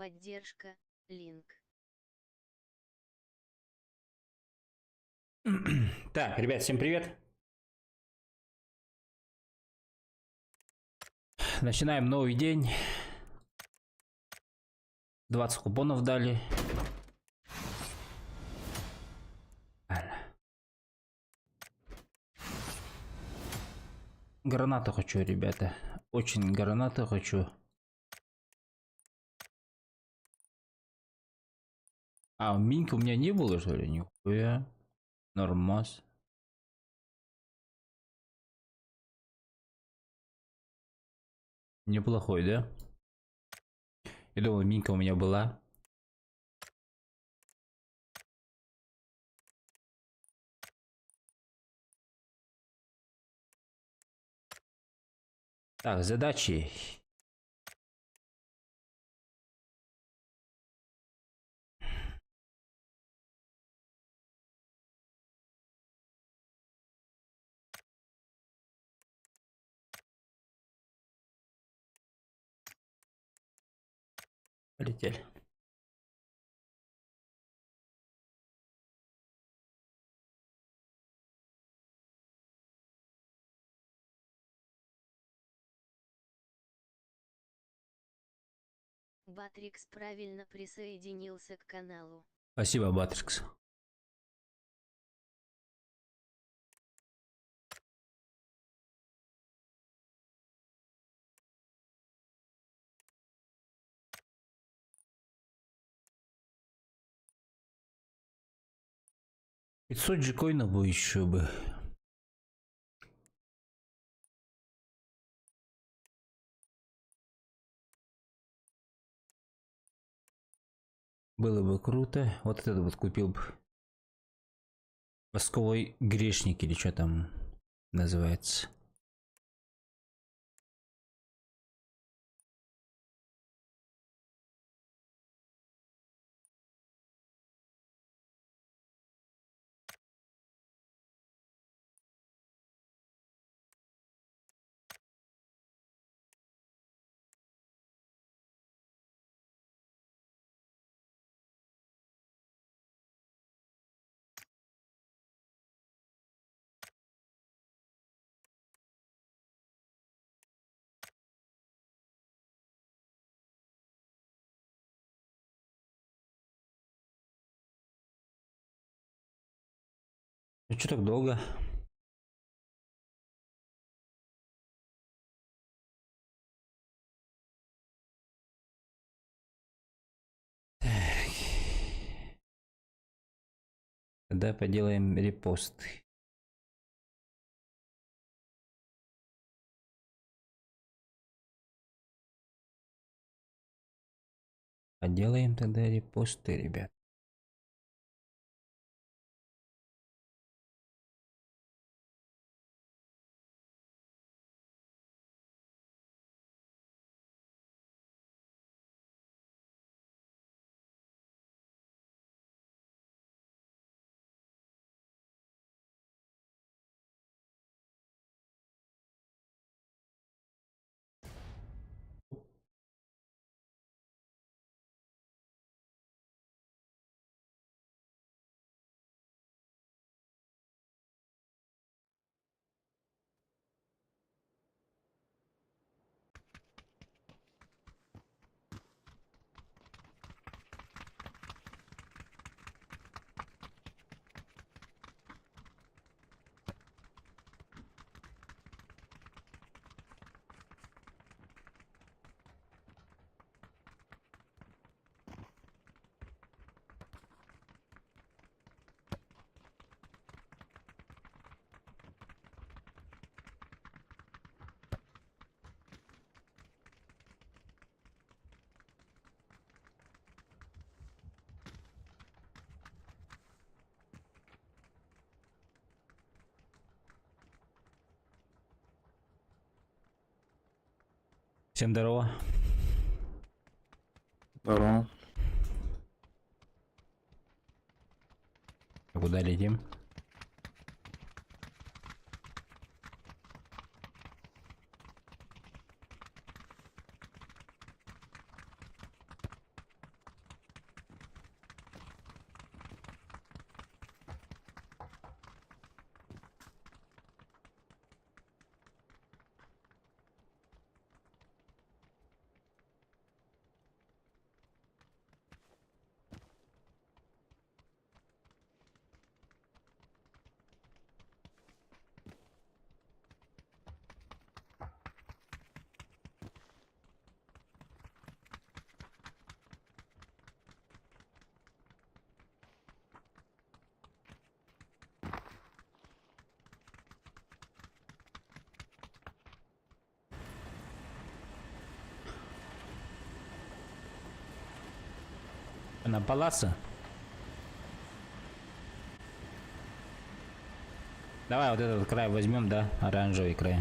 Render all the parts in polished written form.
Поддержка, линк. Так, ребят, всем привет. Начинаем новый день. 20 купонов дали. Гранату хочу, ребята. Очень гранату хочу. А, минька у меня не было, что ли? Нихуя. Нормас. Неплохой, да? Я думал, минька у меня была. Так, задачи. Полетели. Батрикс правильно присоединился к каналу. Спасибо, Батрикс. $500 джикоинов бы еще бы. Было бы круто. Вот этот вот купил бы. Восковой грешник или что там называется. Ну что так долго? Тогда поделаем репост. Поделаем тогда репосты, ребят. Всем здорово. Здорово. А куда летим? На палаце? Давай вот этот край возьмем, да? Оранжевый край.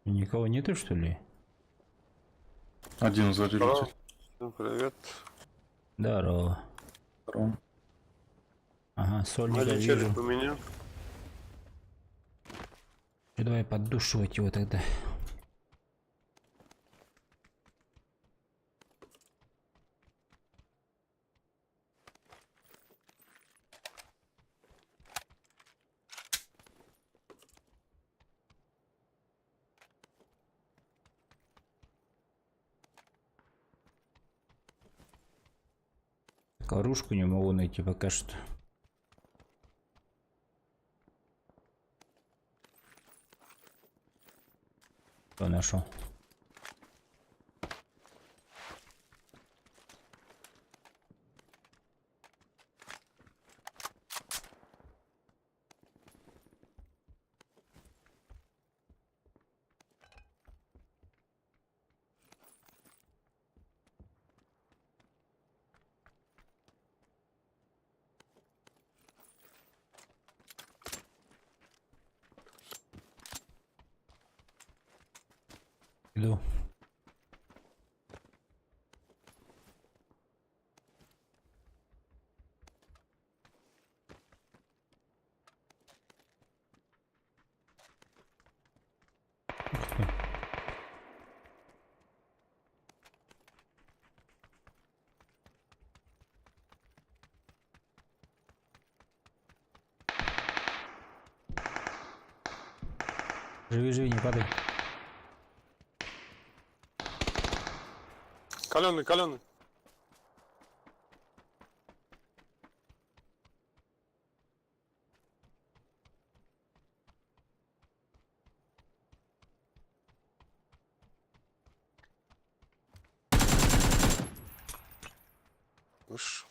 Никого нету, что ли? Один сзади летит. Всем привет. Здорово. Здорово. Ага, сольника Один вижу. челик у меня. Давай поддушивать его тогда. Оружку не могу найти пока что. Что нашел? Иду. Живи, живи, не падай. Каленый, каленый. Уж.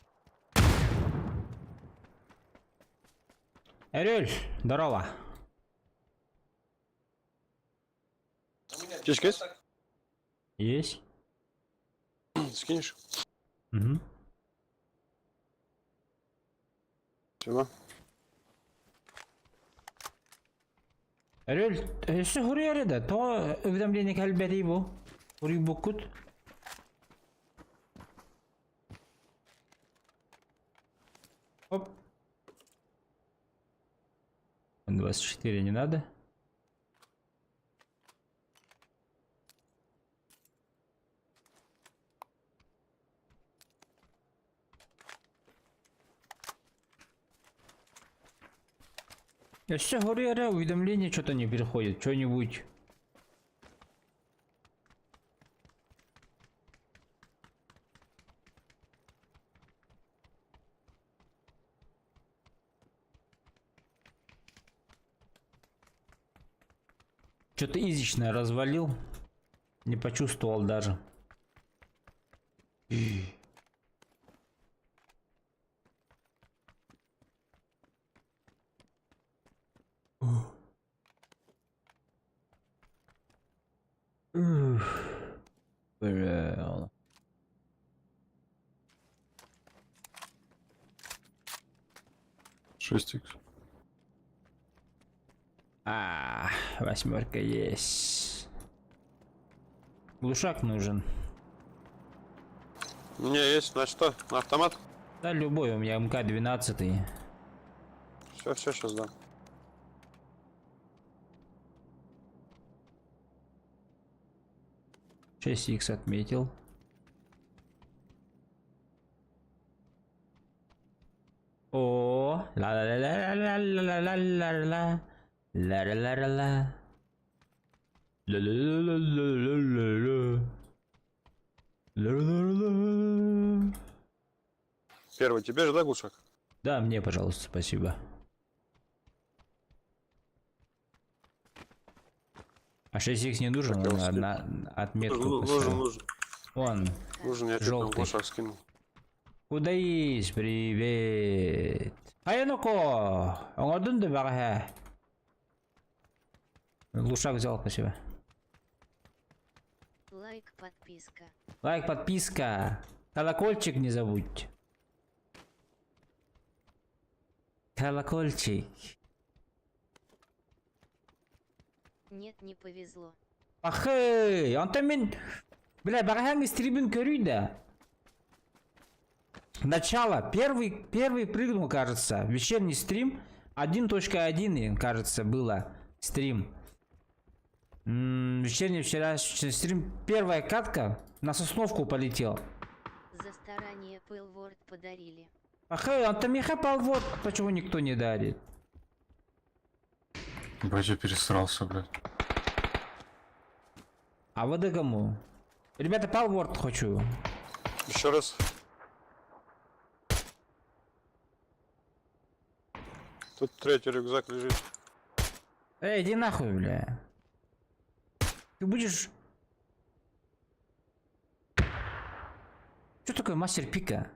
Эрюль, здорово. Птичка есть? Есть? Скинешь? Угу. Спасибо. Эрюль, şu huraya arada. To ödemliğine kalbedi bu. Hurayı bukut. Оп. 24 не надо. Я сейчас говорю, уведомление что-то не переходит. Что-нибудь. Что-то изичное развалил. Не почувствовал даже. Бля. Шестик. Восьмерка есть. Глушак нужен. Мне есть, значит что? На автомат? Да, любой, у меня МК-12. Все, сейчас дам. Шесть икс отметил. О, ла ла ла ла ла ла ла ла ла ла ла ла ла ла. Ля-ля-ля-ля-ля-ля-ля. Ля-ля-ля-ля. Первый тебе же, да, глушак? Да, мне, пожалуйста, спасибо. А 6х не нужен, Так, я он вас на отметку Нужен, поставил. нужен. Вон, Нужен, я тебе там Желтый. глушак скинул. куда есть? Привет. Хайнуко, оңордун да бага. Глушак взял, спасибо. Лайк, подписка. Лайк, подписка. Колокольчик не забудь. Колокольчик. Нет, не повезло. Ахей, антон мен, бля, бараханги стримин көрүйді. Начало, первый прыгнул, кажется, вечерний стрим, 1.1, кажется, было стрим. Вечерний вчерашний стрим, первая катка, на Сосновку полетел. За старание Пэлворд подарили. Ахей, антон мен хэпал вот, почему никто не дарит. Батя пересрался, блядь. А вот и кому? Ребята, палворд хочу. Еще раз. Тут третий рюкзак лежит. Эй, иди нахуй, бля. Ты будешь... Что такое мастер пика?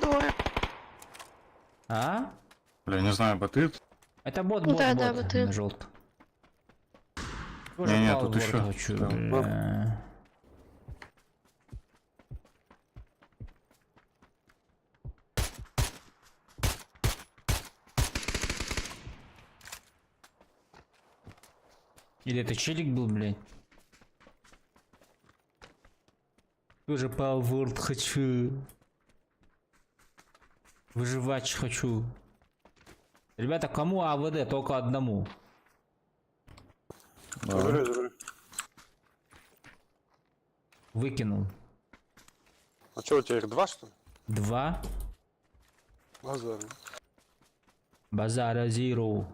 Двое. А? Бля, не знаю, боты. Это бот, Да, да, вот ты. желтый. Не, тут еще. Хочу, Да. бля. Или это челик был, блядь? Тоже палворд хочу. Выживать хочу. Ребята, кому АВД? Только одному. Забирай, забирай. Выкинул. А что, у тебя их два, что ли? 2. Базар. Базара зиру.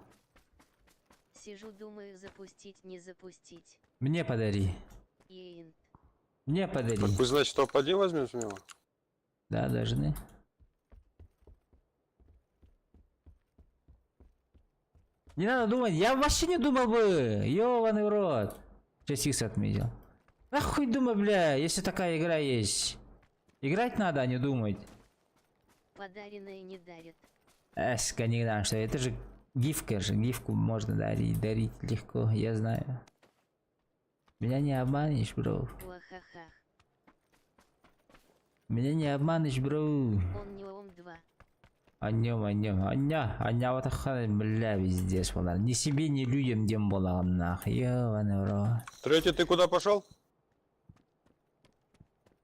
Сижу, думаю, запустить, не запустить. Мне подари. Ейн. Мне подари. Так вы, значит, топ-1 возьмем смело? Да, должны. Не надо думать, я вообще не думал бы. Ёбаный в рот. 6х отметил. Нахуй думай, бля, если такая игра есть. Играть надо, а не думать. Подаренное не дарит. Эска, не знаю, что это же гифка же. Гифку можно дарить легко, я знаю. Меня не обманешь, бро. Уахахах. Меня не обманешь, бро. Он не ом 2. Аня вот охана, бля, пиздец, была. Ни себе, ни людям дем была, нахуй, ёбаный в рот. Третий, ты куда пошел?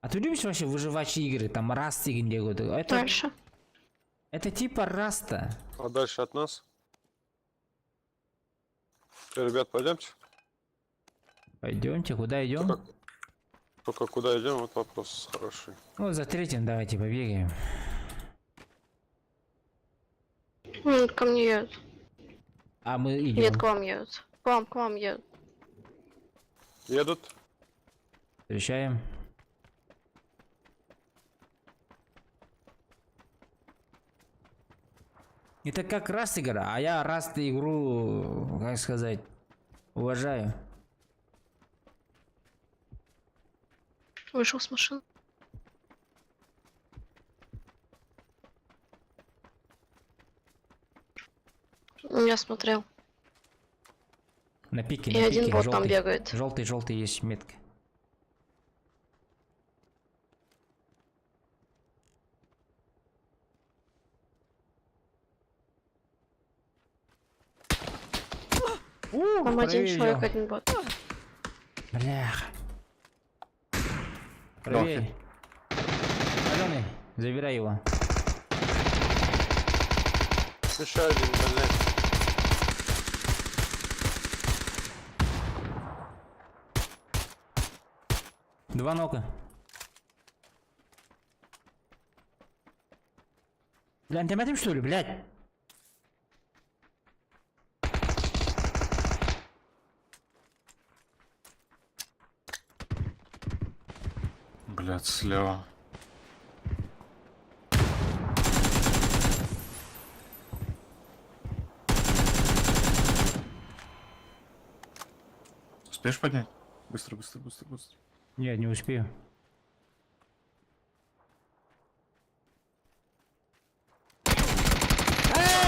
А ты любишь вообще выживающие игры, там расты где годы? Дальше. Это типа раста. А дальше от нас? Что, ребят, пойдемте? Пойдемте, куда идем? Только куда идем, вот вопрос хороший. Ну, за третьим давайте побегаем. Ко мне едут. А мы идем. Нет, к вам едут. К вам едут. Едут? Встречаем. Это как раз игра, а я раз игру, как сказать, уважаю. Вышел с машины. Я смотрел. На пике, И на один пике, бот там желтый. бегает. Желтый есть метка. Там один проверил. человек, один бот. Блях. Проверь. Аленый, забирай его. Еще один, блядь. Два нока. Бля, антиматим что ли, блядь? Блядь, слева. Успеешь поднять? Быстро, быстро, быстро, быстро. Нет, не успею.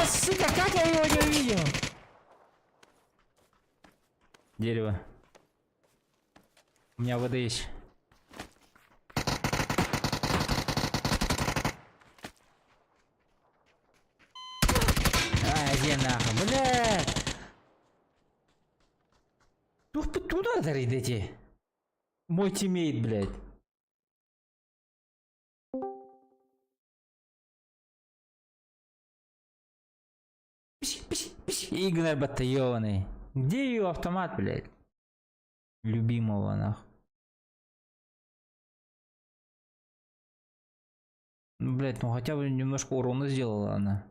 Сука, как я его не увидел? Дерево. У меня ВД есть. Иди нахуй, блядь. Туда дарит эти. Мой тиммейт, блядь. Игнар батальоны. Где ее автомат, блядь? Любимого, нахуй. Ну, блядь, ну хотя бы немножко урона сделала она.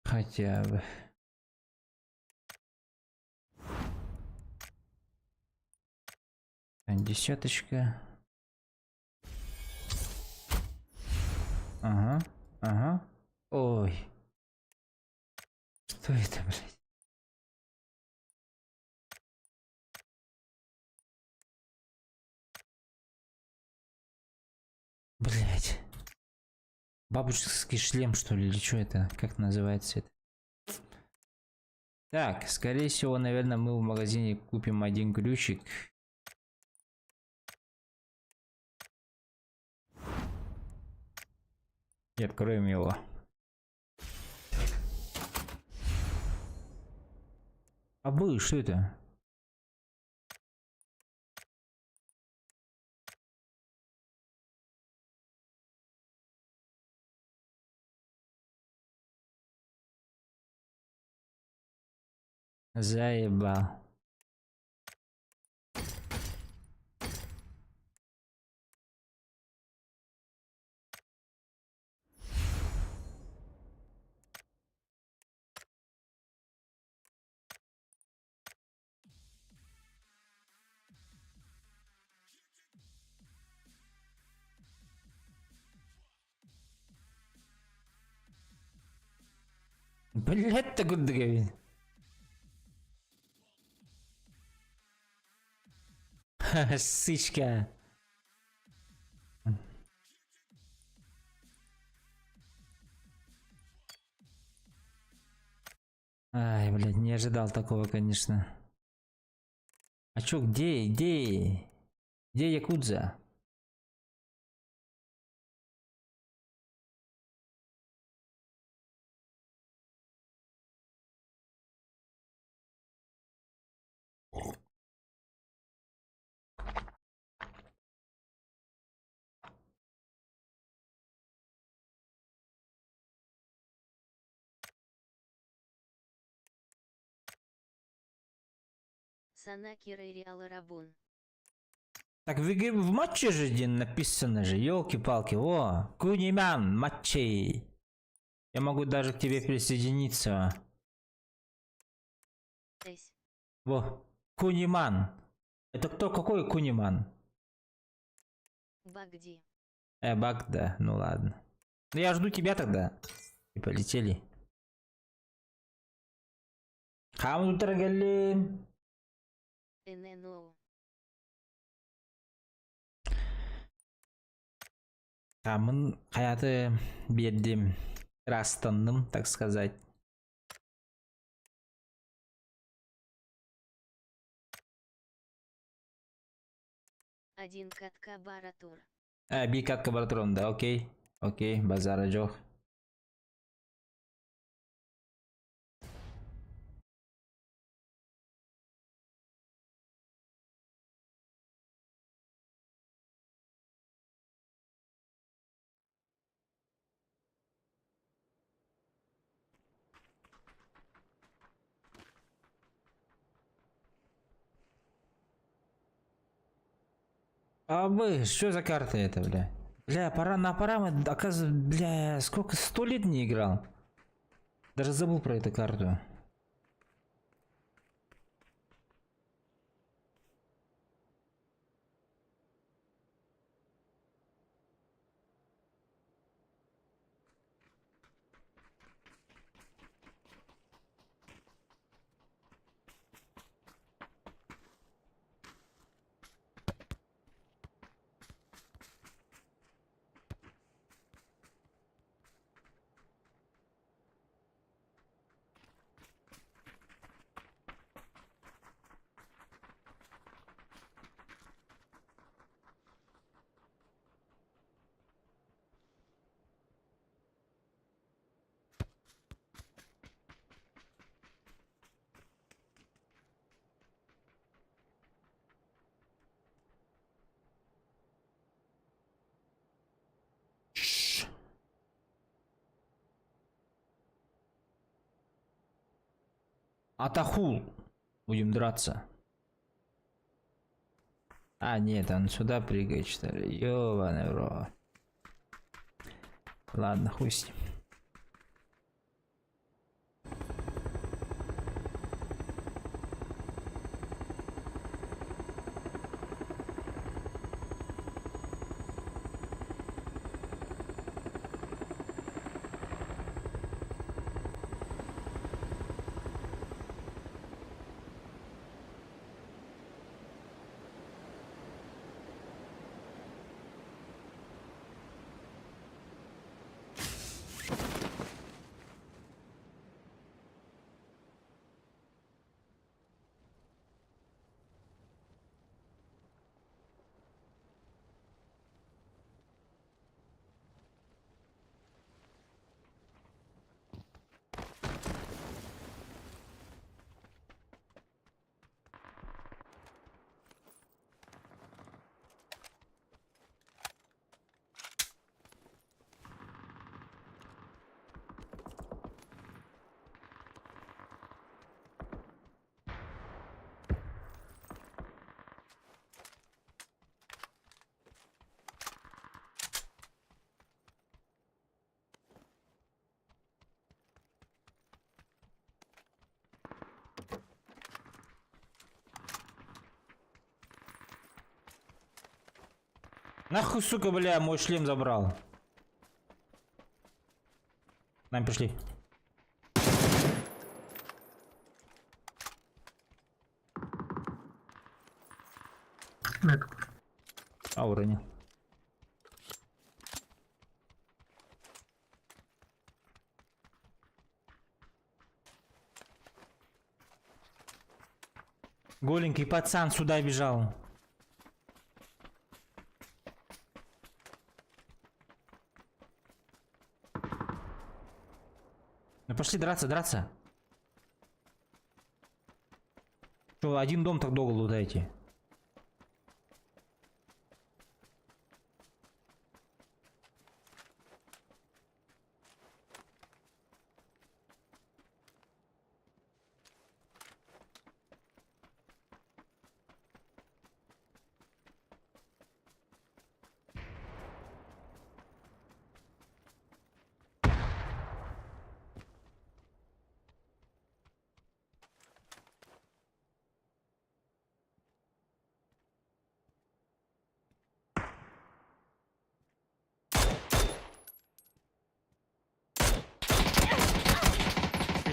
Хотя бы. Десяточка. Ага, ага. Ой. Что это, блядь? Блядь. Бабушкинский шлем, что ли, или что это? Как называется это? Так, скорее всего, наверное, мы в магазине купим один ключик. И откроем его. Что это? Заебал. Блять, так вот древень. Сычка. Ай, блядь, не ожидал такого, конечно. А чё, где Якудза? Санакира и Реал Рабун. Так в матче же день написано же, елки-палки, о, Кунимян, матчей. Я могу даже к тебе присоединиться. Эсь. Во, Куниман. Это кто, какой Куниман? Багди. Багда, ну ладно. Ну я жду тебя тогда. И полетели. Хамду торгали. ННО. Тамын hayatı бердим. Растандым, так сказать. Один катка баратур. Bir katkı бар тұрғанда, окей. Окей, базара жоқ. А вы, что за карта это, бля? Бля, пора мы, оказывается, бля, сколько, 100 лет не играл. Даже забыл про эту карту. Шш. Атахул. Будем драться. А, нет, он сюда прыгает, что ли. Ёбаный в рот. Ладно, хуй с ним. Нахуй, сука, бля, мой шлем забрал. Нам пришли. А, уронил. Голенький пацан сюда бежал. Ну пошли драться, драться. Что, один дом так долго лутаете?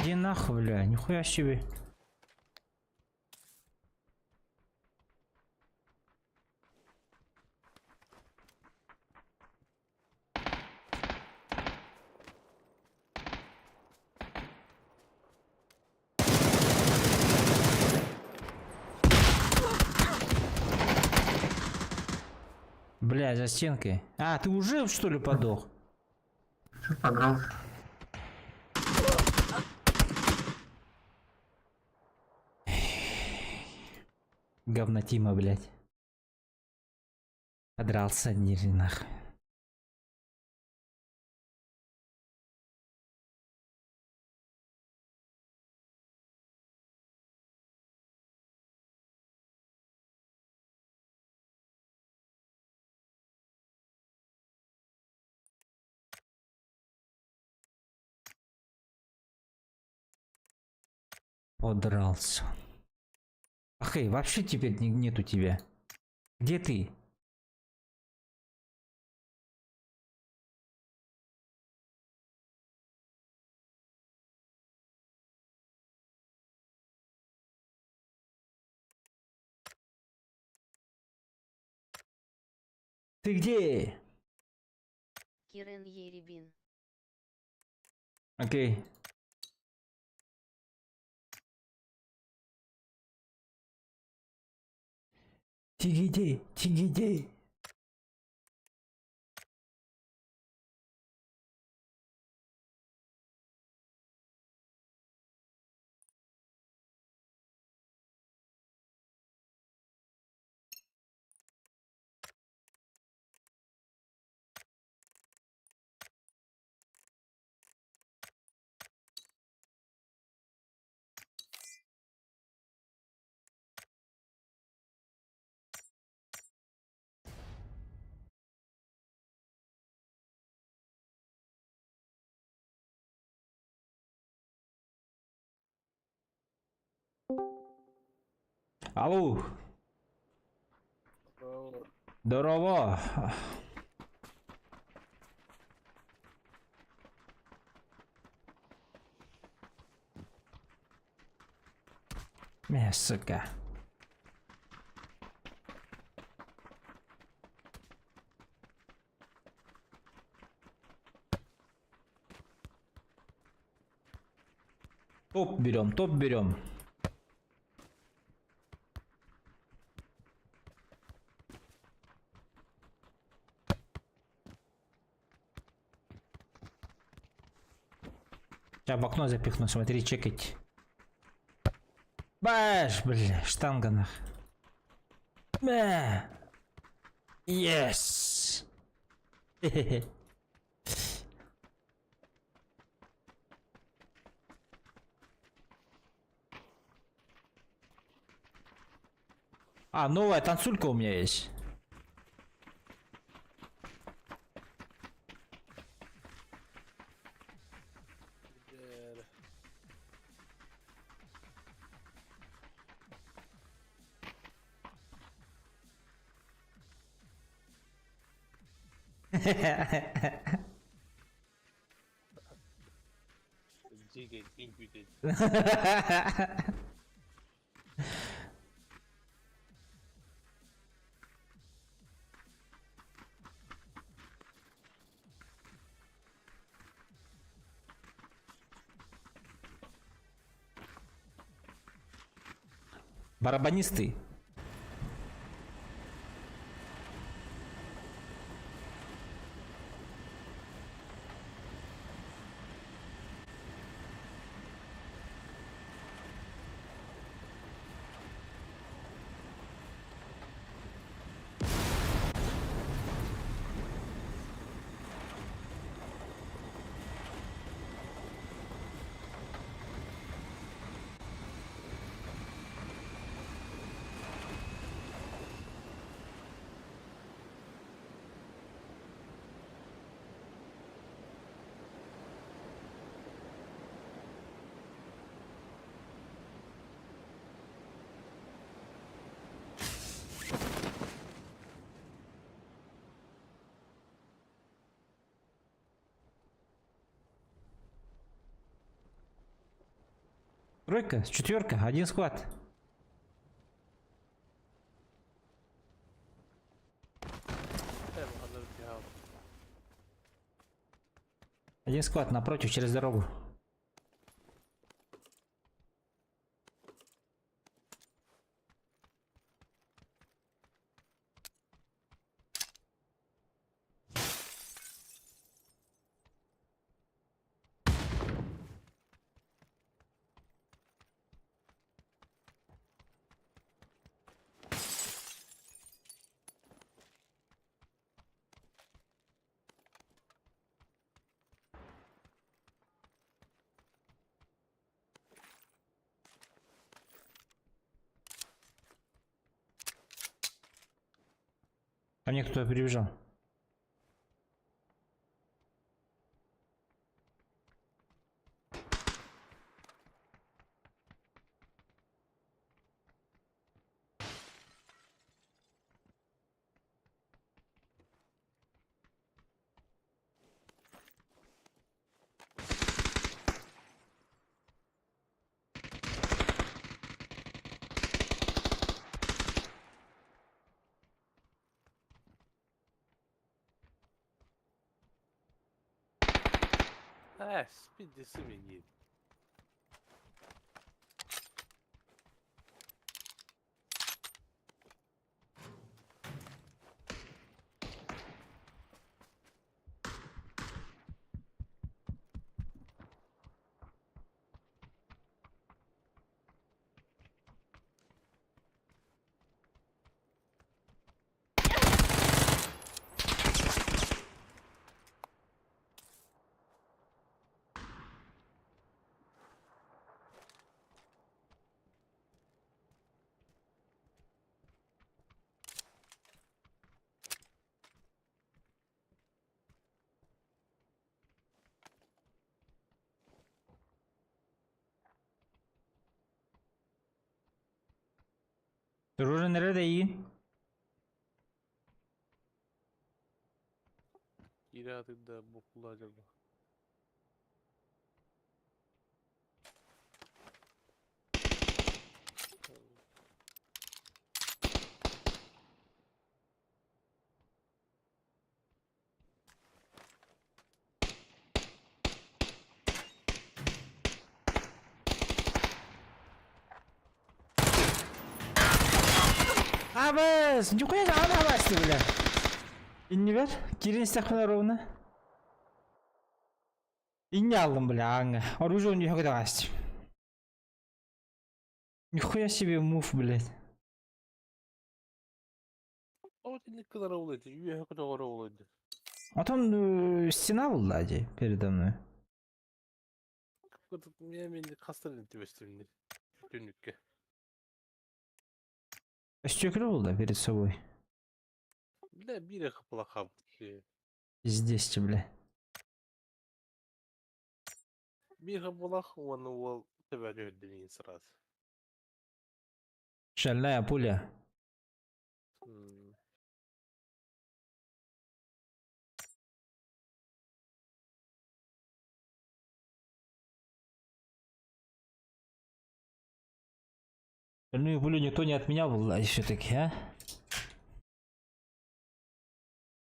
Иди нахуй, бля, нихуя себе. Бля, за стенкой. А, ты уже что ли подох? Что подрался? Говна Тима, блядь. Подрался, не нахуй. Подрался. Ах, эй, вообще теперь нету тебя. Где ты? Ты где? Кирен Еребин. Окей. Ты где? Ты где? Алло. Здорово. Сука. Топ берем, топ берем. Сейчас в окно запихну, смотри, чекать. Баш, бля, штанга нах. Бля. Yes. А, новая танцулька у меня есть. Барабанисты. Тройка, четверка, один склад. Один склад напротив, через дорогу. Ко мне кто-то прибежал. Спидisi mi yiyin? Rura nerede iyi? İradında bokulu acaba. Abız! Нихуя же она бasti бля. İnni ver. Girin istakmına ровно. İnni aldım bля аңа. Оружие у нее когда бasti. Нихуя себе мув, блядь. O ne kadar olaydı? Yüye kadar olaydı. А там стена была, лади, передо мной. Kadar yemeğini kastan ettiğimde. Dünlükke. Стекло было перед собой. Bir de bire kapıla kaldı. Здесь, бля. Bir kapıla onu o sever öldüğün sırası. Шальная пуля. Шальную пулю никто не отменял, Влади, все-таки, а?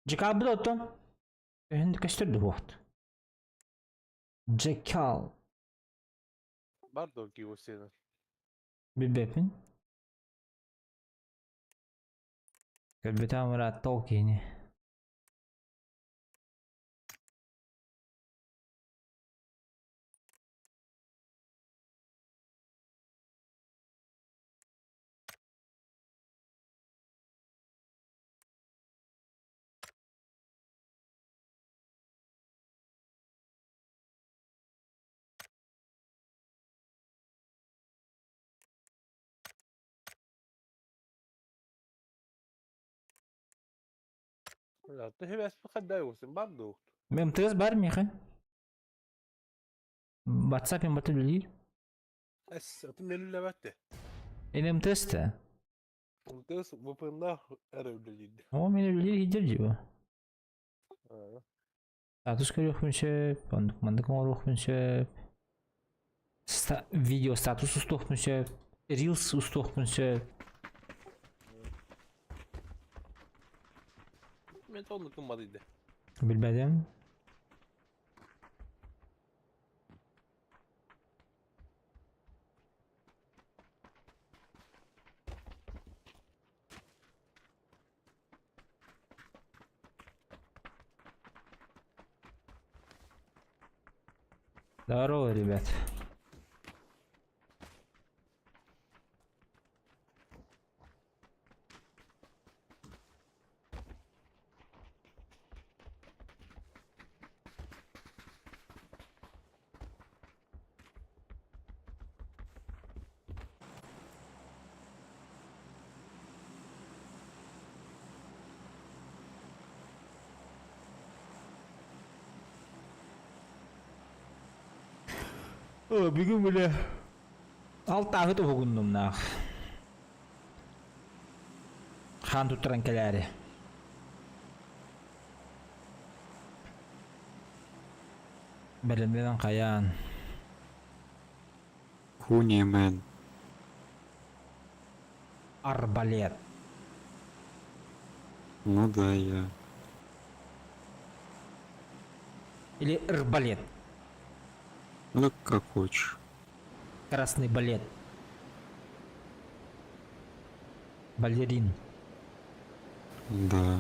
Джекал был оттон. Енді көстірді бұқты. Джекал. Var da o ki o senin. Bilbepin. Kalbita murat tokini. Ya da heves bir kadar olsun. Var da o. МТС бар меха? WhatsApp им батыл билир. Atım nelüle battı. МТС та. Ondan bu pında er öldüğüydü. О, мені билир хидер жиба. Статус көрөк мүншөп, ондук мандык оңорок мүншөп. Видео статус устук мүншөп. Reels устук мүншөp. Ben de onu kılmadıydı. Билбедим. Здорово, ребят. Бүгін біле 6 ағыты бұғындым нақ. Хан тұттыран кәләрі. Білімден қаян. Хунимен. Арбалет. Ну да, я. Или арбалет. Ну, как хочешь. Красный балет. Балерин. Да.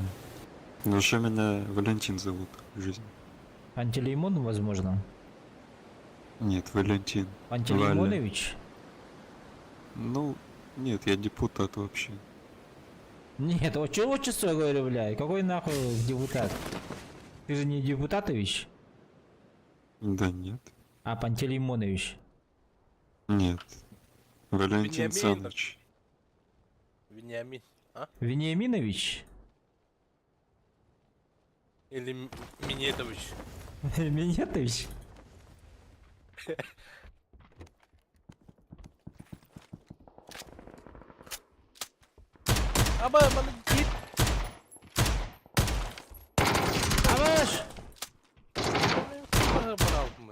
Но еще меня Валентин зовут в жизни. Пантелеймон, возможно. Нет, Валентин. Валя. Пантелеймонович? Ну, нет, я депутат вообще. Нет, вот чего отчество я говорю, блядь? Какой нахуй депутат? Ты же не депутатович, Да нет. а Пантелеймонович. Нет. Валентин Вениамин. Саныч. Вениамин. А? Вениаминович? Или Минетович. Минетович? Аба, bana git. Аваш! Bana aldım.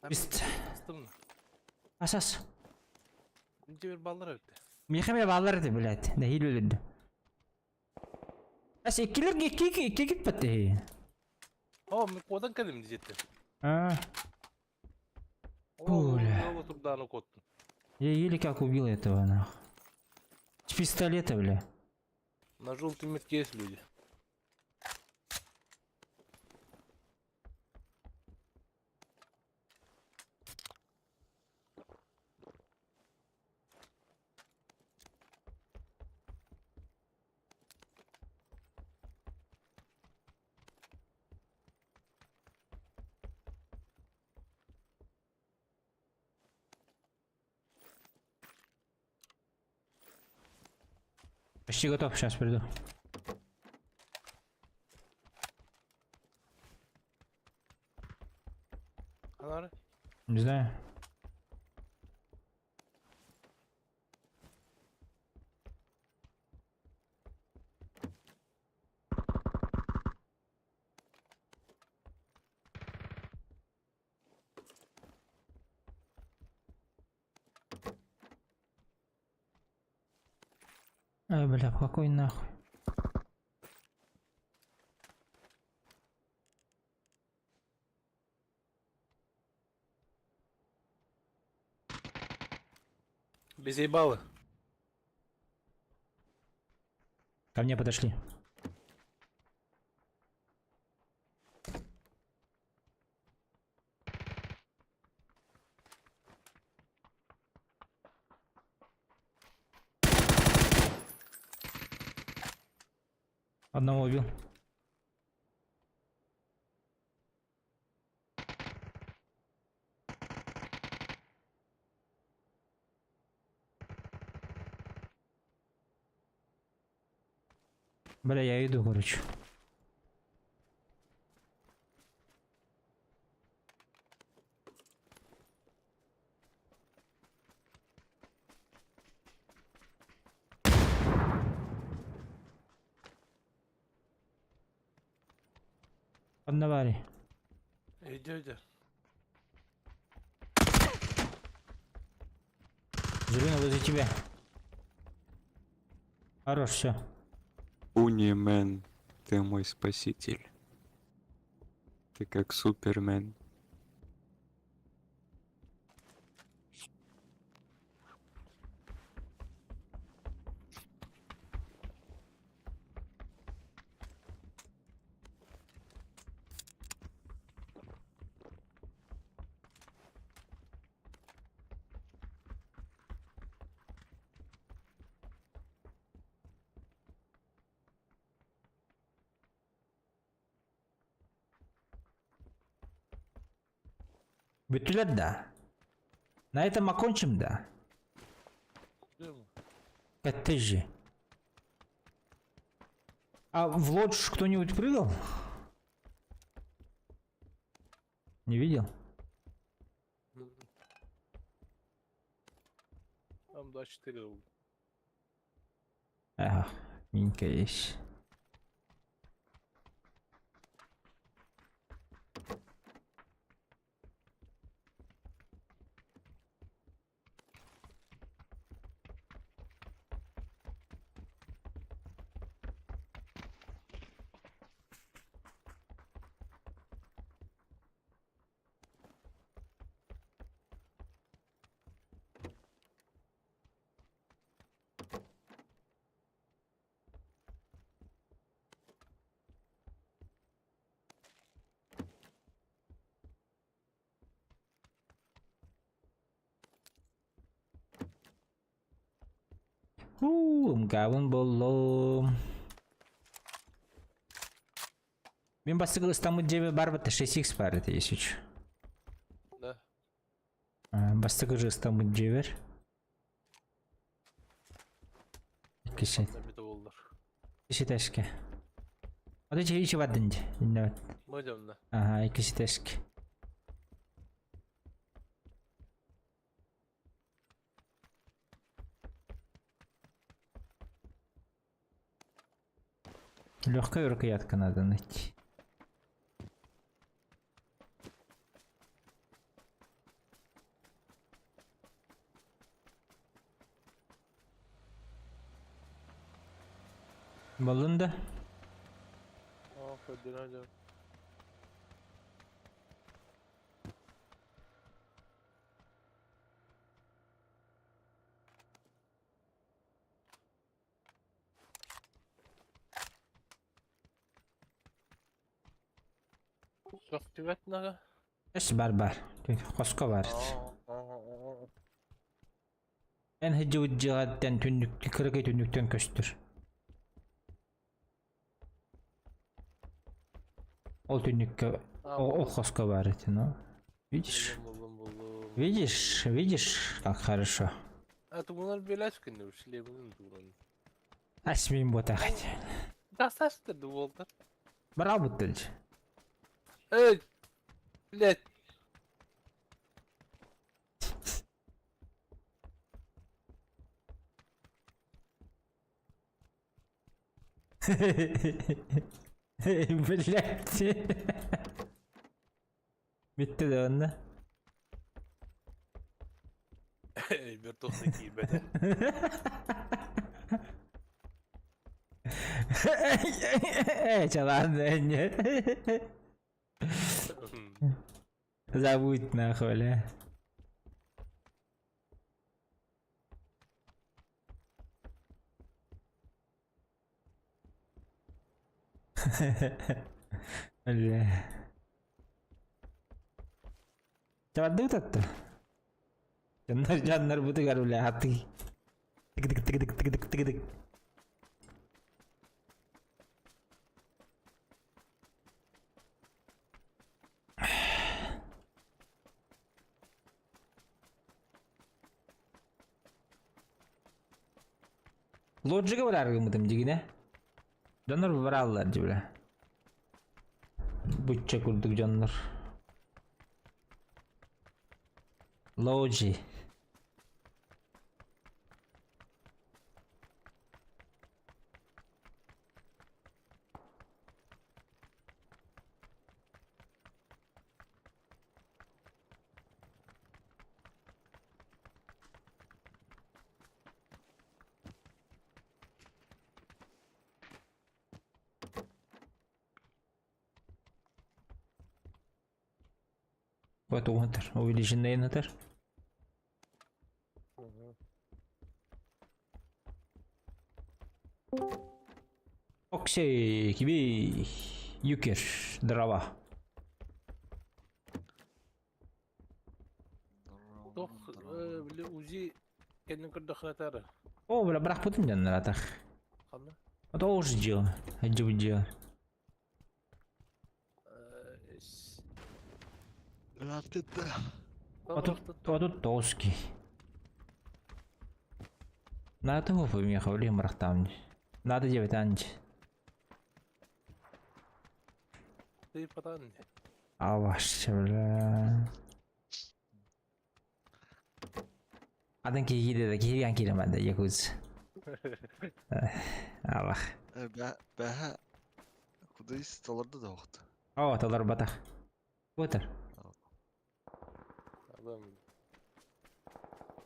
Бист. Bastım mı? Асас. Önce bir ballar öttü. Мехаме балларды, блядь. Да хилөлөрдү. Ас эккилерге экки кетпетти. Ama odan kalem diyecektim. А, O Оля. oturup dağını kottun. я еле как убил этого, нахуй. С пистолета, бля. На желтый метке есть люди. Почти готов, сейчас приду. Kanarı. Не знаю. Ай, бля, какой нахуй. Без ебала. Ко мне подошли. Одного убил. Бля, я иду, короче. Одновари. Иди. Зеленый возле тебя. Хорош, все. Унимен, ты мой спаситель. Ты как Супермен. Бütülет, да. На этом окончим, да. Это же. А в лодж кто-нибудь прыгал? Не видел? Там 24 oldu. Ага, минька есть. Ымгабын боллом. Мен бастығы Стамбул жебе бар бітті, 6x бар еді, есіч. Да. Бастығы же Стамбул жебер. Кешет. Tabii oldur. Кешет әшке. Ода же ичі бадын же. Hocam da. Ага, кешет әшке. Легкая рукоятка надо найти. Balında. Aferin hocam. Çok tüvet ne? ايش بار خسكو بارت en hıcı ucı gadden tünlük kırıkı tünlükten köstür ол tünlükке o хоска баарит ну видишь видишь как хорошо А ты bunlar belaşkın ne şey bunun durun. асмин ботахать Da saçtırdı oldu. работать Ey. Блять. Блять. Bitti de onda. Ey bir tohtaki beden. Çalan önce. Забудь нахуй, ля. Ля. Cepat dulu tuh. Jangan butuh garuda hati. Tik tik tik tik tik tik tik tik. Logica var mıdım digine? Canlar varallar cibile. Bıçak kurduk canlar. Logi. Вот Уонтер, увеличенный Нетер. Оксей, киби, юкер, дрова. Toch bile uzi kendin kırdı xatarı. О, бля, брах путин жандар атах. Kanı. Вот уже дело, хочу дело. А тут тоски. Надо его поехал, блин, брахтам. Надо делать анти. Ты патан. А ваш, бля. Adam kiri de kiri yang kiri mana yakuz. Allah. Бәһә кудый сталарда да вакыт. О, талар батах. Отыр. Adam.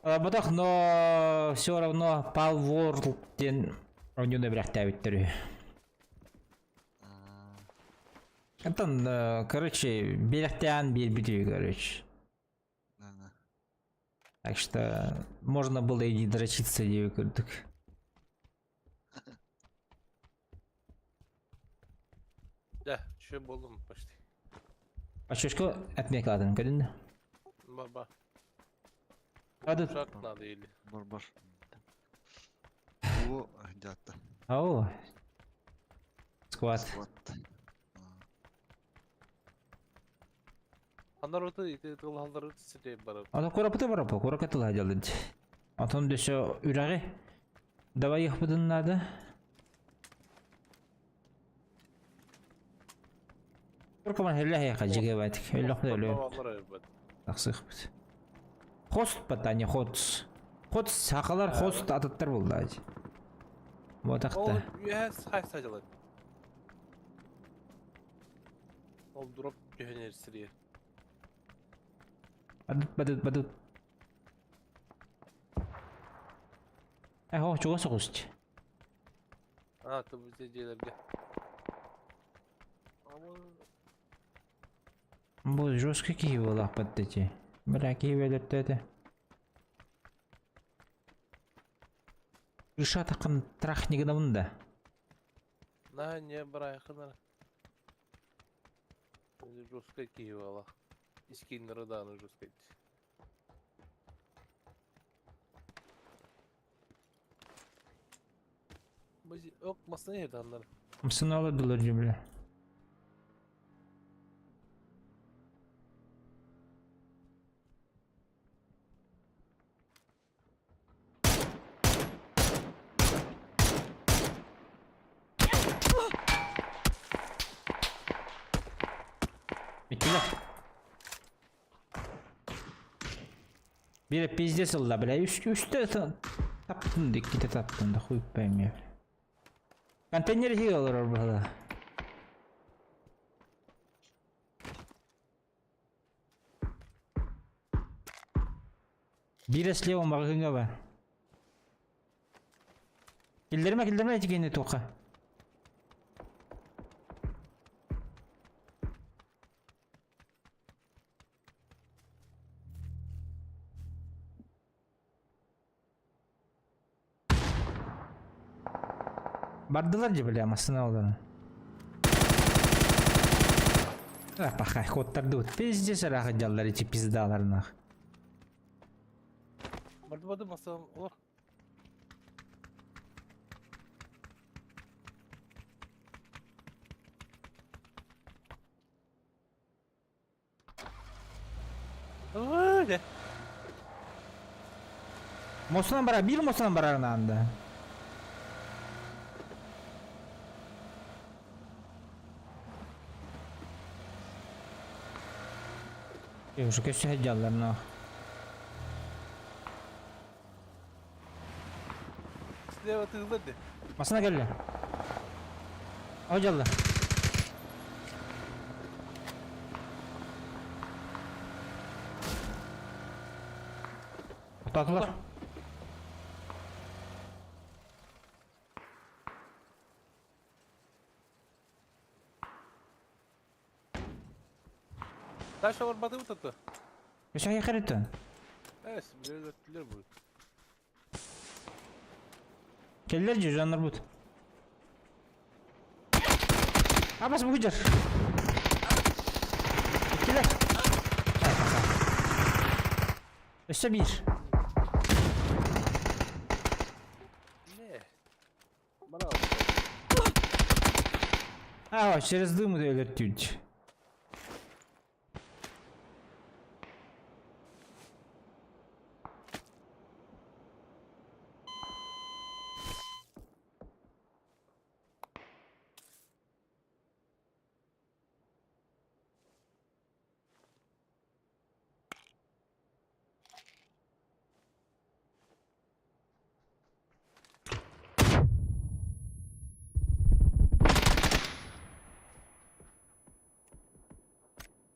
Батах, но все равно Pal World ден ойнуна бірақ тәбиттері. Это, короче, беляхтян бельбидю, короче. Так что можно было и не дрочиться, девушка. Да, şey buldum почти. Açuşko etmek lazım, gördün mü? Baba. Hadi. Uşak надо или. Бар. Bu hediyatta. Ау. Сквад. Squat. Анар оты ити тылалдары сите барып. Ана корапыты бар апа, коракатыл хажалды. Атон дөшө үрәге. Давай их надо. Коркаман хелле хая хаҗиге бат. Хелле хелле. Аллар бат. Аксык бит. Хост батани хост. Хост сакалар хост атыттар булды аҗи. Вот Ол акта. яс хайса жалат. Ол дроп жөнер сирия. Бадыт. О, чого сокуст? А, то бізде жерлерге. Бу жестко киев алак баттыти. Бирок киевелерде. Иша такын трахнигина мында. На, не брайханар. Жестко киевала. Искиндері даны жестко. Biz yok masana yedi anlar. Мысына аладылар жебеле. Bitti. Biri pizdes oldu bile. Üstte taptın dikkat taptın da koyup beğenmiyor. Контейнер хил olur burada. Biri слева магазинга var. Kildirme etikeni toka. Bardılar cebeli ama sınav olanı. Пахай, kodlar da pizde sarahı jallar içi pizdalarına. Bardı masam olur. Öyle. Mosunan bara, bir mosunan bara anda. Уже köşe hecallarına. Слева тığladı. Masana gel. Hocallar. Taklar. Taş var batı mı tuttu? Köşe yakaritın. Evet, bilir götürler bu. Keller cüzdanlar bu. Abbas bu hücar. İkiler. İşte bir. Ne? Bana bak. Ha, через дым да öğrettiğim.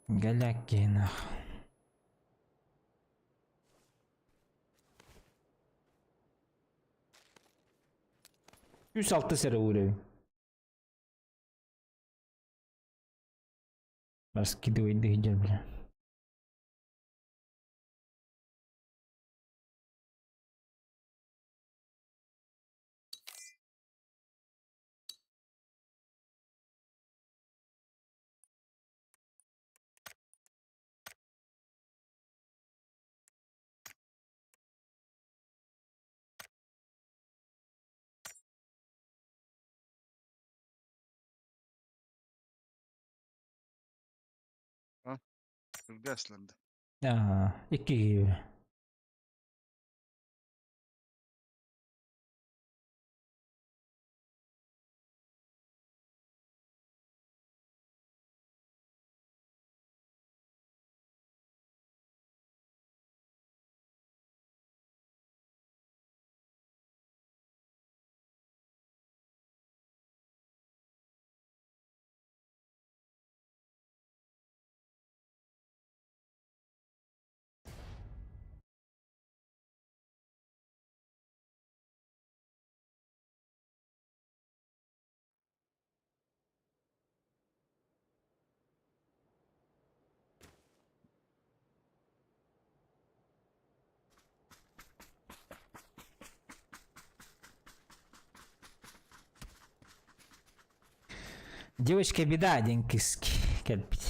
Галякина. Üst altta sera uğrayım. Раскидывай да идёт, бля. Ülgeslendi. Ага, 2 gibi. Девочка беда, денькиски. Келпит.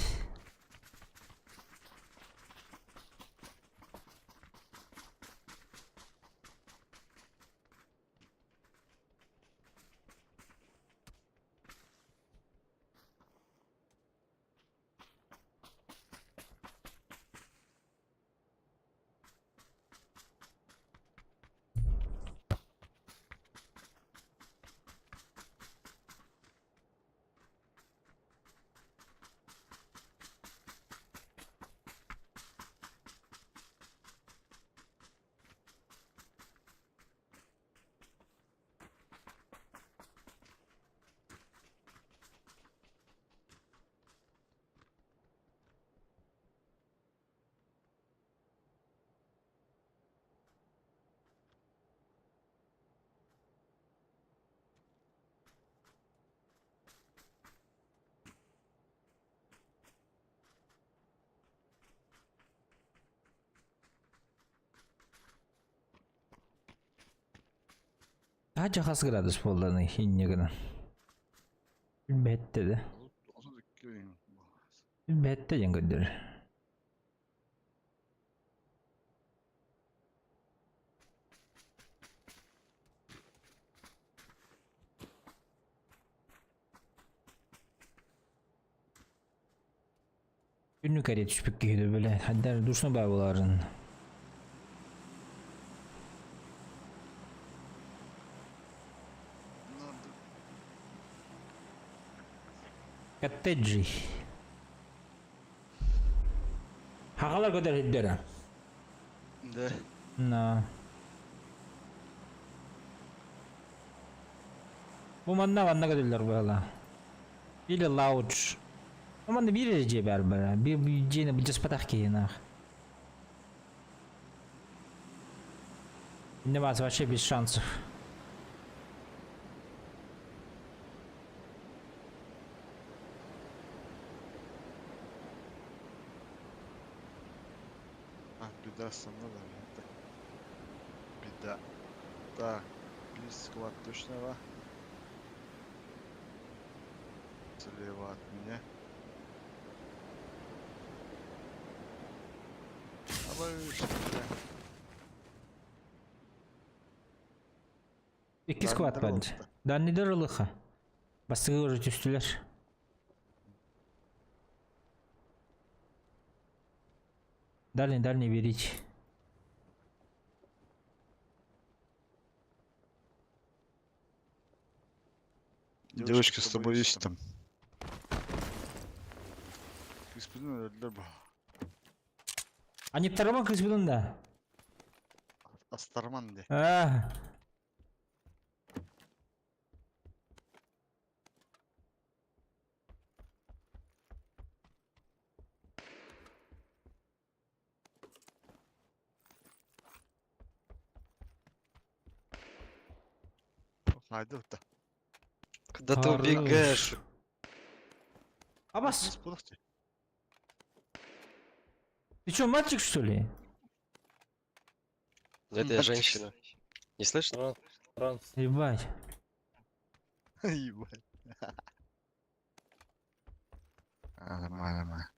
Kaç gradus bollarını hinnegini. Bette de. 32 oyun. Bette yengedir. Günlük kare düşüp gidiyor böyle. Hadi dursun bayboların. Nerede? Коттеджи. Haqalar kadar hiddere. De. Na. Bu manna vanna kadarlar böyle. Или лауч. Bu manna bir rece berber. Bir cene bir cespatak kiyina. Не вас вообще без шансов. Ha, bir daha sana da verdi. Bir daha. Так, bir склад точно var. Слева от меня. Алыш, бля. İki squat bence. Danniler ılığı. Basığı uğraş üstüler. Дальний берите. Девочка, с тобой есть там. Господин öldüler bu. Они второго кız bunun da. Astarman de. Ah. Haydi orada. Куда ты Хорош. убегаешь? Абас, Спорте. ты что, мальчик что ли? Это я женщина. Не слышно? Ебать. Ебать. Нормально.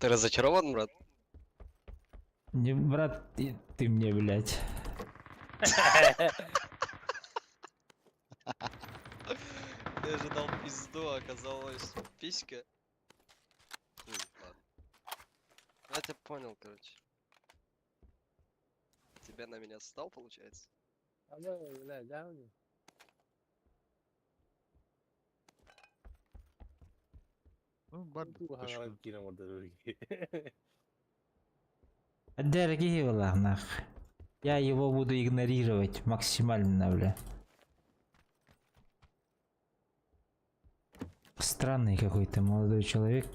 Ты разочарован, брат? Не, брат, ты мне, блядь. Я ожидал пизду, а оказалось писька. Ладно. тебя понял, короче. Тебя на меня стал, получается? А вы, бля, говни. Ну, бардак, Ду точно. хангалкина вот это. Дорогие валах, нах. Я его буду игнорировать максимально, бля. Странный какой-то молодой человек.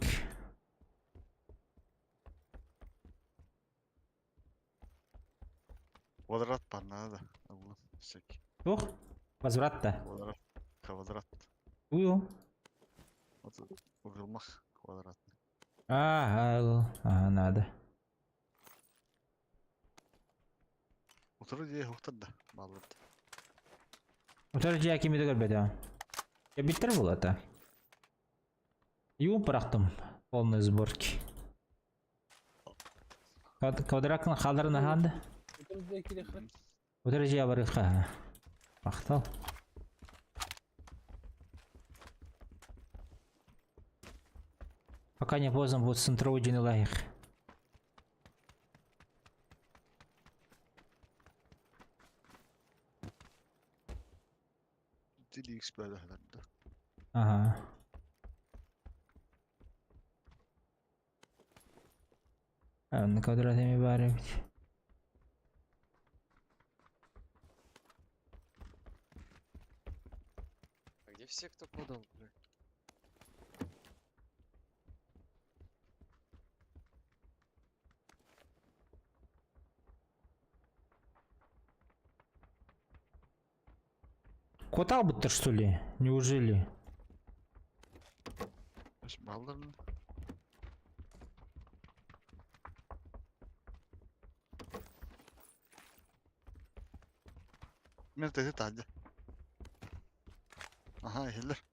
Квадрат бар надо. Угол всякий. Ох, возврат-то. Квадрат. Квадрат. Уйо. Вот уголмах квадратный. Ага, надо. Утыры хуқтар да. Балыт. Утар жаки миді көрбеді. Я биттер бұл ата. Юм парақтым. Полный сборки. Квадраттың қалдырына қанды? Өтірізде келе қырық. Утар жия барыққа. Мақтал. Пока не поздно будет центровый день лагерь. Dili X böyle herhalde. Ага. На квадратами барить. А где все, кто подал, бля? Котал будто что ли? Неужели? Şimdi aldın. Mert dedi hadi. Aha ehiller.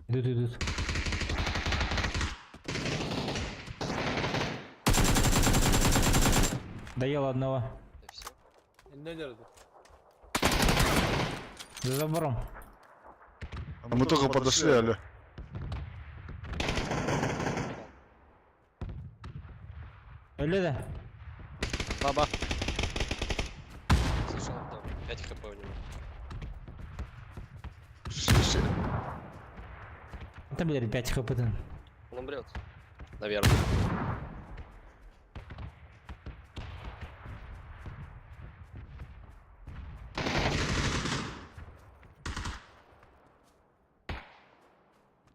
Идут. Доел одного. Да все. Ne derdi? За забором. А мы только подошли, алё. Öyle de. Баба. Слушай, он там 5 хп у него. Это были 5 хп-тен. Он умрет. Наверное.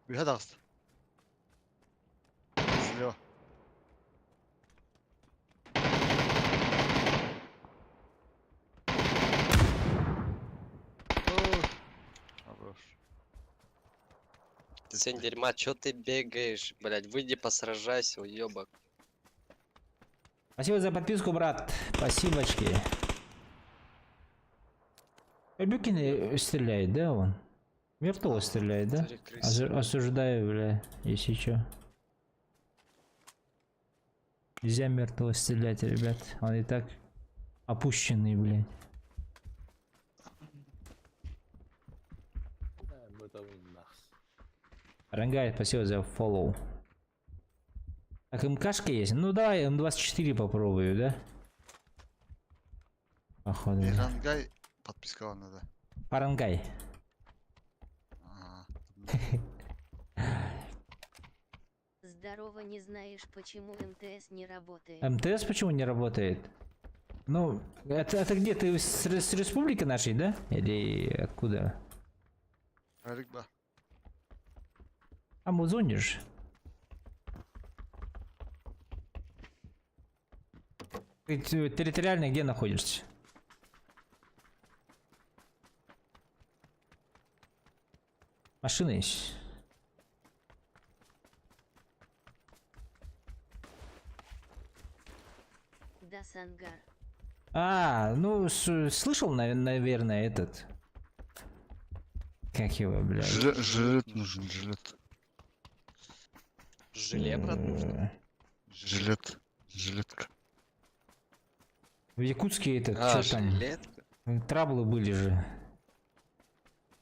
Bir hadi astı. Слева. Хорош. Сень дерьма, чё ты бегаешь, блядь? Выйди посражайся, уёбок. Спасибо за подписку, брат. Спасибочки. Бюкин стреляет, да, он? Мертвого стреляет, да? Смотри, крысы. Осуждаю, бля, если чё. Нельзя мертвого стрелять, ребят. Он и так опущенный, блядь. Bu da bunlar. Рангай, спасибо за фоллоу. Так, МКшка есть? Ну давай М24 попробую, да? Походу. да. Ирангай подписка надо. Парангай. Ага. Здорово, не знаешь, почему МТС не работает. МТС почему не работает? Ну, это где? Ты с республики нашей, да? Или откуда? Ригба. А музонишь? Ты территориально где находишься? Машина есть. Да, Сангар. А, ну, слышал, наверное, этот. Как его, блядь? Жилет нужен, жилет. Желе, брат, нужно. Жилет. Жилетка. В Якутске этот, А, что там? жилетка. Траблы были же.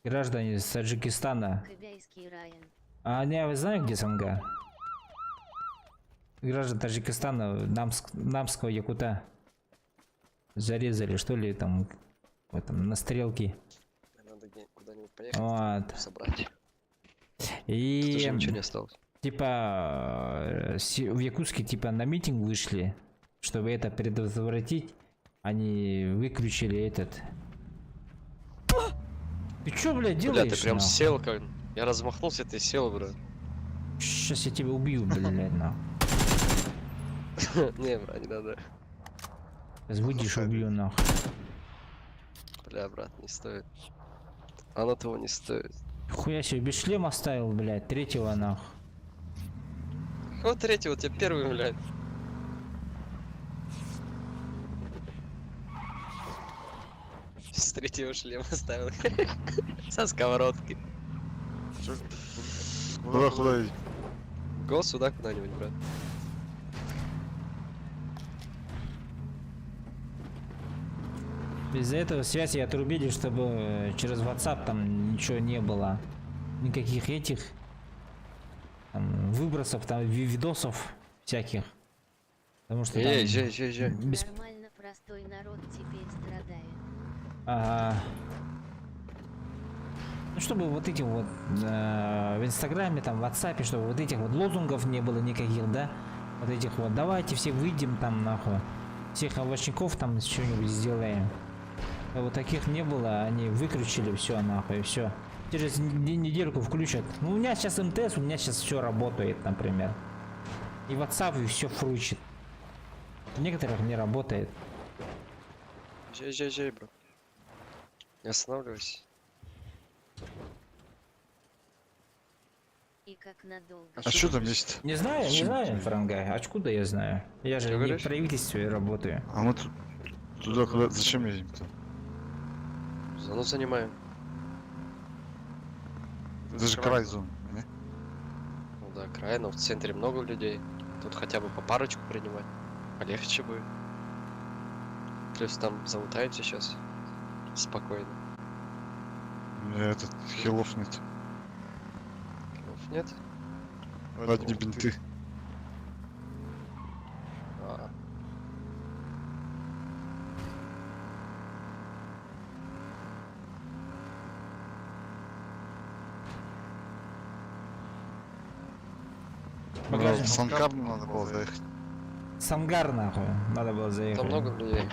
Граждане с Таджикистана. Кобяйский Райан. А они, вы знаете, где Санга? граждан Таджикистана, Намского Якута зарезали, что ли, там, в этом, на стрелке. Надо куда-нибудь поехать, Вот. собрать. Тут И уже ничего не осталось. типа в Якутске типа на митинг вышли, чтобы это предотвратить. Они выключили этот. Ты чё, блядь, делаешь? Бля, ты прям нахуй? сел как... Я размахнулся, ты сел, бро. Сейчас я тебя убью, блядь, нахуй. Не, бро, не надо. Сейчас выйдешь, убью, нахуй. Бля, брат, не стоит. Оно того не стоит. Хуя себе, без шлема оставил, блядь, третьего, нахуй. Вот третий, вот тебе первый, блядь. С третьего шлема ставил. Со сковородки. Куда иди? Го сюда куда-нибудь, брат. Из-за этого связи отрубили, чтобы через WhatsApp там ничего не было. Никаких этих там, выбросов, там, видосов всяких. Потому что там Езжай. без- Нормально, простой народ теперь страдает. Ага. Ну, чтобы вот этих вот в Инстаграме, там, в WhatsApp, чтобы вот этих вот лозунгов не было никаких, да? Вот этих вот, давайте все выйдем там, нахуй. Всех овощников там что-нибудь сделаем. А вот таких не было, они выключили все, нахуй, все. Через недельку включат. Ну, у меня сейчас МТС, у меня сейчас все работает, например. И WhatsApp, и все фручит. У некоторых не работает. Езжай, бро. Не останавливайся. И как надолго. А что там есть? Не знаю, Франгай, откуда я знаю? Я же Что не в говоришь? правительстве работаю. А мы тут... Туда куда... Зачем едем-то? Зону занимаем. Это же край зоны, не? Ну да, край, но в центре много людей. Тут хотя бы по парочку принимать. Полегче будет. Плюс там залутаете сейчас. Спокойно. У меня этот хилов нет. Нет? Одни бинты. А, Багажник. В Санкар надо было заехать. Сангар, нахуй, надо было заехать. там много людей.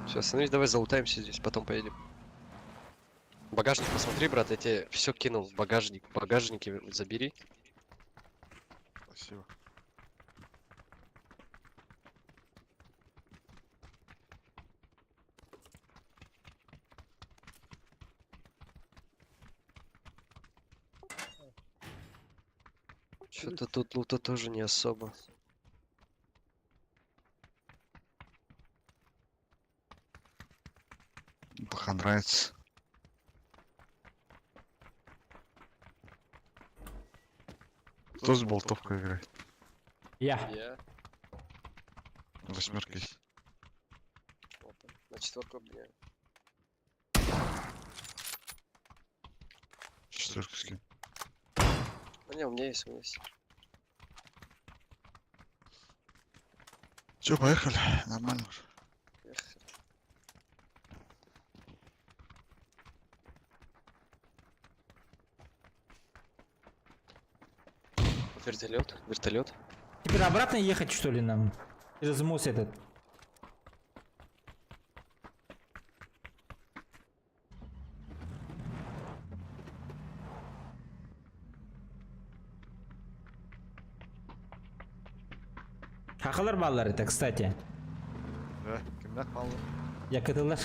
Все, остановись, давай залутаемся здесь, потом поедем. Багажник посмотри, брат, я тебе все кинул в багажник. В багажнике забери. Спасибо. Что-то тут лута тоже не особо. Пока нравится. Кто с болтовкой играет? Я. Я. Восьмерка есть. Опа, на четверку обменяю. Четверка с кем? А не, у меня есть, Че, поехали? Нормально уже. Поехали. Вертолет. Теперь обратно ехать, что ли, нам? Через мост этот. Хақылар балалар это, кстати. Да, кімнақ малы. Якытылар.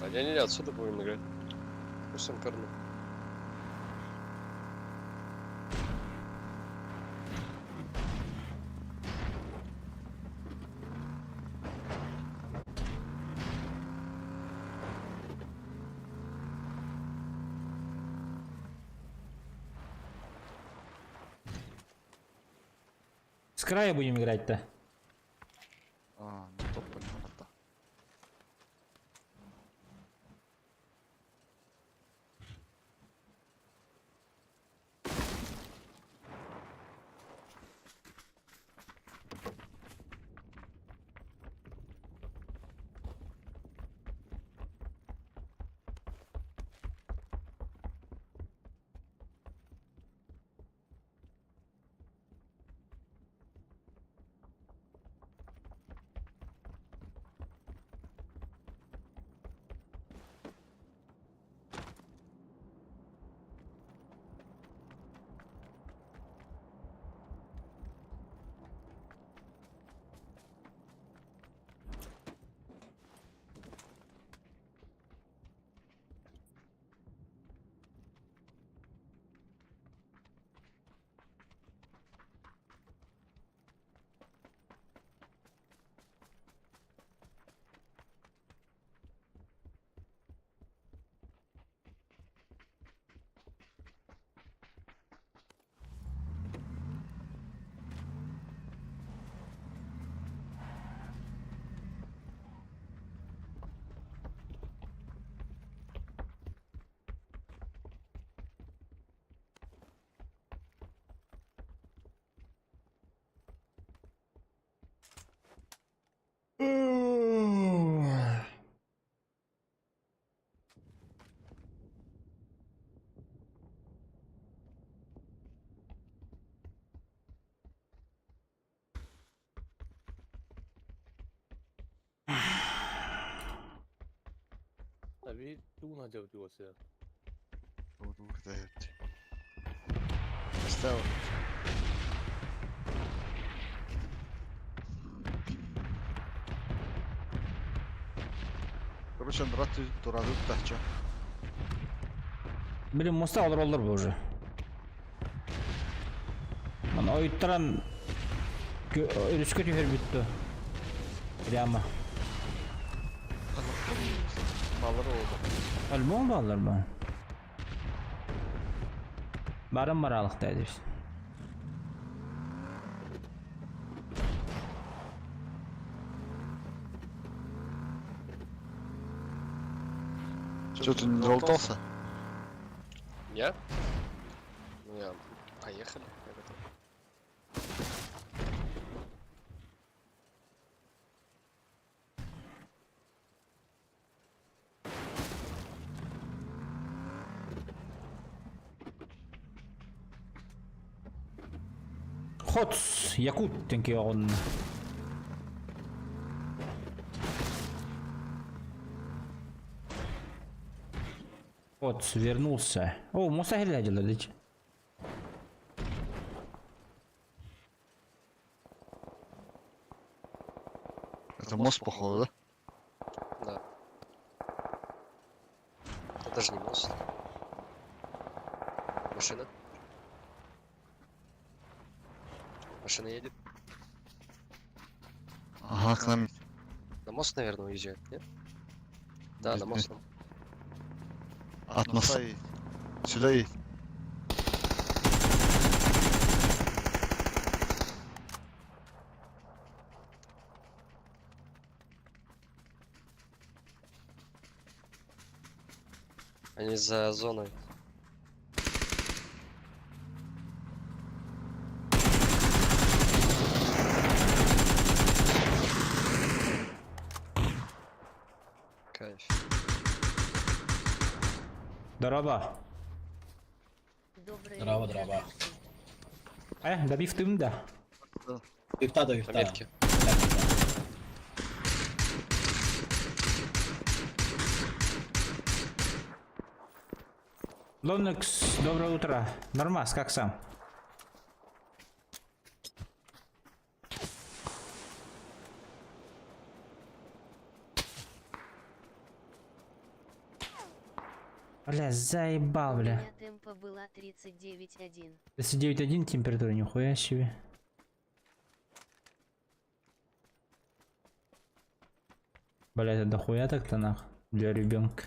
А не, отсюда будем играть. Пусть он корну. С края будем играть-то. А, ну топ. bir tuna cevap diyorsa ya. Вот выхода эти. Оставил. Короче, Андрат турады тахча. Блин, моста алыр олар bu уже. Mana oyutturan ölüskü tüfer bitti. Prямо. Балары oldu. Альбом балlar bu. Barın baralık deydir. Что, ты не долтался? Я? Ну я... Поехали. Я готов. Хоц, якут тенки он. Хоц вернулся. О, моста глядела, дичь. Это мост, походу, да? Да. Это даже не мост. Машина. Машина едет. Ага, к нам. На мост, наверное, уезжает, нет? Да, на Нет, мост. От моста. Сюда едь. Они за зоной. Кайф. Дрова. Доброе Здорово, утро, дрова. Дарси. Добив тым да. Вифта до вифта. Пометки. Лонекс, доброе утро. Нормас, как сам? Бля, заебал, У бля. меня темпа была 39,1. 39,1 температура, нихуя себе. Бля, это дохуя так-то нах для ребенка.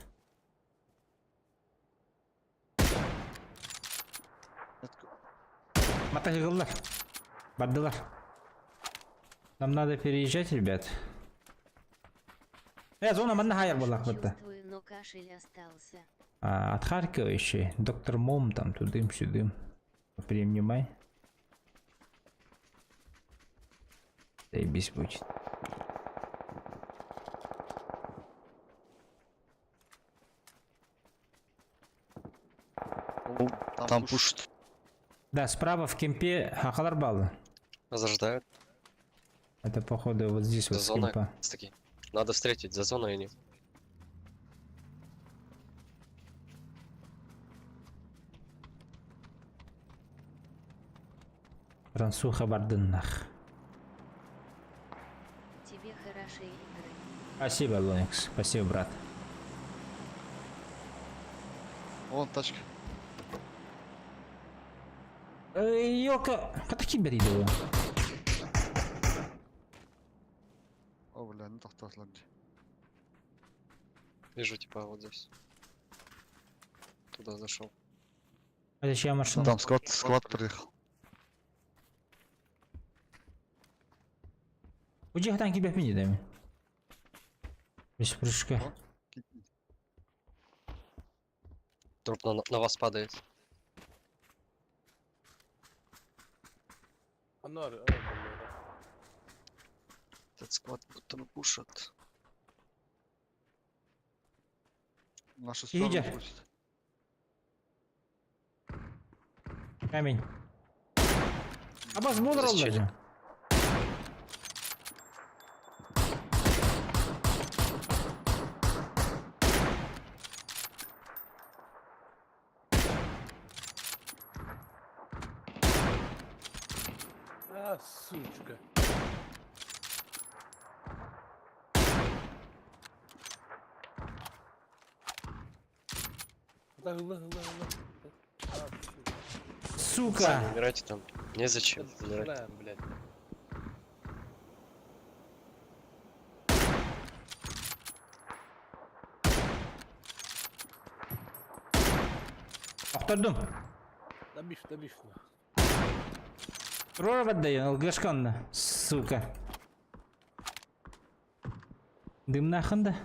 Мотоциклдар. Баддылар. Нам надо переезжать, ребят. Зона манна хайер болах бытта. Чувствую, но кашель остался. От Харькова еще. Доктор Мом там тудым-сюдым. Принимай. Заебись будет. Там пушит. Да, справа в кемпе хахалар балы. Возрождают. Это походу вот здесь За вот с зоной. кемпа. Таки. Надо встретить за зоной они. Рансуха бардыннах. Тебе хорошие игры. Спасибо, Лоникс. Спасибо, брат. Вон тачка. Йока, катаки бери его. О, бля, не тахтаслар. Вижу типа вот здесь. Туда зашел. Это чья машина? Там склад приехал. Уйди, танки тебя пинидами. Без прыжка. Труп на вас падает. Onlar Этот склад будто бы пушат. Наша сторону Едя. пустит. Камень. Абаз булыр Здесь олар же. А, сучка. Да, А, Сами Сука! умирайте там. Незачем умирать. Стреляем, блядь. Ақтырдым. Добишь. Роров отдаю, ЛГшканна, сука. Дым нахын да.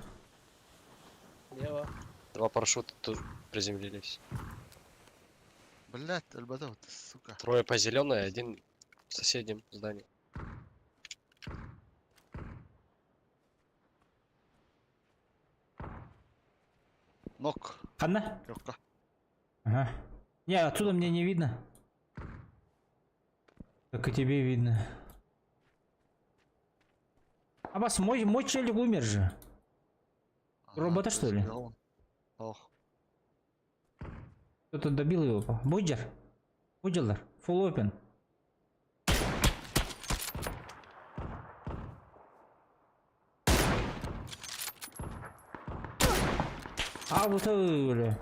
Лево. 2 парашюта тут приземлились. Блять, альбадо, ты, сука. 3 по зеленой, 1 в соседнем здании. Нок. Ханна? Легко. Ага. Не, отсюда мне не видно. Как и тебе видно. А вас мой челик умер же. Робота, что ли? Ох. Кто-то добил его. Буджер. Буджелар. Full open. А вот это.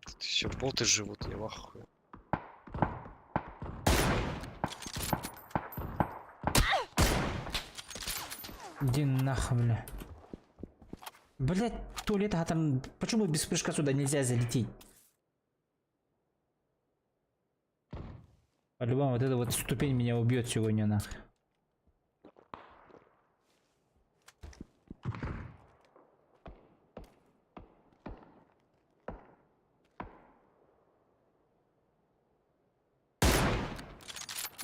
Тут еще боты живут, я в ахуе. Иди нахуй, бля. Блять, туалет, а там... Почему без прыжка сюда нельзя залететь? По-любому вот эта вот ступень меня убьет сегодня, нахуй.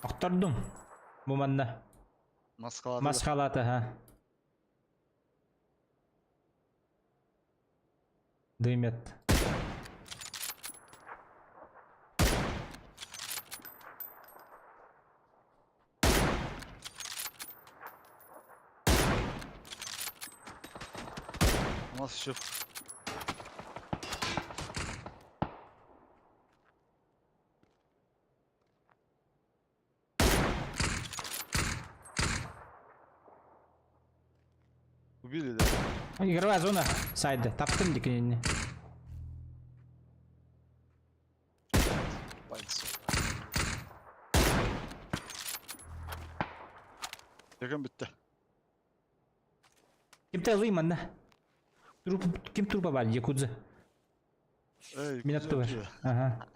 Ақтырдым. Буманда. Маскалады. Масхалаты, ха. Дымет. У нас еще... Убили, да? Игровая зона. Сайда. Таптым дикенни. Пальцы. Yakın bitti. Kimde alayım da. Kim turba var Yakudza? Ey, Minatto var. güzel. Aha.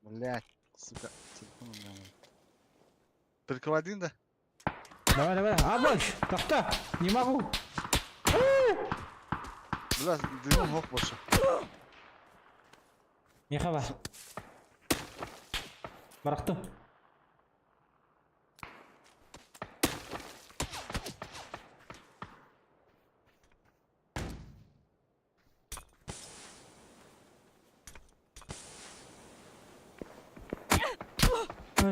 Блять, сука, телефон у меня. Только в один, да? Давай. А, больше. Так. Не могу. Бля, дымом мог больше. Не хава. Барахту.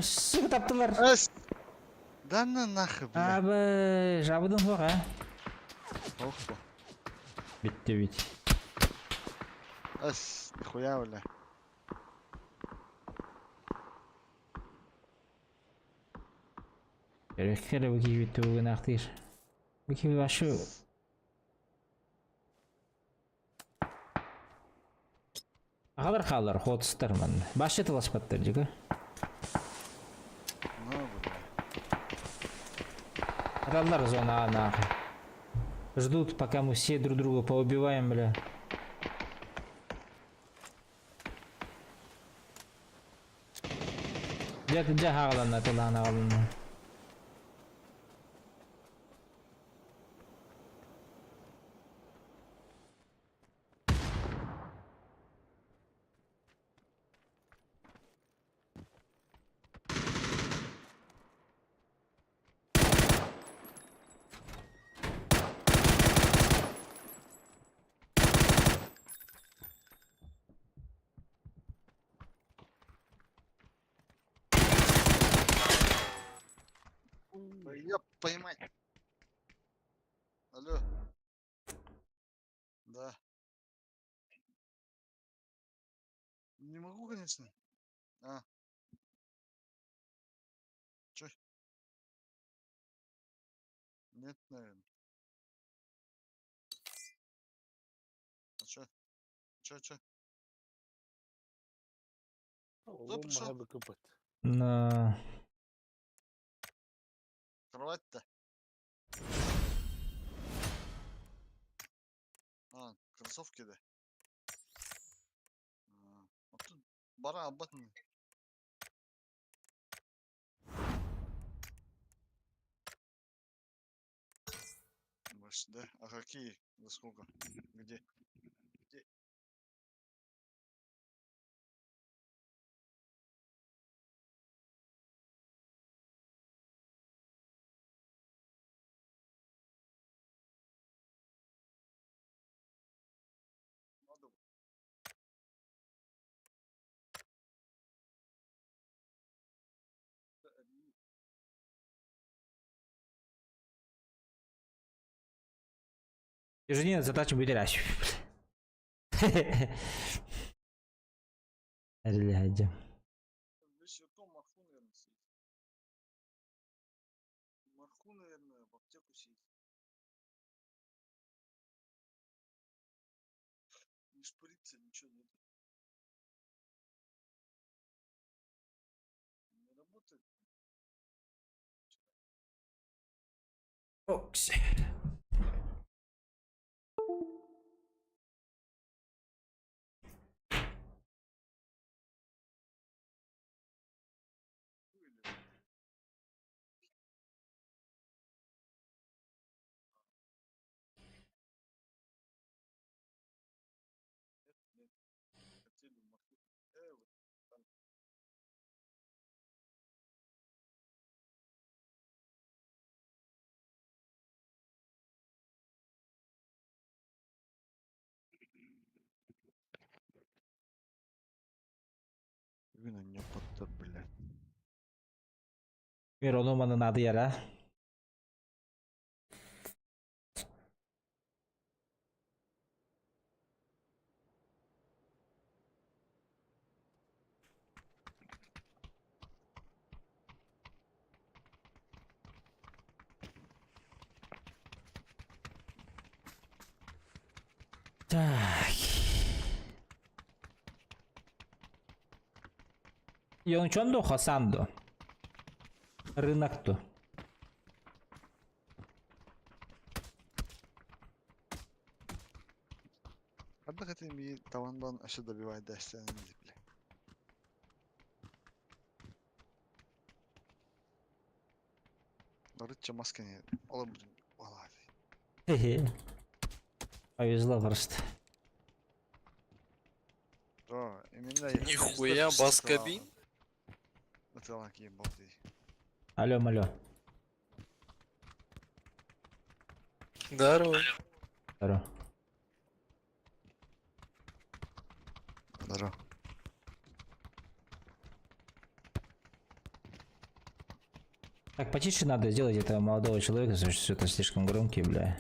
Сука таптылар. Эс! Да на нахуй, бля. Абы, жабыдың ғой, а? Ох, бля. Битті бит. Эс, нихуя, бля. Кереккелі бүкі битті бүгін ақтыр. Бүкі башы... Қалар, қотыстар мән. Башы тыласпаттар, жекі? Ну, бля. Радалар зона нахуй. Ждут, пока мы все друг друга поубиваем, бля. Где-то хағалана, тылана қалана. Да. Не могу, конечно. А. Чё? Нет, наверное. А чё? Чё? والله пришел? ما بكبت. На... Кровать-то? А, кроссовки, да? Вот тут бара обратно. Больше, да? А какие? За сколько? Где? Где? Надо. Ежедневная задача выделять. Глядя. Вечерком маху, наверное, съесть. Маху, наверное, в аптеку съесть. Не шприца, ничего нет. Не работает. Окси. Нет. Хотели маху. Вот там. Именно не подтор, блядь. Мирономанın adı yara. Так. Yonchondo Хасандо. Рынок-то. Hadi katayım bir tavandan aşağıda bir vay derslerini bile. Нарыча маскани. Oğlum vallahi. Хе-хе. Повезло просто. Да, именно Нихуя, бас-кабин? Это лаки ебалды. Алло, алло. Здорово. Здорово. Здорово. Так, потише надо сделать этого молодого человека, потому что это слишком громкий, бля.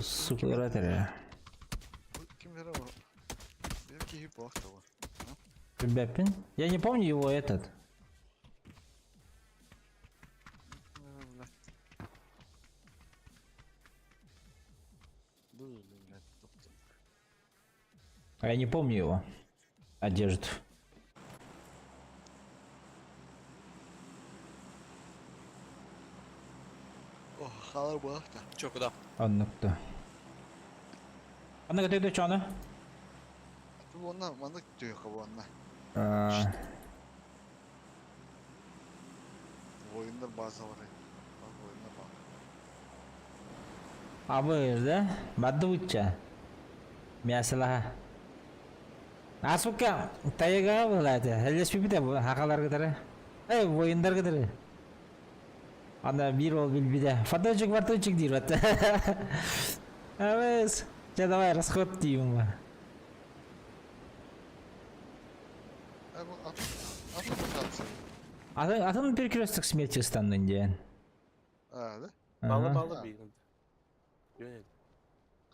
Сука, ораторы. Kim ver ama? Belki hip hop da var. Бяпин? Я не помню его этот. А я не помню его. Одежду. Oh, halar bu hafta. Чё, куда? Anlıkta. Anlıkta dedi çanı. Bu ondan mandık diyor bu ondan. Bu oyunda bazı var. Bak bu oyunda bak. Abi da badducha. Мясалаха. Asuka tayga bo'ladi. LSP'de bu haqalarga tara. Ey o'yinlarga tara. Ana bir ol bilbide. Фоточек deyapti. Aves. Давай расход deyman. bu atın mı kalsın? Атын перекресток смерти станның ден. Öyle. Балы Ага. балы бейгін. Жөнел.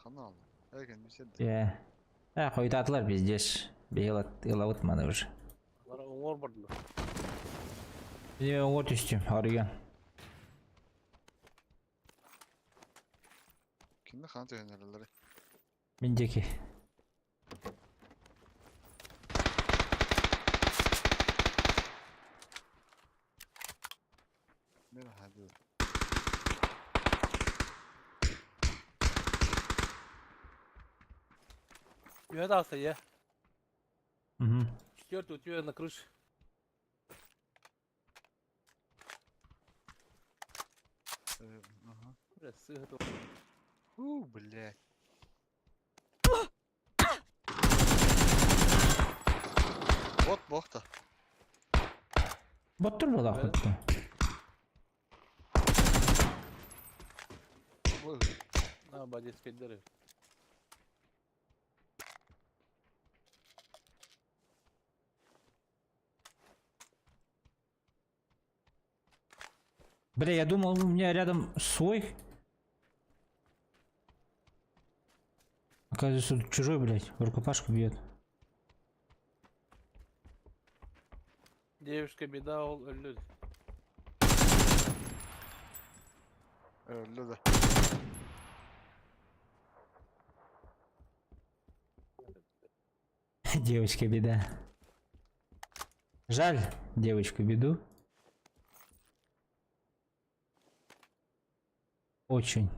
Kanal. Erken bir şey de. Е. Қойтатылар пиздеш. Бейлат маны уже. Алар оңор бардылар. Міне оңор түстім, арыген. Kimde kanat önerileri? Мендеки. Ne hadi. Üye de alsa ya. Мгм. Четвертый у тебя на крыше. Aha. Бля, сыграл. Блядь. Вот бохта. Боттур бол ақытты. На, бадис кеддері. Бля, я думал, у меня рядом свой. Оказывается, тут чужой, блядь, в рукопашку бьет. Девушка беда, ол ölür. Öyle de. Девочка беда. Жаль девочку беду. Очень.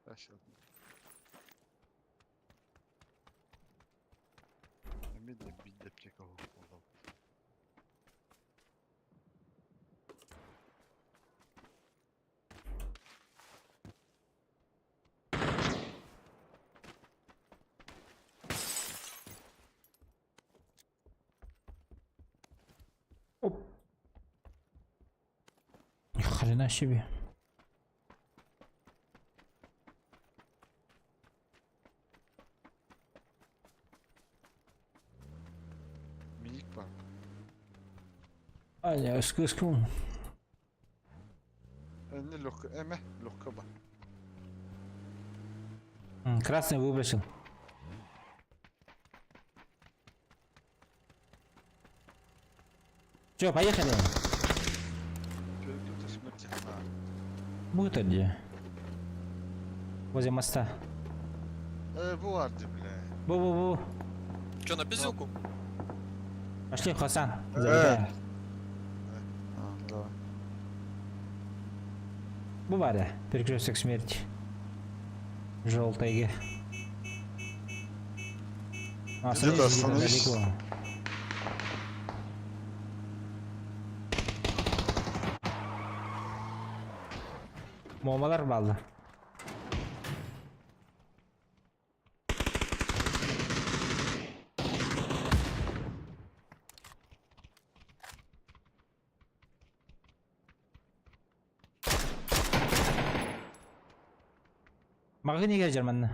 Başladım. Emin de bir depçek oldu. Оп. Ни хрена себе. Minik var. Аня, скыску. Önüne lokka. Lokka bak. Красный выбросил. Че, поехали? Çocuk da smrti. Ha. Мы-то где? Возле моста. Bu vardı bile. Бу-бу-бу. Че, на пиздилку? Пошли, Хасан. Залетай. Ha, давай. Бывали. Перекресток смерти. Желтый. Где-то остановись. далеко. Момалар балды. Мага неге Жерманны?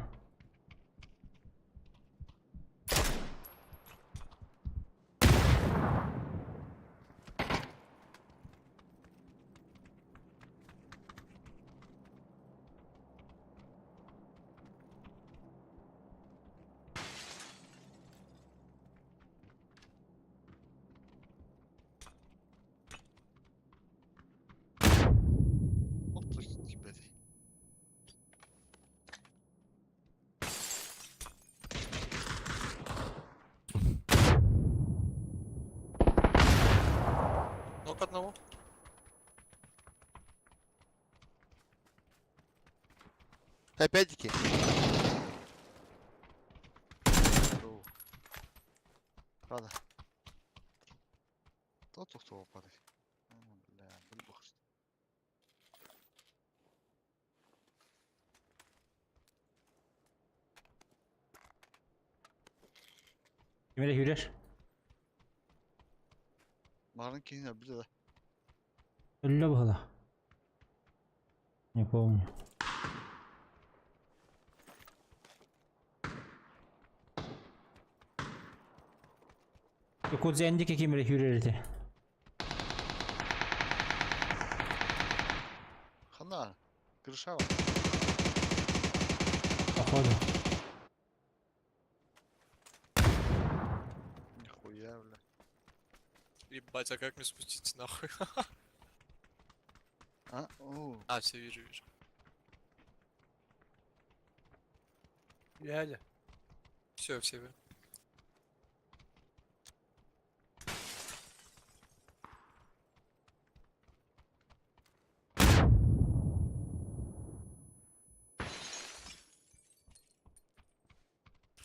Otur gibi. Нок одного. Опять-таки. Hadi. Tut soğuk hadi. Aman bile bil bak işte. Kime de yürür? Барын кейін білді да. Или было? Не помню. Кодзе Андике кемере юрерді. Хана, крыша var. Походу. Нихуя, бля. Ебать, а как мне спуститься нахуй? А, о, А, все, вижу, вижу. Дядя. Все, все.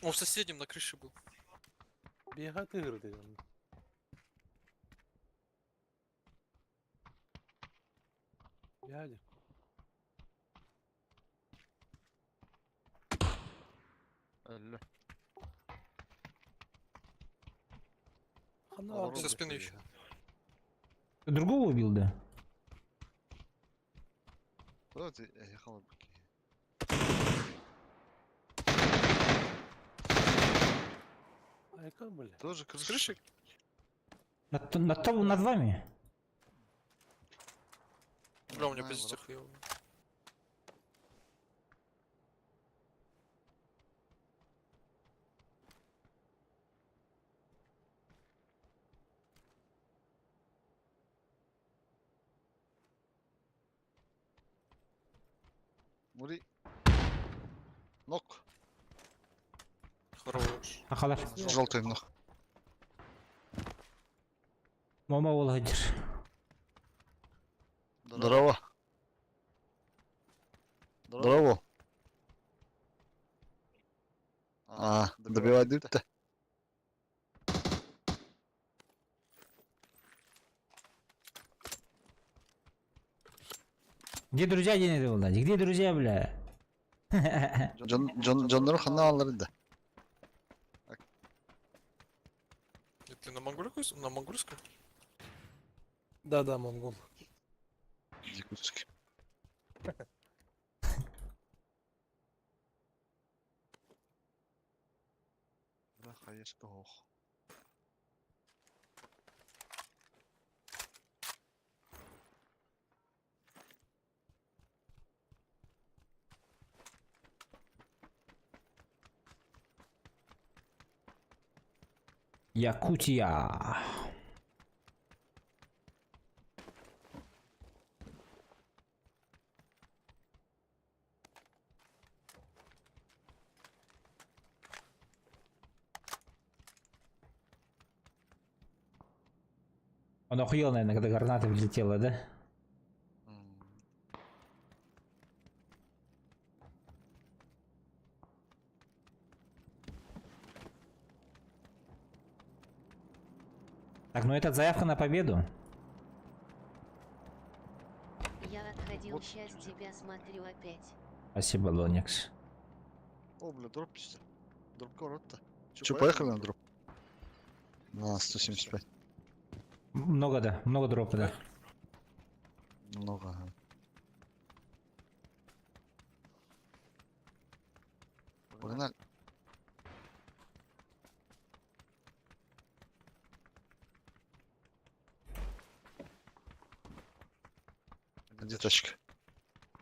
О, в соседнем на крыше был. Бегать игры ты. Дядя. öyle. Хана Здорово, Со оружие спины стоит. еще. Ты другого убил, да? Кто ты ехал? А яка, бля? Тоже С крыша. крыши? Над вами? Бля, у меня Знаю, позиция враг. хуёвая. Muri. Нок. Хорош. Ахалар. Желтый нок. Мама оладыр. Здорово. Здорово. А, добивать дым-то? Где друзья денег Владик? Где друзья, бля? Джоннор хана алырdı. Ты на монгольском? На монгольском? Да-да, монгол. Якутский. Да, хаешка ох. Якутия. Он охуел, наверное, когда граната влетела, да? Так, ну это заявка на победу. Я отходил, Вот. сейчас тебя смотрю опять. Спасибо, Лоникс. О, бля, дроп пишется. Дроп коротко. Че, поехали на дроп? На 175. Много, да, много дропа, да. Много, ага. Погнали. Где тачка?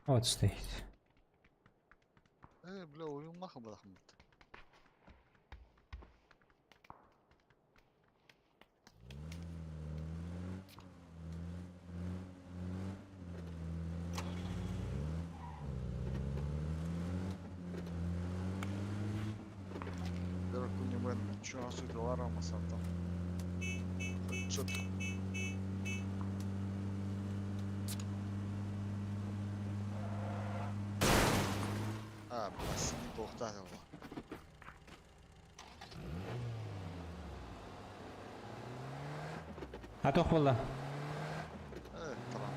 Вот стоит. Бля, uyumağa bırakmadı. Дорогой ben şu an suyu aramasam tam. Çok. Ha, бассейн тоқтады ғой. Атох болды. Тұрам.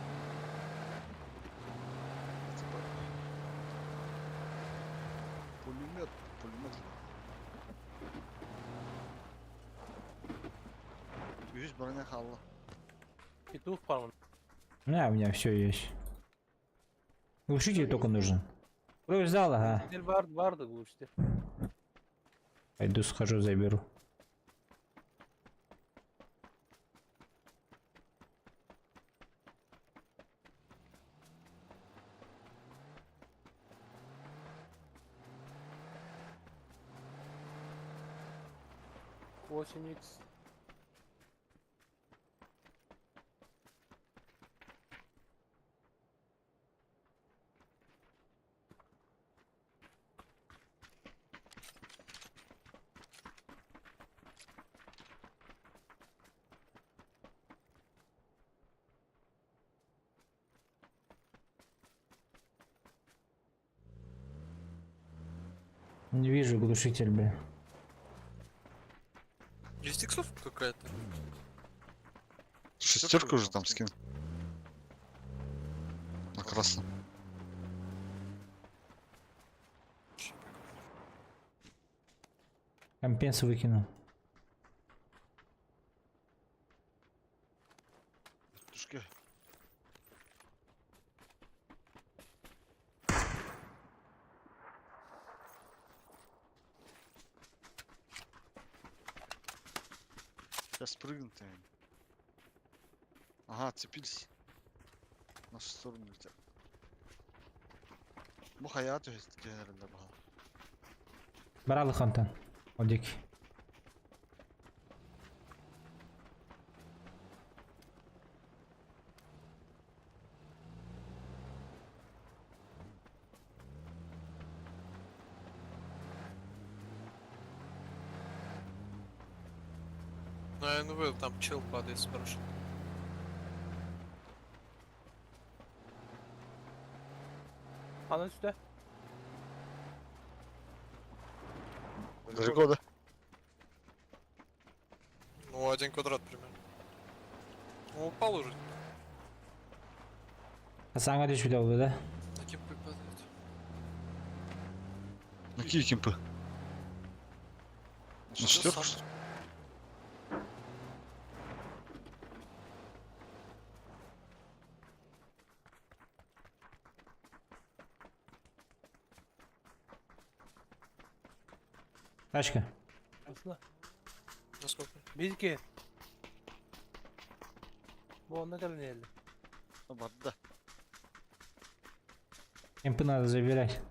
Пулемет, пулемет. 100 броня қалды. Петух, по-моему. У меня все есть. Глушитель только нужен. Кровь взял, ага. Теперь барды глушите. Пойду схожу, заберу. Восемь икс. Не вижу глушитель, бля. Есть иксов какая-то? Шестерку уже там скинул. На красном. Компенс выкинул. Тушки. Сейчас прыгнут они. Ага, цепились. В нашу сторону летят. Bu hayatı genelinde baha. Брали хантен. Одик. Ну вы там чел падает с парашютом. Ana üstte. Далеко, да? Ну, 1 квадрат примерно. Ну, упал уже. Хасанга düşmüş oldu da. На кемпы падает. Какие кемпы? На четверку? сам. Тачка. Aslında. Насколько? Bizki. Bu onda kadar ne elde? Бадда. Кемпы надо забирать.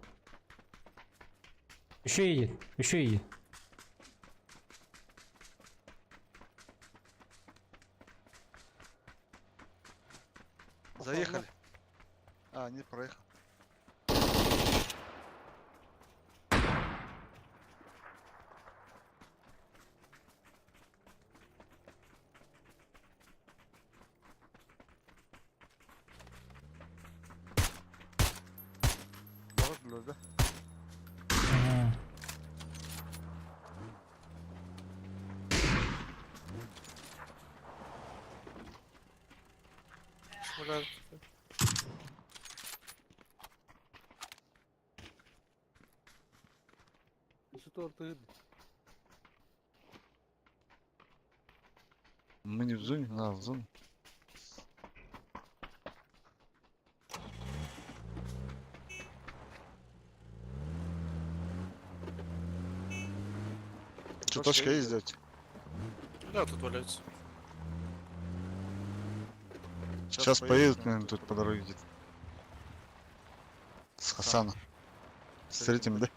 Еще едет. Еще едет. Заехали. А, не проехал. Было, да? Ага. Шмаляют. Şu ortaya. Мы не в зоне, а в зоне. Что, точка есть, дядь? Да, тут валяется. Сейчас поедут, наверное, тут по дороге где-то. С Хасана. С третьим, да?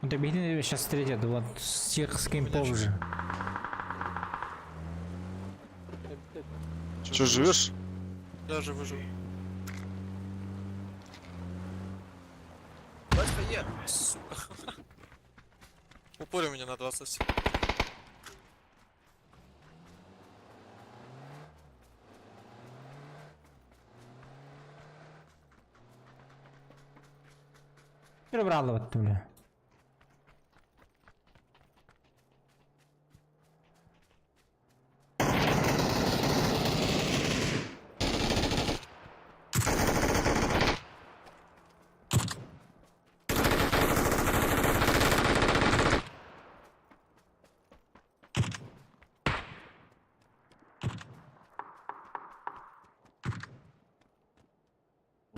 Вот объединили сейчас встретят. Вот с тех с кемпов же. Че, живешь? Я же выжил. Бачка є, сука. Упорил меня на 20. Перебрали вот, бля.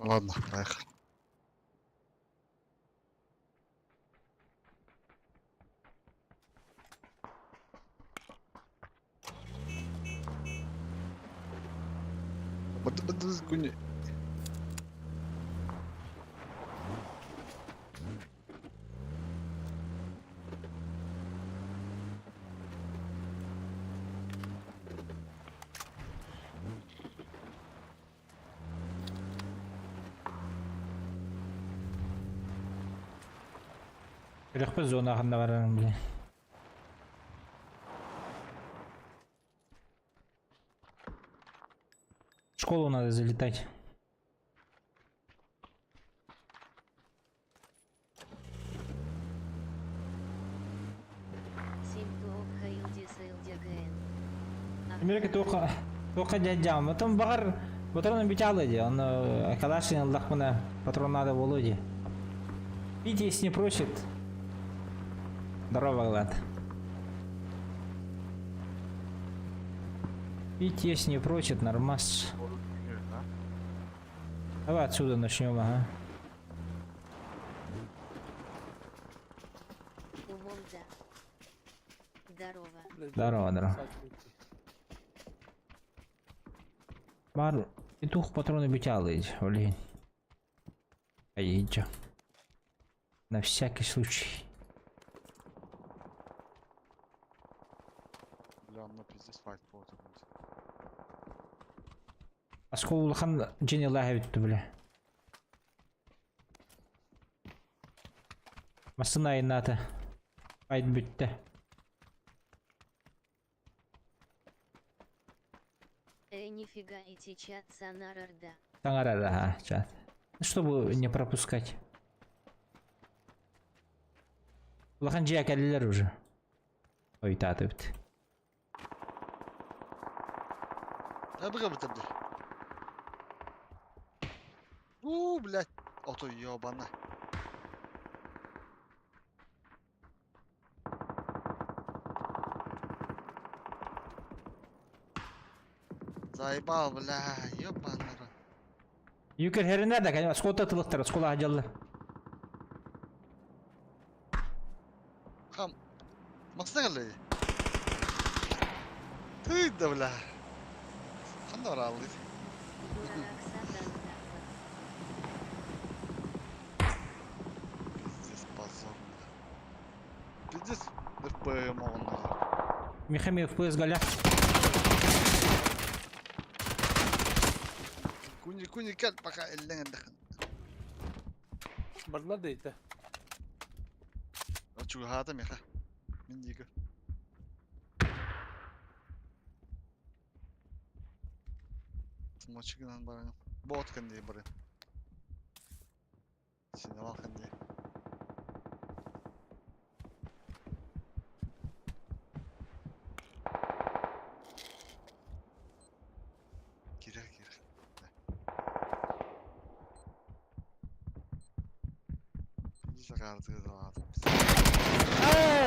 Ладно, поехали. Быды куни. Легко зона наверное, блин. В школу надо залетать. Симптом Хайлдис ЛДГН. Америка только дядям. Потом багар патроны битялыди. Он калашин лахмана патрон надо володи. Пить если не просит. Здорово, Глад. Пить если не просит, нормас. Давай отсюда начнем, ага. Умом да. Здорово. Здорово, здорово. Бар, петух патроны битялыди, блин. Поедем. На всякий случай. Бля, ну пиздец файт получится. Аскол хан джини лахи бля. Масына ината. Файт битті. Нифига эти чат санарарда. Таңарада, чат. Чтобы не пропускать. Лахан жия кәлілер уже. Ой, таты бітті. Быга бітірді. Блядь. Ото ёбана. Заебал, бля, ёбана. Юкер херіне да, конечно, скота тылықтыр, скола ажалыр. Хам. Максына қалай? Ты да, бля. Қанда бар алды? Пиздец, позор, бля. Пиздец, РПМ оғынна. Михамилов ПС галя. Куни кәл, пока әлдің әндіқін. Барна дейді. Чуға хата меха. Мен дейгі. Смочығынан барыңым. Бот кәндей бары. Синевал кәндей. Керек. Сақарды да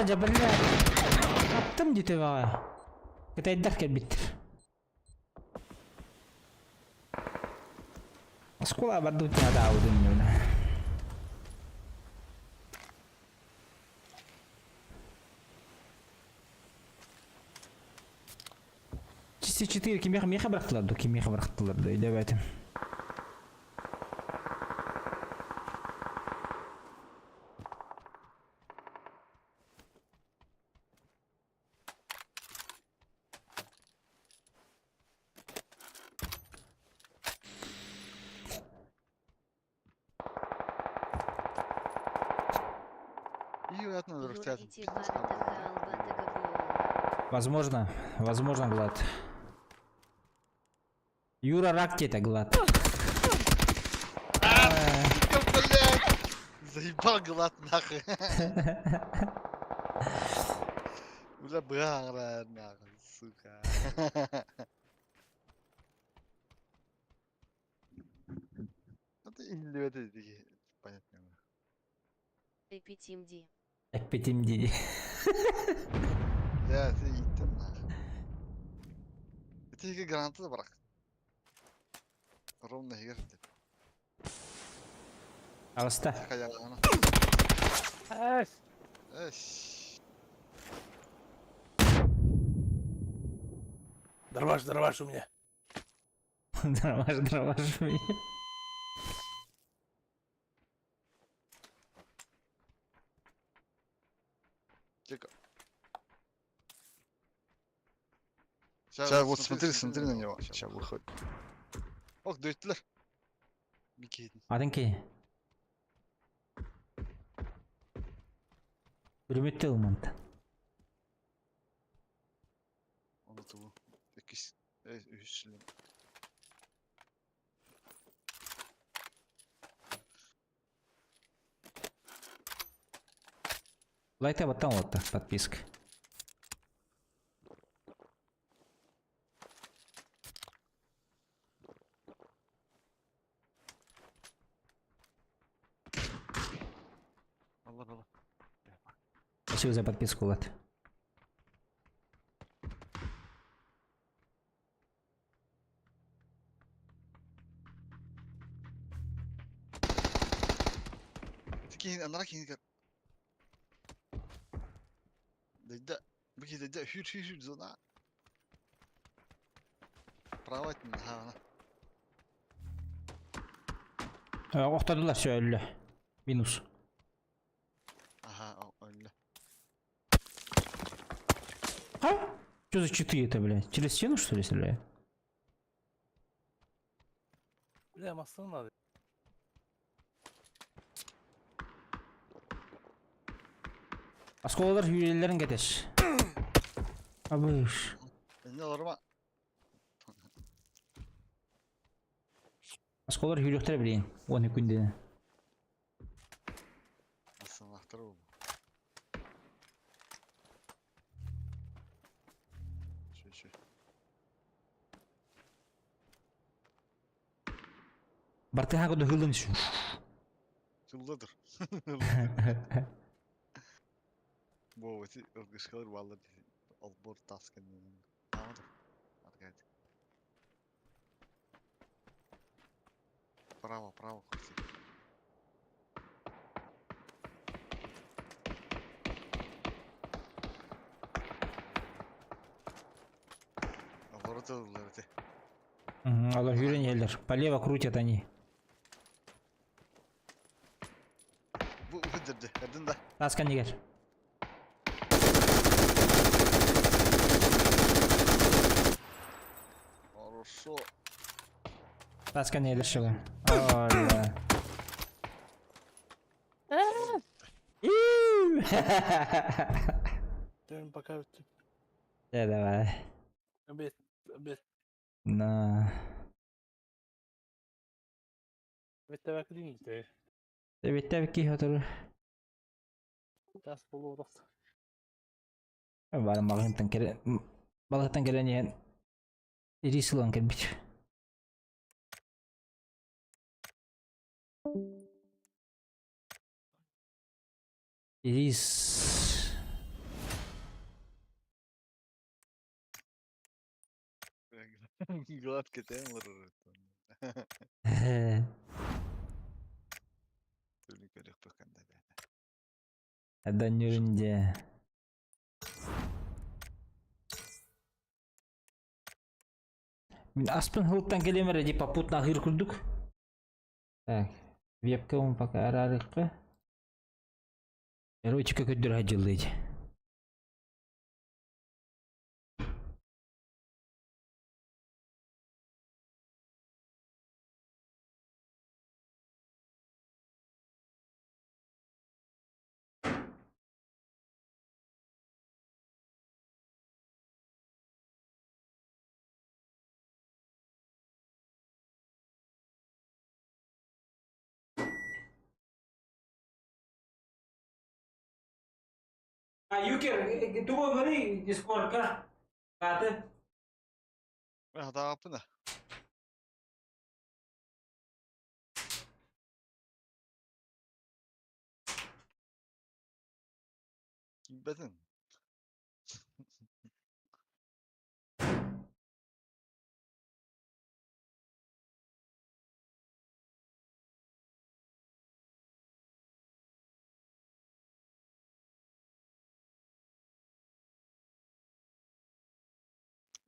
Жабырля. Attım dite var. Kıta ederken bitir. Sekolah baru tiada audin mana. Чисти 4 кимеха бıraktılar, kimiha bıraktılar da ilevetim. Возможно, Глад. Юра ракета, Глад. Заебал Глад нахуй. Бля, бра, нахуй, сука. Это или это понятно. Эпитимди. Эпитимди. Ya sen gittin lan. Öteki granatı da bırak. Rovna girdi. Алыста. Kayağına. Эш! Eş. Дробаш у меня. Дроваш меня. Тихо. Сейчас вот смотри на него. Сейчас выходит. Ох, döktüler. Bir keydin. Adın ki? Hürmetli olmanda. Anlatı bu. 8. 3. Лайта вот там вот подписка. Allah Allah. Спасибо за подписку, Лат. Keyin anlara keyin gel. Dayda. Bu ki dayda hür zona. Prava ettin ha ana. Оқтадылар сөйлі. Минус. Aha öyle. А? Что за читы это, блядь? Через стену, что ли, стреляют? Бля, массу надо. Асколалар hüyelelerin кетеш. Абыш. Ne olur ama. Асколалар hüyelektere bileyim. 12 günde. Nasıl anahtarı bu? Şu. Бартыға көді хылдың şu. Hıllıdır. Bu vati ırgışkalar vallahi albor tasken. Tamamdır. Hadi hadi. Право, kursi. Ворота. Алар hüyelen Полево крутят они. Bu hıdırdı. Hırdın da. Таскан егер. Хорошо. Таскан егер шыға. Оля. Дön пока öttüm. Давай. Обед. На. Ötte bekleyeyim işte. Bitti ki hatırı. Ders bolu orası. Barang bagitan kira. Bagitan kira niyan. Iris lang kan bitch. Iris. Gladke темір Төлікөлік бөкенде бәді. Adan yürünce. Мен аспен хылттан келемер деп попутно ахыр күрдік. Так, вебкамын пока арарыққа. Эротика көддір ажылдайды. Юкер, тупо говори дискордка. Каты. Hata yapın da. Bedin.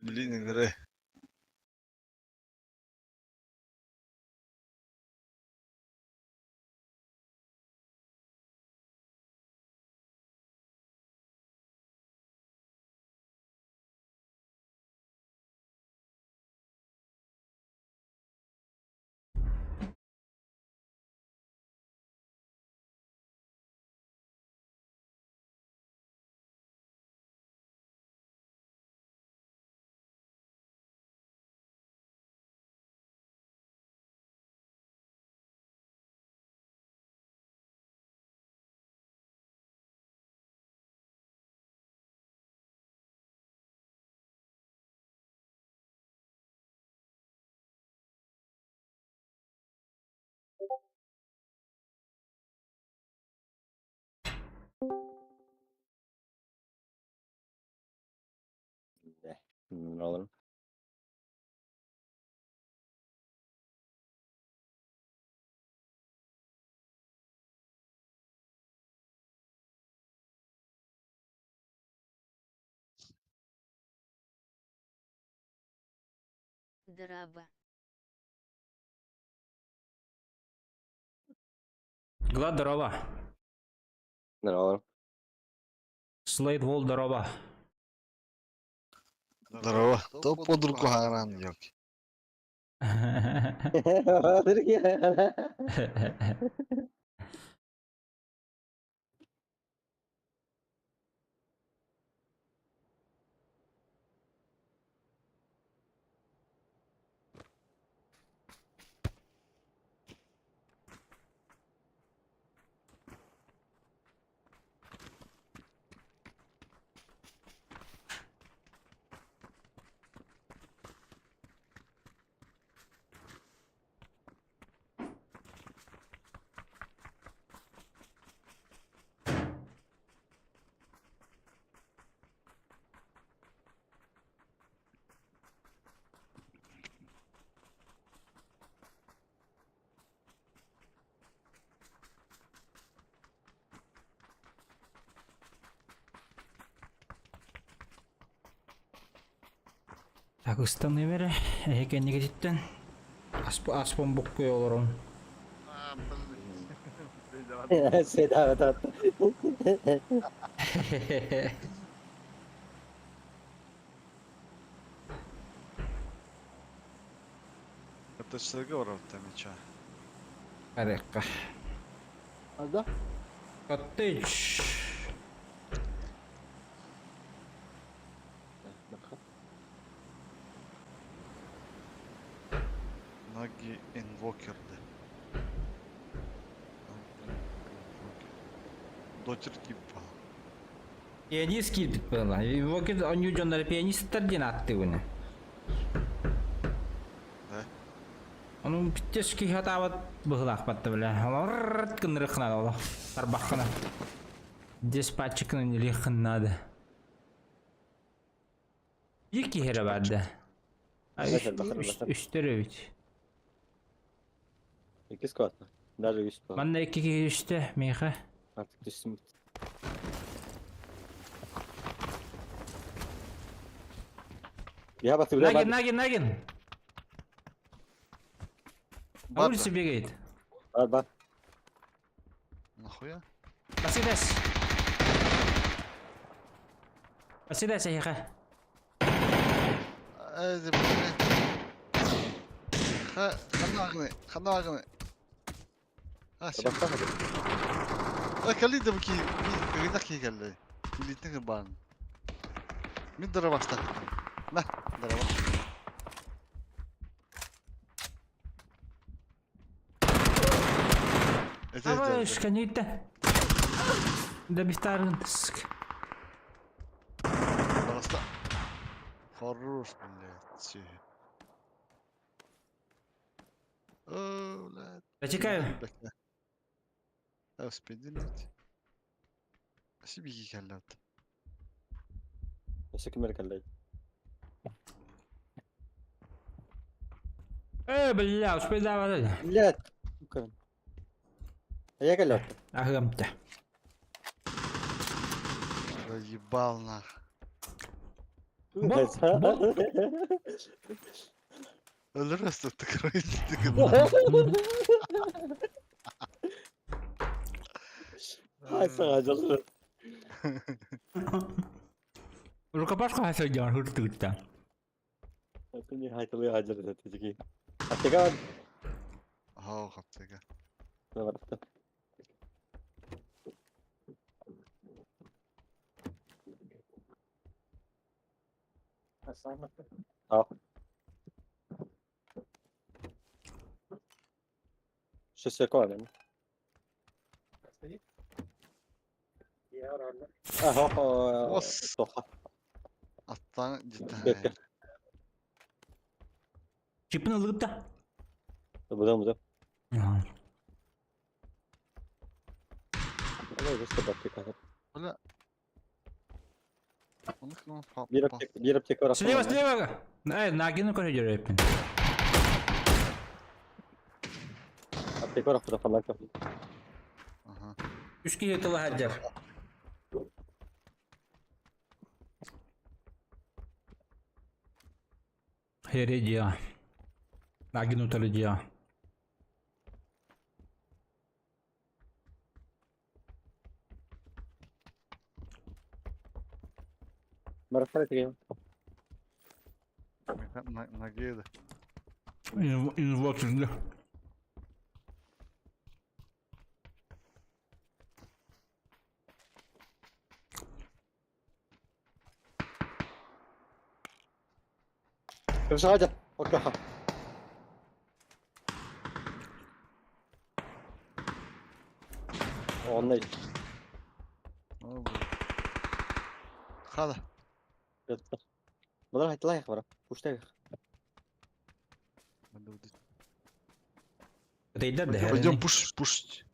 Блин, игры. Ne alırım? Драба. Глад дрова. Ne alırım? Слейд вол дрова. Здорово. То под руку харан, ёлки. Alır ya. Так, ыстаны бере. Экенниге титтен. Аспон буккой олорун. А, блин. Seda evet. Это что говорил там меча? Адекка. Alda. Коттедж. Ноги инвокерды. Дотер типа. Пианист килпит было. Вокет онюжондар пианисттер ден атты буны. Да? Onun pitteski hatavat bıhlak battı bile. Rrrrt kınırıkna ola. Tarbakına. Dispatchikinin likhinadı. İki here vardı. Üstleri üç. 2 squat. Даже 100 falan. Ben de iki üstte Miha. Artık düştüm gitti. Я бы Нагин, Нагин, Нагин. На Бата. улице бегает. Бар. Нахуя? Посидас. Посидас, Миха. Эзи, блин. Ханагны. А, все. Bak hadi. Akali de bu ki bir ki geldi. Milletin kırban. Min dara başta. Ne? Dara bak. Аваш, канита. Да бифтарын тыск. Barasta. Хорош, блядь. О, блядь. Затекаю. Bekle. Ya spedinlet. Nasıl bir iki kelle attı? Teşekkür ederim. Бля, успей давай. Блядь. Сука. Я колёт. Агамта. Да ебал нах. Öldürmez tıkır. Ay sağacaklar. Рукопашку хотел делать, хуртута. Aku ni hai tulu hajar dah tu jadi. Atega Ha kaptega. berapa? Ja. Ще се колем. Os. Toha. Attan cidden. Bekle. Чипны лыпта. Budan. Ага. Ama işte bak tekrar. Böyle. Onu kılan Bir aptek var. Слева, слева! Нагину короче деревья. Aptek var falan. Aha. 3 kişi yıkılı hacer. Heredia. Naginu taledia. Marafara tekrar. Nagiydi. Инвокинг. Kıvırcık hacer. Okey. Onunla Ne oldu? Hadi. yattı. Bunlar haytı layak var. Puşta. Ben de bu değil. Değiller de Пойдем push.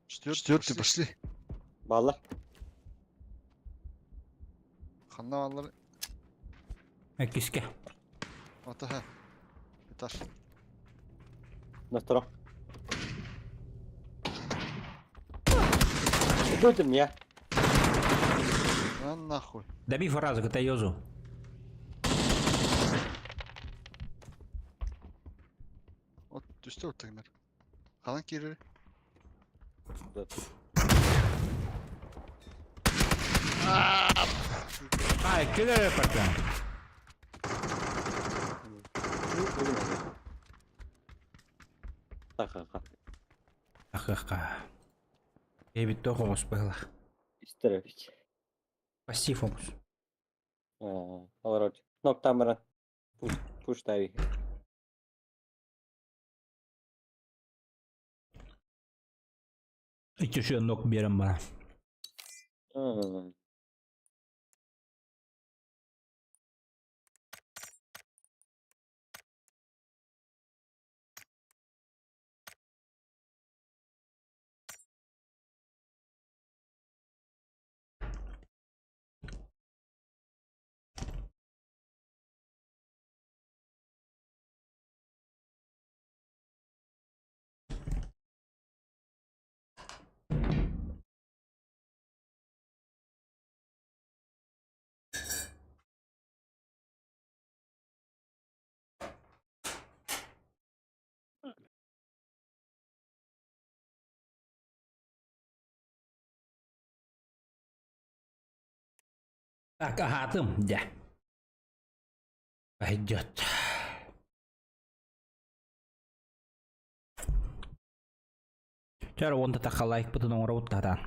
Четвертый пошли. Bağlar. Kanla malları. Ekkiske. Ata ha. Yeter. Nasıl? Gördüm ya. Lan nahуй. Добей фразу, это Йозу. O düştü ortaklar. Kalan geri. Ай, киллер пока. Ахаха. Я ведь только успела. İsterik. Пассив фокус. Alır. Noktam bana. Push tabi. İki şu nok берем bana. Так, агатым, да. Пойдет. Чара он та халайк потом роут тата.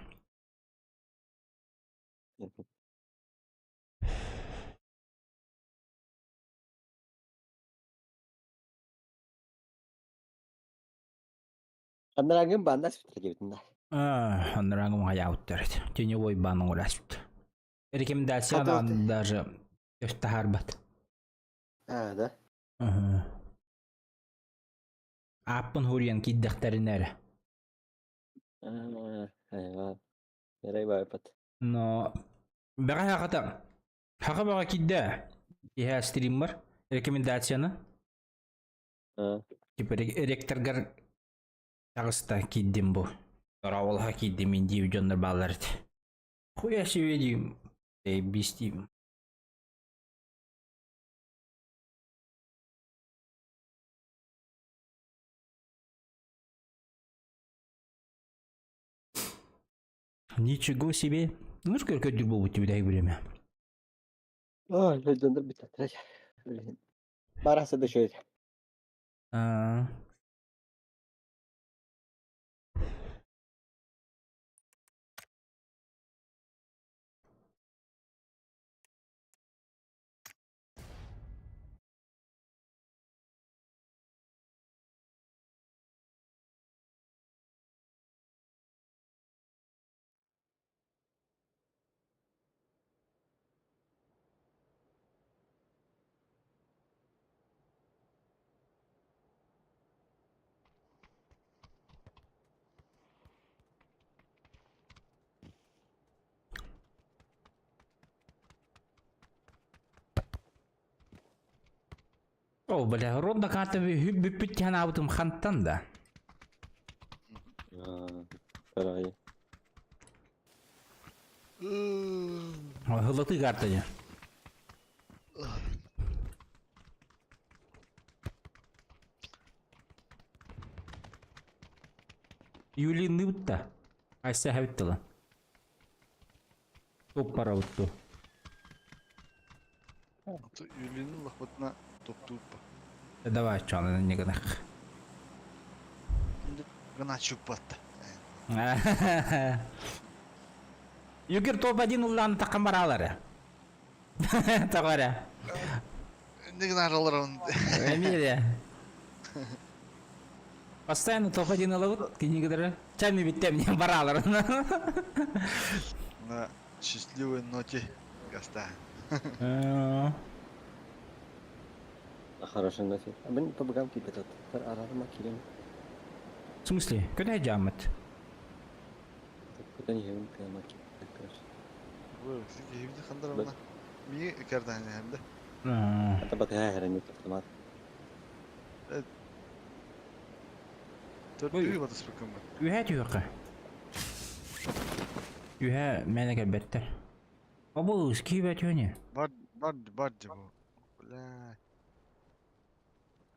Андрагым банда спитргебитинде. Анрангым хаяуттарит. Теневой баның распт. Рекомендация даже Харбат. Да? Аппын хурьян киддахтаринер. Eyvah. Nereye baypat? Но бага хаката. Хака бага кидда. Я стример. Рекомендацияны. Типа ректоргар тагыста киддим бу. Равал хаки демин див жондар баллард. Хуя себе дим. Эй, бистим. Ничего себе. Ну сколько дюрбо у тебя дай время. Ой, жондар битет. Барасы да шöyle. А, О, бля, ронда карта büppüt yana avtum xanttan da. Parayı. Hılatı kartayı. Юли нытта. Айса хавиттала. Топ пара утtu. Юлinin лохотна топтуп. Давай, чана не гнах. Гына чук батты. Югер топ один улан такан баралары. Тагара. Не гына аралар он. Эмилия. Постоянно топ один алавут, кинигдары. Чами биттем не баралары. На счастливой ноте гаста. Хороший ноте. А мы по богам кипятят. Арарма килим. В смысле? Куда джаммат? Куда не гевим килим кипятят. Вы, сики хивди хандарамна. Ми кердан hem de. Это батая херани автомат. Törtüğü batı sıkım var. Ühe tüyüqı. Ühe mənə gəlbətdir. Abo, ski bətüyü ne? Var bu. Bля.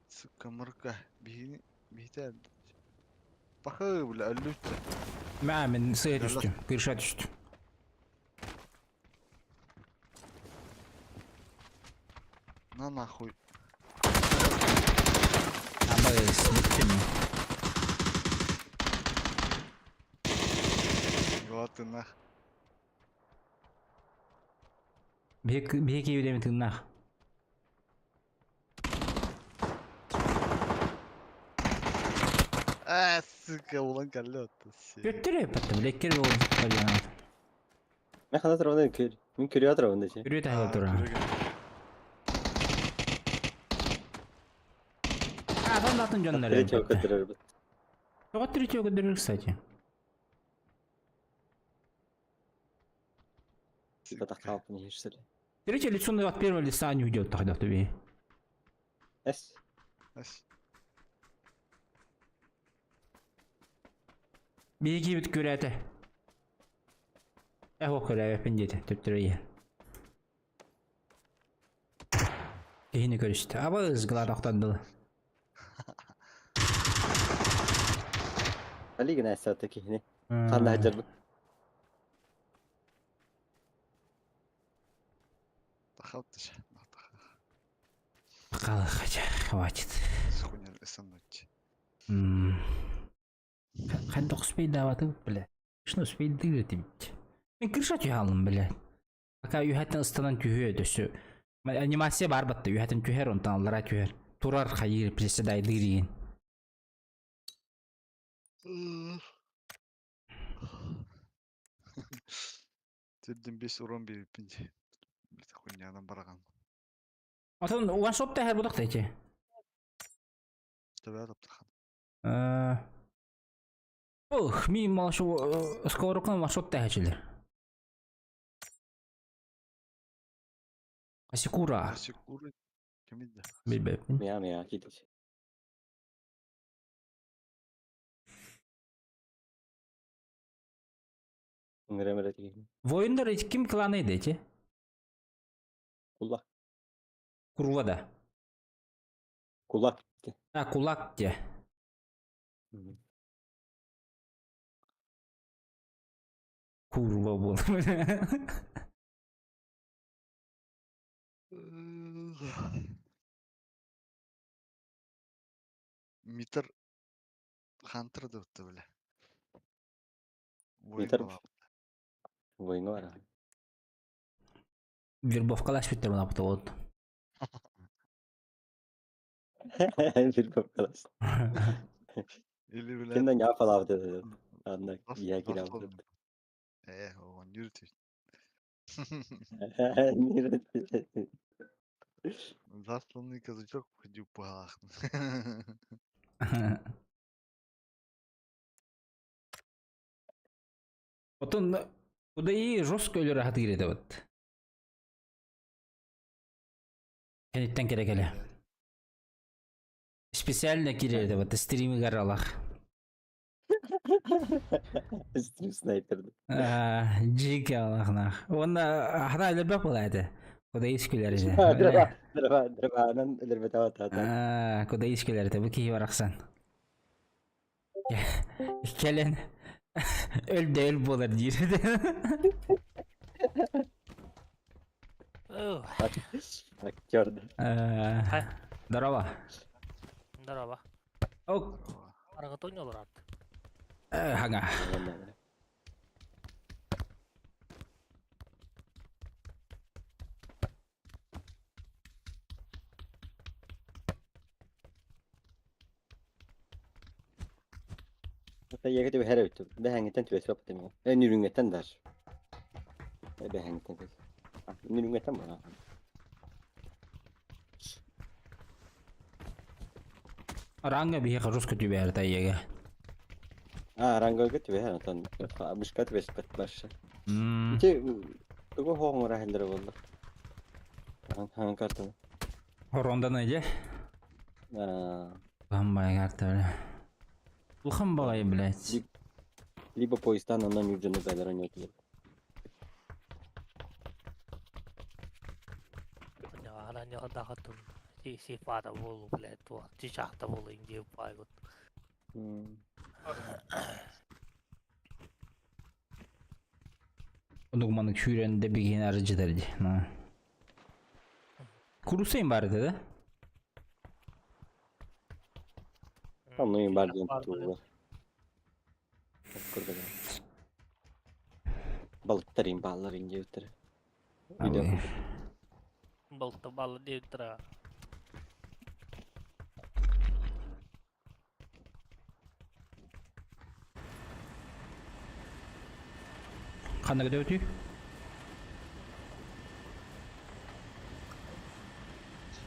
Sıkı mırka. Bihter. Bakı bile öllüttü. Mən sığır düşdüm, qırşa düşdüm. На нахуй. Ama bittim. Вот и нах. Bir evde mi tırnak? Сука, ulan kalli attı. Götür yapıttı, bilekleri oldu. Ne kadar tarafında kür. Min kürüyor tarafında şey. Yürüyor da dur ha. Adam da atın canları. Direkt yok öldürür bu. Çok direkt yok öldürür kısaca. Bata kalpını hiçsiri. Direkt лицо от первого лица не уйдет тогда тебе. Es. Bir iki bit görete. O kadar yapın dedi. Tüptürüyor. Yine görüştü. Ama ızgılar aktandı. Ali yine esnaftaki yine. Kanlı hacer bu. Тахалтыш. Bakalım хватит. Схунял эсануть. Хәнді құспейді аваты біле. Шыны ұспейді дүйреті бітті. Мен кірша түйе алым біле. Ака үйәттен ыстынан түйе өдісі. Анимация бар бітті. Үйәттен түйер, онтан алыра түйер. Турар қайыр пресі дай дүйреген. Тедден 5 урон беріп пенде. Хуйнядан бараған. Отын уаншотта әр бұдақ дәйте. Төбе таптырған. Ох, мен малашу сковорокан уаншотта әчілер. Асикура. Асикура. Кем еді? Білбеппін. Мия кетеш. Ыңыры тиген. Воиндар ким кланы еді эти? Кулак. Курвада. Кулак. А, кулак те. Курва бол. Митр Хантер да өтті біле. Митр Война var. Вербовкалаш биттер мына буту болот. Bir bakalım. Или біле. Kimden ya falan dedi. Anla. Ya Nasıl girer. oldu? Oğlan yürütür. Засланный казачок ходил по галах. Отон удай жестко өлөр хаты киреди вот. Кенеттен керек эле. Специально киреди вот стримі каралах. Stream sniper'dı. Джики алахнах. Он хата өлөрбөк болайды. Кудай искелер же. Draba'nın elbette hata. Кудай искелер де бу кийи бараксан. Келен өлдө өл болор дейт. Bak gördü. Здорово. Здорово. Ок. Арагатон олар арт. Хага. Yegede bir her ötü. Behangeten tüvesi yaptı mı? Nürüngetten der. Behangeten tüvesi. Nürüngetten bana. Ранга бие русский тюбер тайега. Rango götü her atan. Abişkat ve sıkat başı. Ki bu hoğum rahilleri oldu. Hangi kartı? Хоронда неде? Хамбай карта. Бул хамбай, блядь. Либо поездан ondan yüzünü beliren yok. Hala ne kadar hatun. Sifada bolu bile tuğa. Çiçakta bolu ince paygut. Нугманы күйренде беген арыжыдырды. Kurusayım bari dedi. Anlayın bari tuğla. Balıktarayım ballar ince ötürü. Balıkta balı diye tıra. Қандай да өтүй?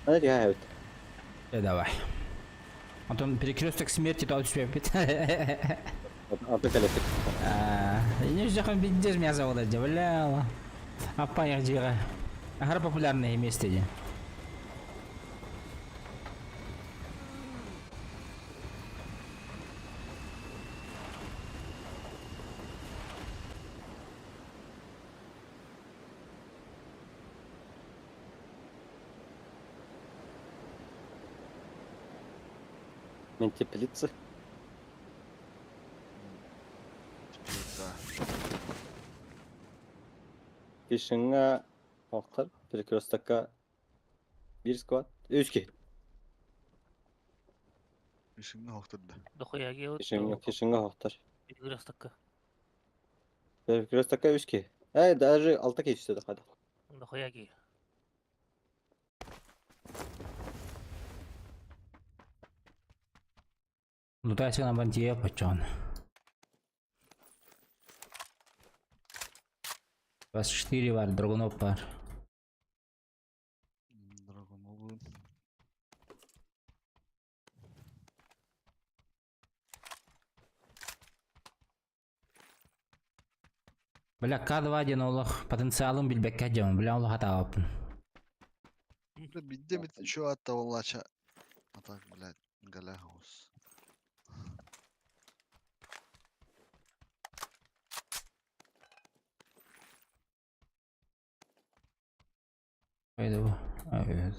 Hadi ya evet. Давай. Антон, перекресток смерти тау түспеп бит. Апокалиптик. Не жақын бендер меня зовут, бля. Аппаяқ жиға. Ахар популярное место де. Мен теплица. Fishing'a Oktar, Perkrostaka bir squad, 3 ki. Şimdi hoktırdı. Dokuya gel. Fishing'a Oktar. Biraz dakika. Perkrostaka 3 ki. Даже 6 ki istedik hadi. Dokuya gel. Лутайся на банте, пачон. 24 var, Dragunov var. Dragunov'un. Бля, К2 олох потенциалын билбекке жаман, бля олох хата апын. Бидde mi şu hatta vallahi atak блядь, галахус. Haydi bu. Evet.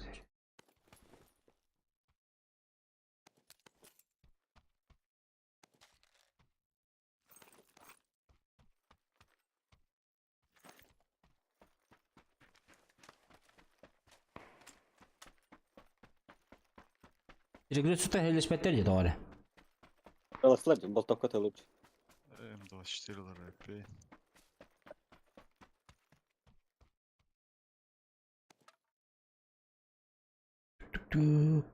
Регрет сюда или спать dedi doğru. Голослать, болтовка ты лучше. М24 РП. Tük.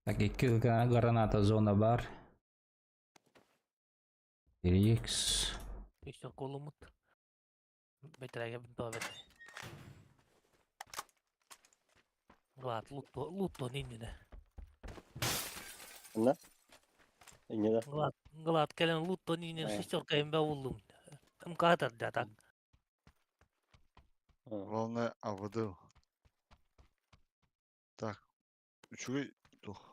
Так, iki granata zona var. 1x. İşte kolumut. Betrege bir daha betre. Glat lutto ninni. Ne? Ne de? Glat gelen lutto ninni şişorka embe buldum. Hem kadar da Главное, АВД. Так. Üçüge... Тух.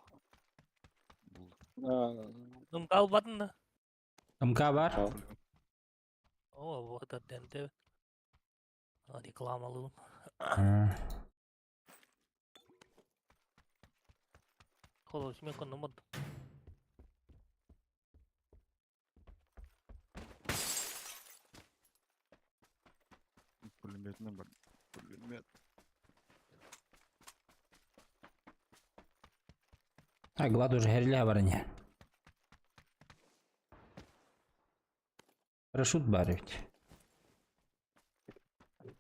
Hem kal batın da. MK var. O bu kadar dente. Reklam alalım. Ha. Kolos me konumut. Пулемет номер. Пулемет. Ha, Glad уже herle var ne? Парашют бар ведь.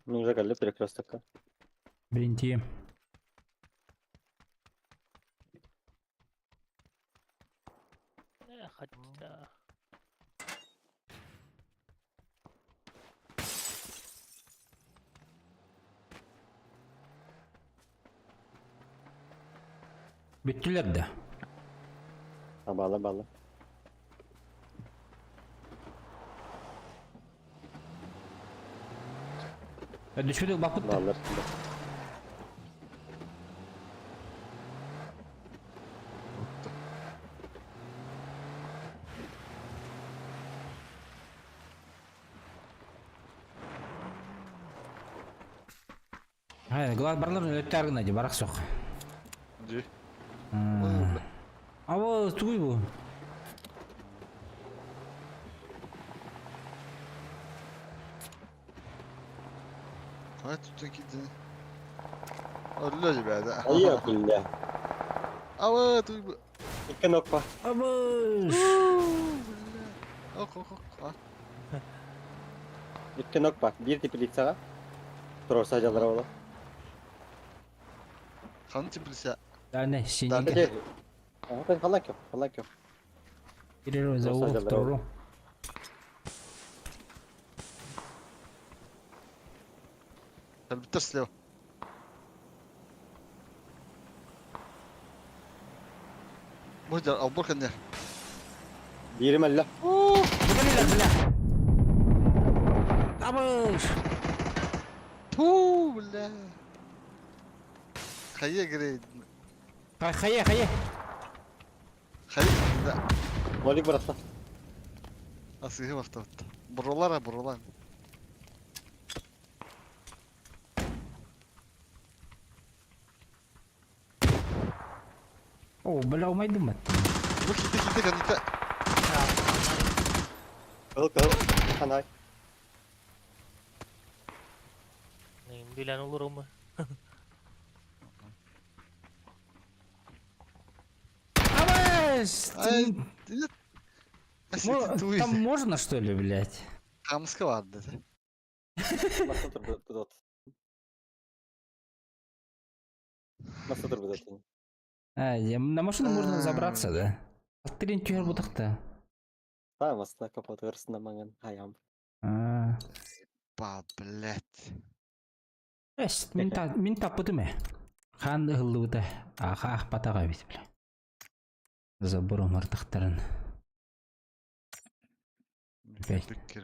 Ну, уже гали перекрестка. Бринти. Hatta. Bütçüler de. Ha, bağla. Düşürdük bakıp da. Bağlar. Hayır, Glad barlar öttergin acı barak sok. Где? Ava tuğuy bu. Hay tutun gidin. Öyle gibi ya. Ayı kulle. Ava tuy bu. İki nokta. Abuş. Ok. İki nokta. Bir tipi litsaga. Trosa jalara ola. Kanı tiplisa. Yani Bir sinike. de. Ben halak yok. Girer o zavu Trosa doğru. Elbette слева. Мойдар, алборка не. Birim elle. Abuş. Ту, бля. Хая грейд. Hayır. Хая, да. Molik bırakta. Асыгы автоватта. Бурулар. O bela olmaydı mı? Bu kiti kanita. Kıl. Hanay. Neyim bilen olur mu? Abuş. Ай, нет. Асыгы Там можно что ли, блядь? Камска vardı. Nasıl dur bu dot? Nasıl dur bu dot? На машину можно забраться, да? Аттырын түйер будық-та. Tamam aslında kapat hırsında mangan ayağım. Ба, блядь. Мен таппыды ме? Ханды хыллыбыда. Аха ахпатаға бит, бля. Забор омартықтарын. Беккер.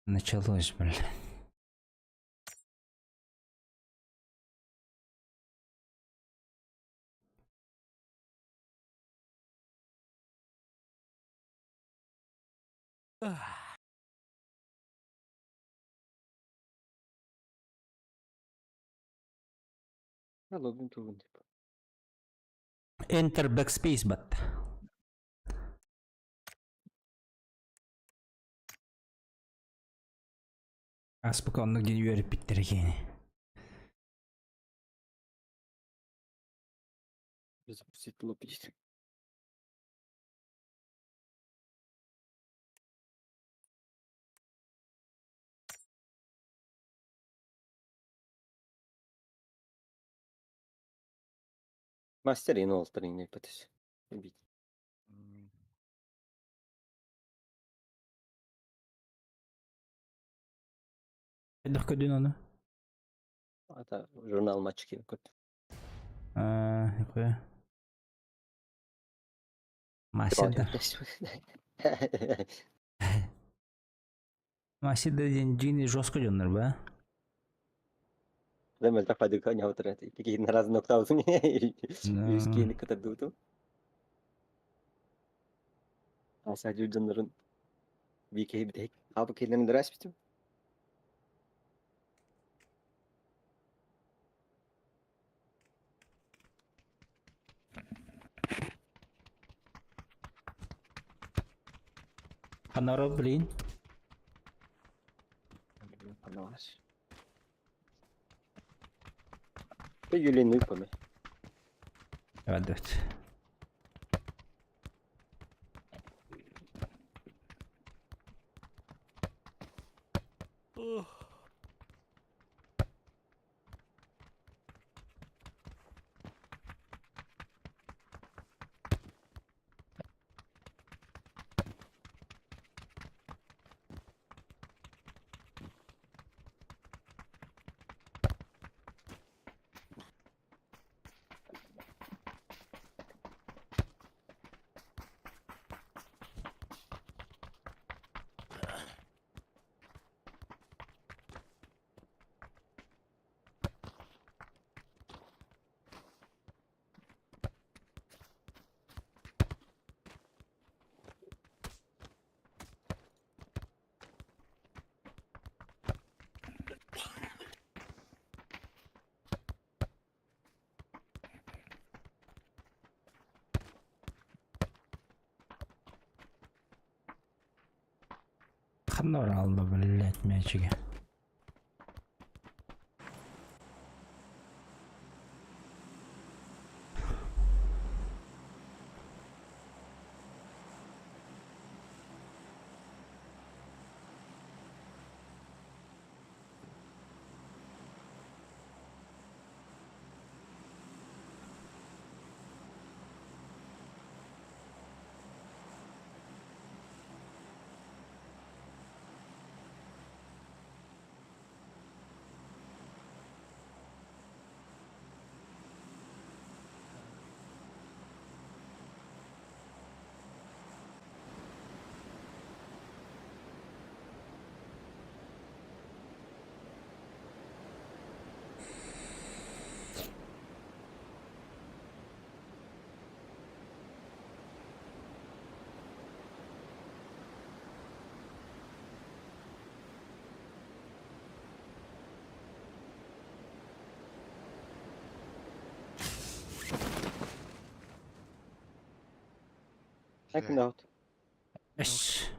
Началось, блин. Login to win. Enter backspace but. Спокойно где юрий Питеркини. Запустить лопить. Мастерин олтырын не пытаюсь. Убить. Легко дюна, Это журнал матчки. Нихуя. Масседа. Масседа джини жестко жондар ба? Demel tapadık hani oturat. İki naraz nokta olsun. Yüzkini kadar durdu. Sadece ucunların bir kere bir tek. Abi kellerini ders bitim. Kanaro блин. Anlamaz. Ve yüleğini yapamı. Evet. Kanaro aldı блять мячики. Second out. Eş.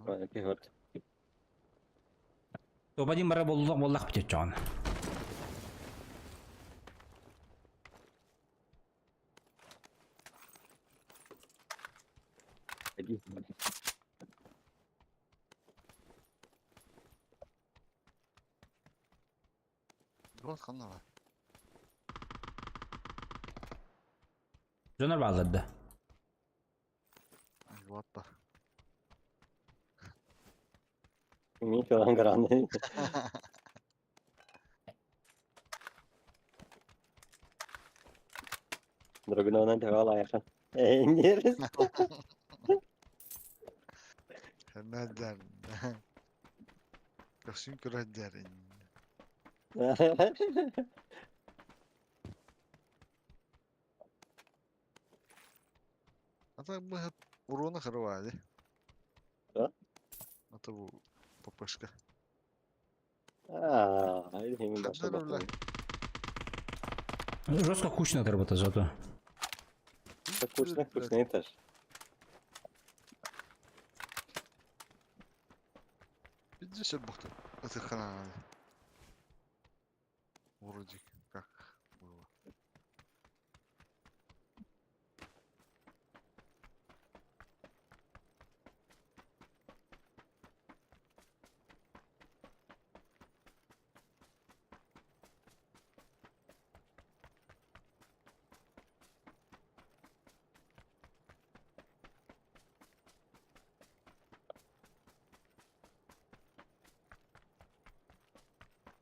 Böyle bir hört. Topa mara bolak bıçak can. Gol kanla var. Jonar bağladı. Ay what the. Kimi falan karanlığı. Dragona ona devam ayakan. Engeriz. Neden? Kasım kıradarin. Ata bu hep uruna kırıvadı. Ha? Ata bu papaşka. Haydi hemen Kadar başa öyle. bakalım. Жестко кучно работа зато. Kuşnak yeter. Иди сейчас бухта. Это хана. Вроде как было.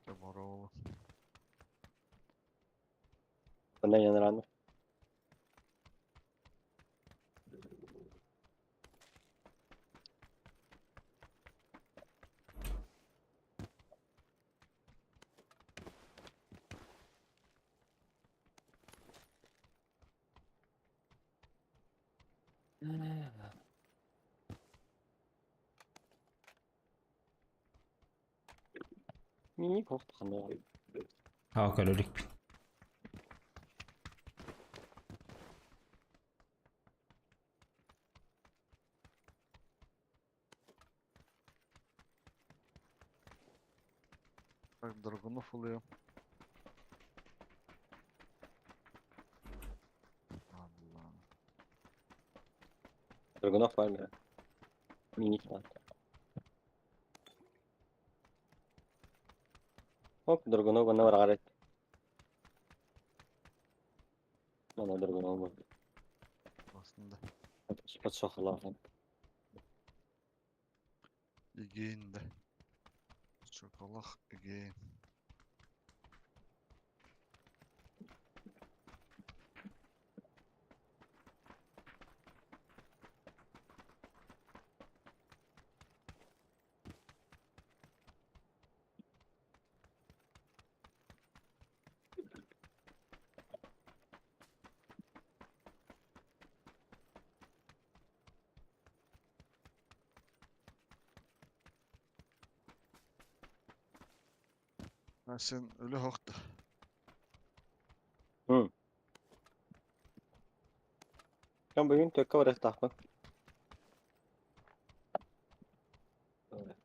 Здорово. Bundan yanıranır. Mini korktanı. Aa kalorик. Так, драгунов uluyor. Allah. Dragunov var mı ya? Minik var. Hop Dragunov bana var garet. Bana Dragunov var. Aslında Spot sokular. again de. Çokalak again. Ha sen öyle hakta. Ben bugün tökke var tahmak.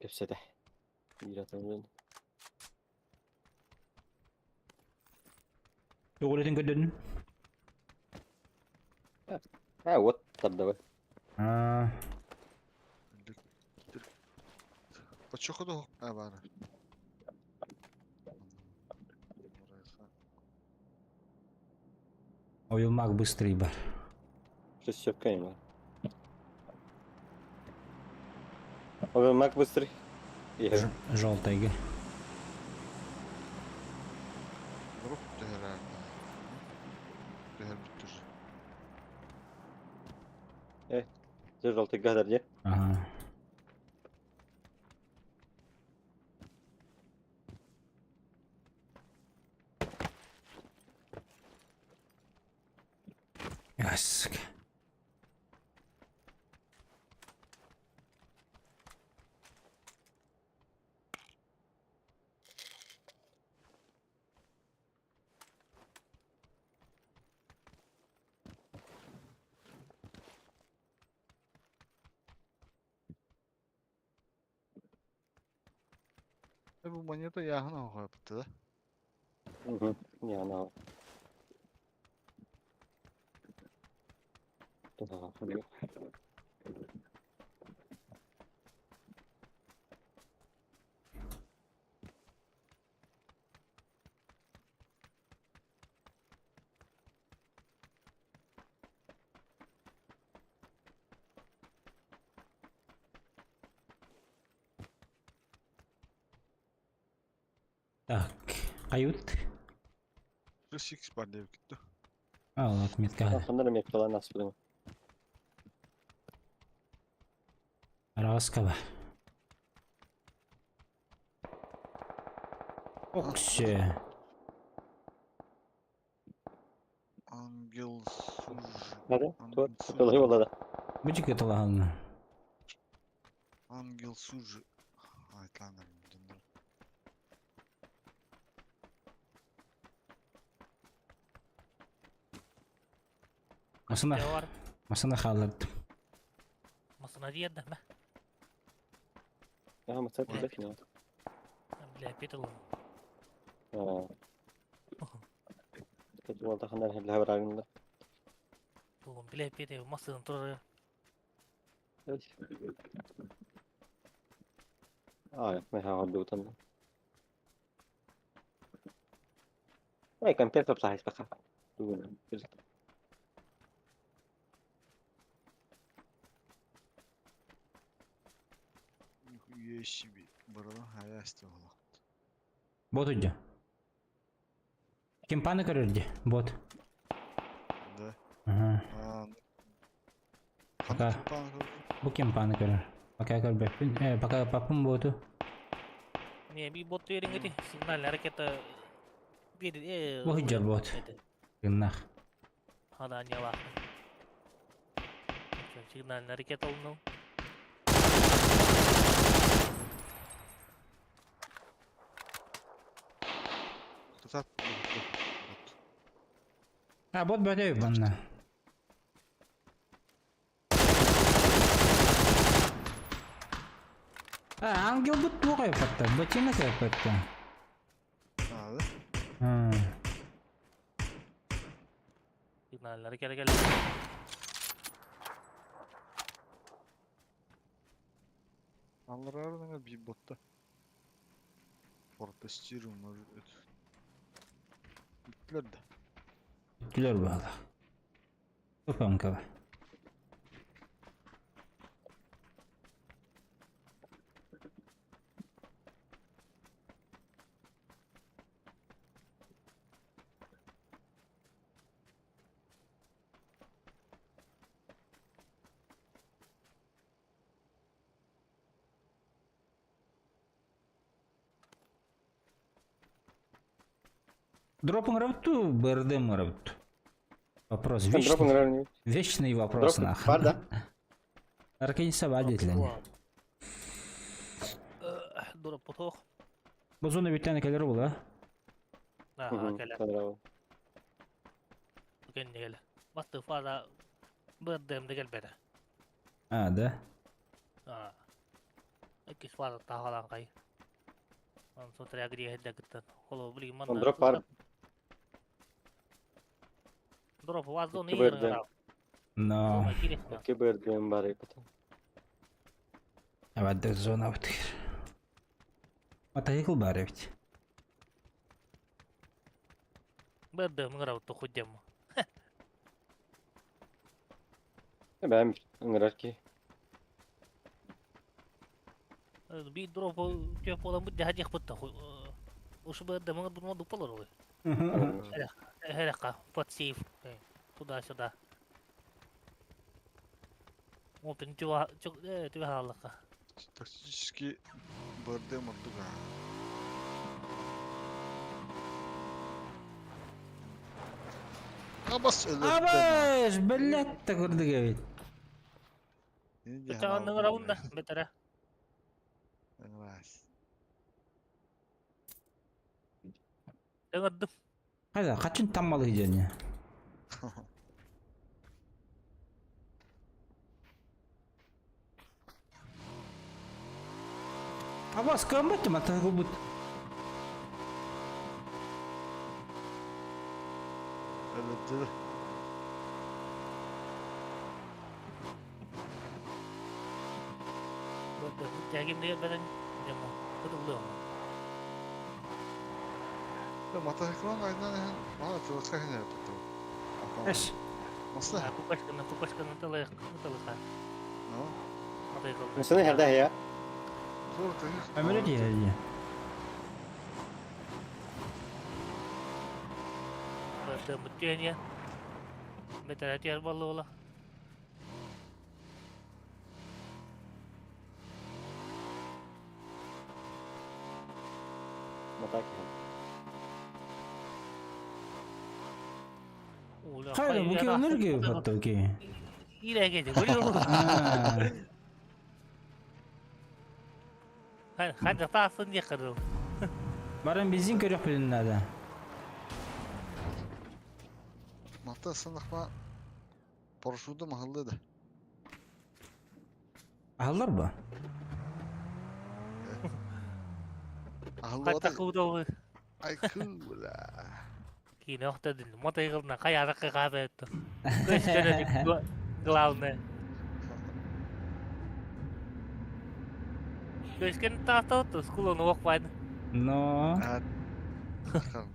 Köpse de. Bir atalım. Şöyle gelen. Ha what tabii da. Aa, Çok da ha bana. oyulmak быстрый бар. Что с щепками var. Oynamak bыстро. İyi. Желтый. Grup da herhalde. Değer bitti. Желтый гадар diye. Ага. Яск. Bu moneta yakın o yaptı da. Hı. Yani o. Tamam. Так, кают. Plus X var diye gitti. Al отметка. Sanırım yapıyorlar nasıl bilmiyorum. Araskaba. Okşe. Ангел Суж. Hadi. Tur. Ангел Суж. Dolayı yolla da. Bıcık yatılağını. Ангел Суж. Aytlanır. Masına, Jawar, masına kaldırdım. masana dia dah mah. Ya masal bir dakika. Bile pitul. Ha. Kötü oldu kandan hep haber alında. Tu bile pitul masın tur. Aa,ไม่หาดูตอนนั้นไม่กันเป็นแบบไซส์ปะครับดูนะ Nихуя себе. Борода хаясты вала. Bot ucu. Kim panik görürdü? Bot. Да. Aha. Қандай Пока. компания? Bu kim panik görür? Pakai körbekpin. Pakai papun botu. Ni bi bot tu ring ti. Signal hareket bir Bu hijab bot. Gınnak. Hada nyawa. Signal hareket oldu. Тусат. Ha bot böyle bana. Ангел бот тура yaptı. Ботина yaptı. Да? Signal hareket Алларарың bir botta. Протестируем, может это. Bittiler de. Güler bağlı. Yapalım kaba. Дропом работу, БРДМ работу. Вопрос Дропын вечный. öğreniyor. Вечный вопрос Дропы нахуй. var da. Арканиса водителя. Durup putuh. Bu zona bir tane kalori bul ha. Nah, Hı hı. kala. Bravo. Bugün gel. Bastı fazla berdem de gel bere. Ha da. Ha. İki fazla tahalan kay. An so teriak dia hedda gittan. Kalau beli mana? Drop var. Drop was zone İki berdem. No. İki berdem var yapıtı. Evet de zona bitir. Mata yıkıl bari bit. Berdem ngarau tu hujam. Ben ıngırar ki. Bi drop je pola mud haji khputta. Us berdem ngarau mau dupal ro. Heraka pot safe. Sudah. Mungkin cuba halaka. Тактически БРДМ оттуда. Абас ölür. Abaş bellet de gördük evet. Kita ngarau dah better. Envas. Dengar dum. Hadi kaçın tam malı yiyeceksin ya. Abbas kamat mı mata kubut? Ölür. Berdem jagim dia badan. Jamu. Betul belum. Ya mata ekran aynen yani. Valla tırıska yine yaptı. Eş. Nasıl? Aku pas kena telah. No. Apa itu? Mesela nerede ya? Zor değil. Ömrü diye ya. Berdem betul ya. Better hati balu lah. Ulan Hayır bu ki onur gibi hatta ki. İyi gece görüyor. Hadi tasın yakırım. Barın benzin körük bilinlerde. Mahta sınıfma paraşütü mahallede. Ahıllar mı? Ahıllı Hadi oda. takıldı. Ay kula. Ki ne oldu dedin. Motoyu kırına kayarak kahve etti. Göçtüredik glavne. Göçken tahta otu. Skulonu okmaydı. No. Evet. Bakalım.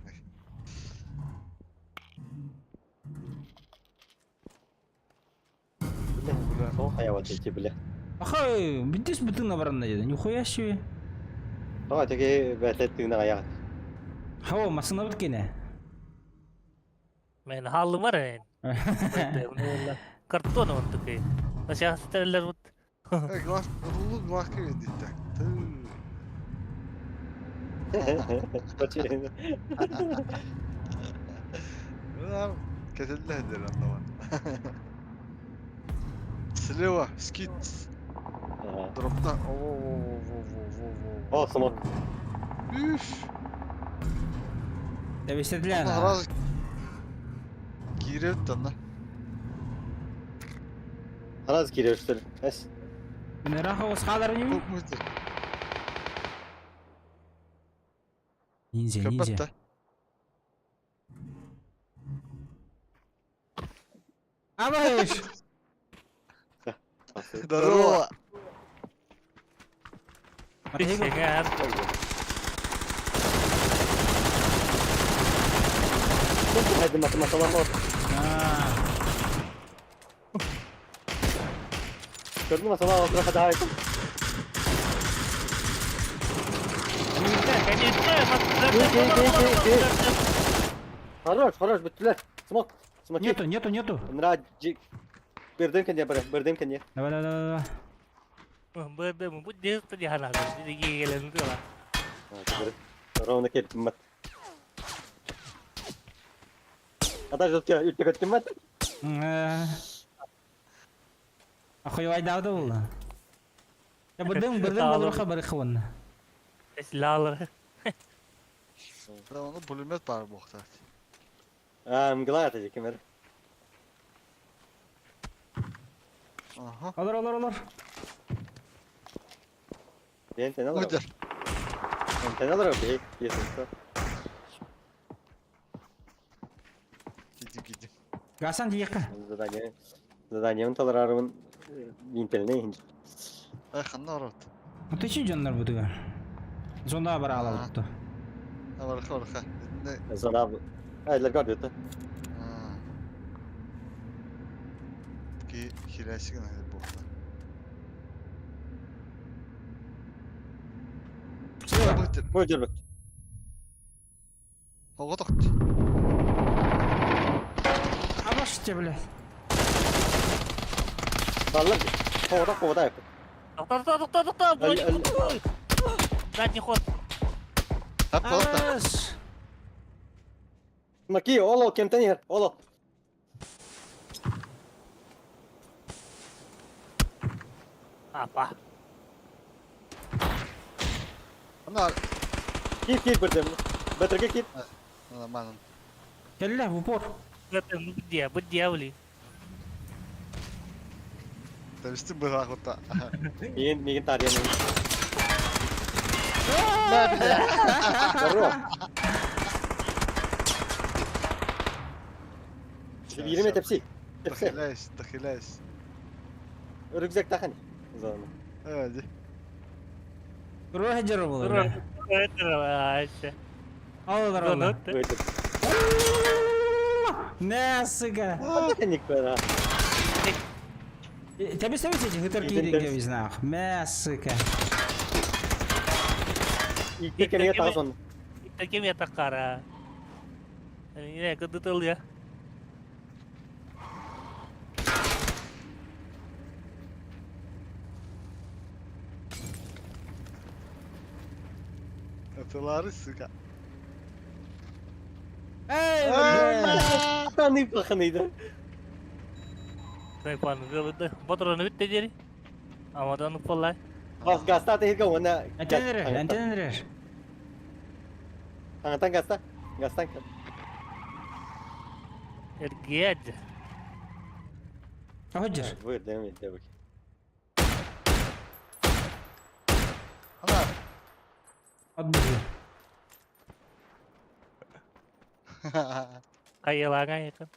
Hayvan teki bile. Akay, bitis betul nabaran aja. Nyukoya sih. Ama teki betettiğinde ayağı. Hawa masuk nabut kene. Men halı var en. Karton untuk ki. Masih sterler mut. Glas, rulu glas gibi ditte. Bunlar kesildiler anlamam. Sleva, skit, dropta. Oh, smoke. Üf. Tapi istediler. Allah razı. Girev tanla. Haraz giriyorsun. Es. Merah hawa sekadar ni. Çok mutlu. Ninja. Kapatta. Abaş. Darova. Şeker. Hadi masalah mı? Gördün mü masalah o tarafa daha yakın. Хорош, bittiler. Smoke. Smoke. Nyetu. Neraji. Berdemkan dia, berdemkan dia. Давай. Berde mu bu dia tadi halal. Jadi gila itu lah. Orang nak kit mat. Ada jodka, yutkat mat. Aku yang wajah tu lah. Ya berdem baru kabar kawan. Eslalar. Ben onu pulimet var bu vakti. Mgla atacak kemer. Aha. Alır. Ben seni alırım. Uydar. Ben seni alırım. Yesin. Gidim. Gasan dia kah? Zadание он толерарыван винтельный инж. Ay kanna orat. Itu sih jangan bu tuh. Zonda beralah tu. Varka. Ne? Zana aylar gördü. Ki kirası gene bu vakti. Sıra bu. Mojur bak. Oğa tak. Abaş cebele. Vallahi kovada yap. Doktor. Задний ход. Hep kalak da. Abaş. Maki, olo kemten yer. Olo. Apa? Bunlar. Kit berdem. Better ke kit. Aman. Kelle vupor. Ketemu dia beli. Tabii bu vakti. Mungkin tarian ini. Ne bile. Baru. 20 tepsi. Tıkılaş. Rükzek takan. Zaman. Evet. Ruh hajar bu. Terus. Allah. Wait. Nasga. Teknik para. Tapi saya sih hitar kiri dia bisa. Nasga. İlk kere tason. Kita kim ya takara. Ini kebetul ya. Atıları sıka. Tanıyıp bakınıydı. Sniper gördü. Motorunu bitti geri. Ama da nuppalay. Bas gasta atayı ka wana. Antenerer. Tangan gasta. Gastan. Ergiyad. Hocur. Buyur devam et bak. Ana. At bizi. Kayılagan yakın.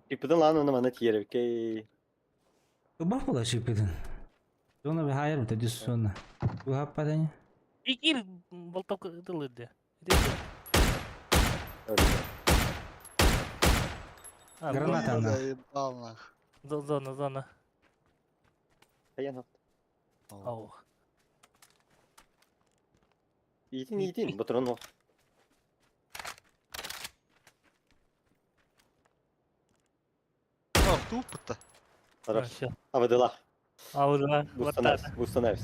Ipiden lan onu bana tiyere ke. Bak pula şipidin. Sonra bir hayır mı dedi sonra. Bu hap padanya. İkir boltok ıtılırdı. Granat anda. Allah. Zona. Kayan hap. Oh. İyitin. Botron o. Ah, tupta. Taraf. Хорошо. Avdılar. Avrupa. Bustanavs.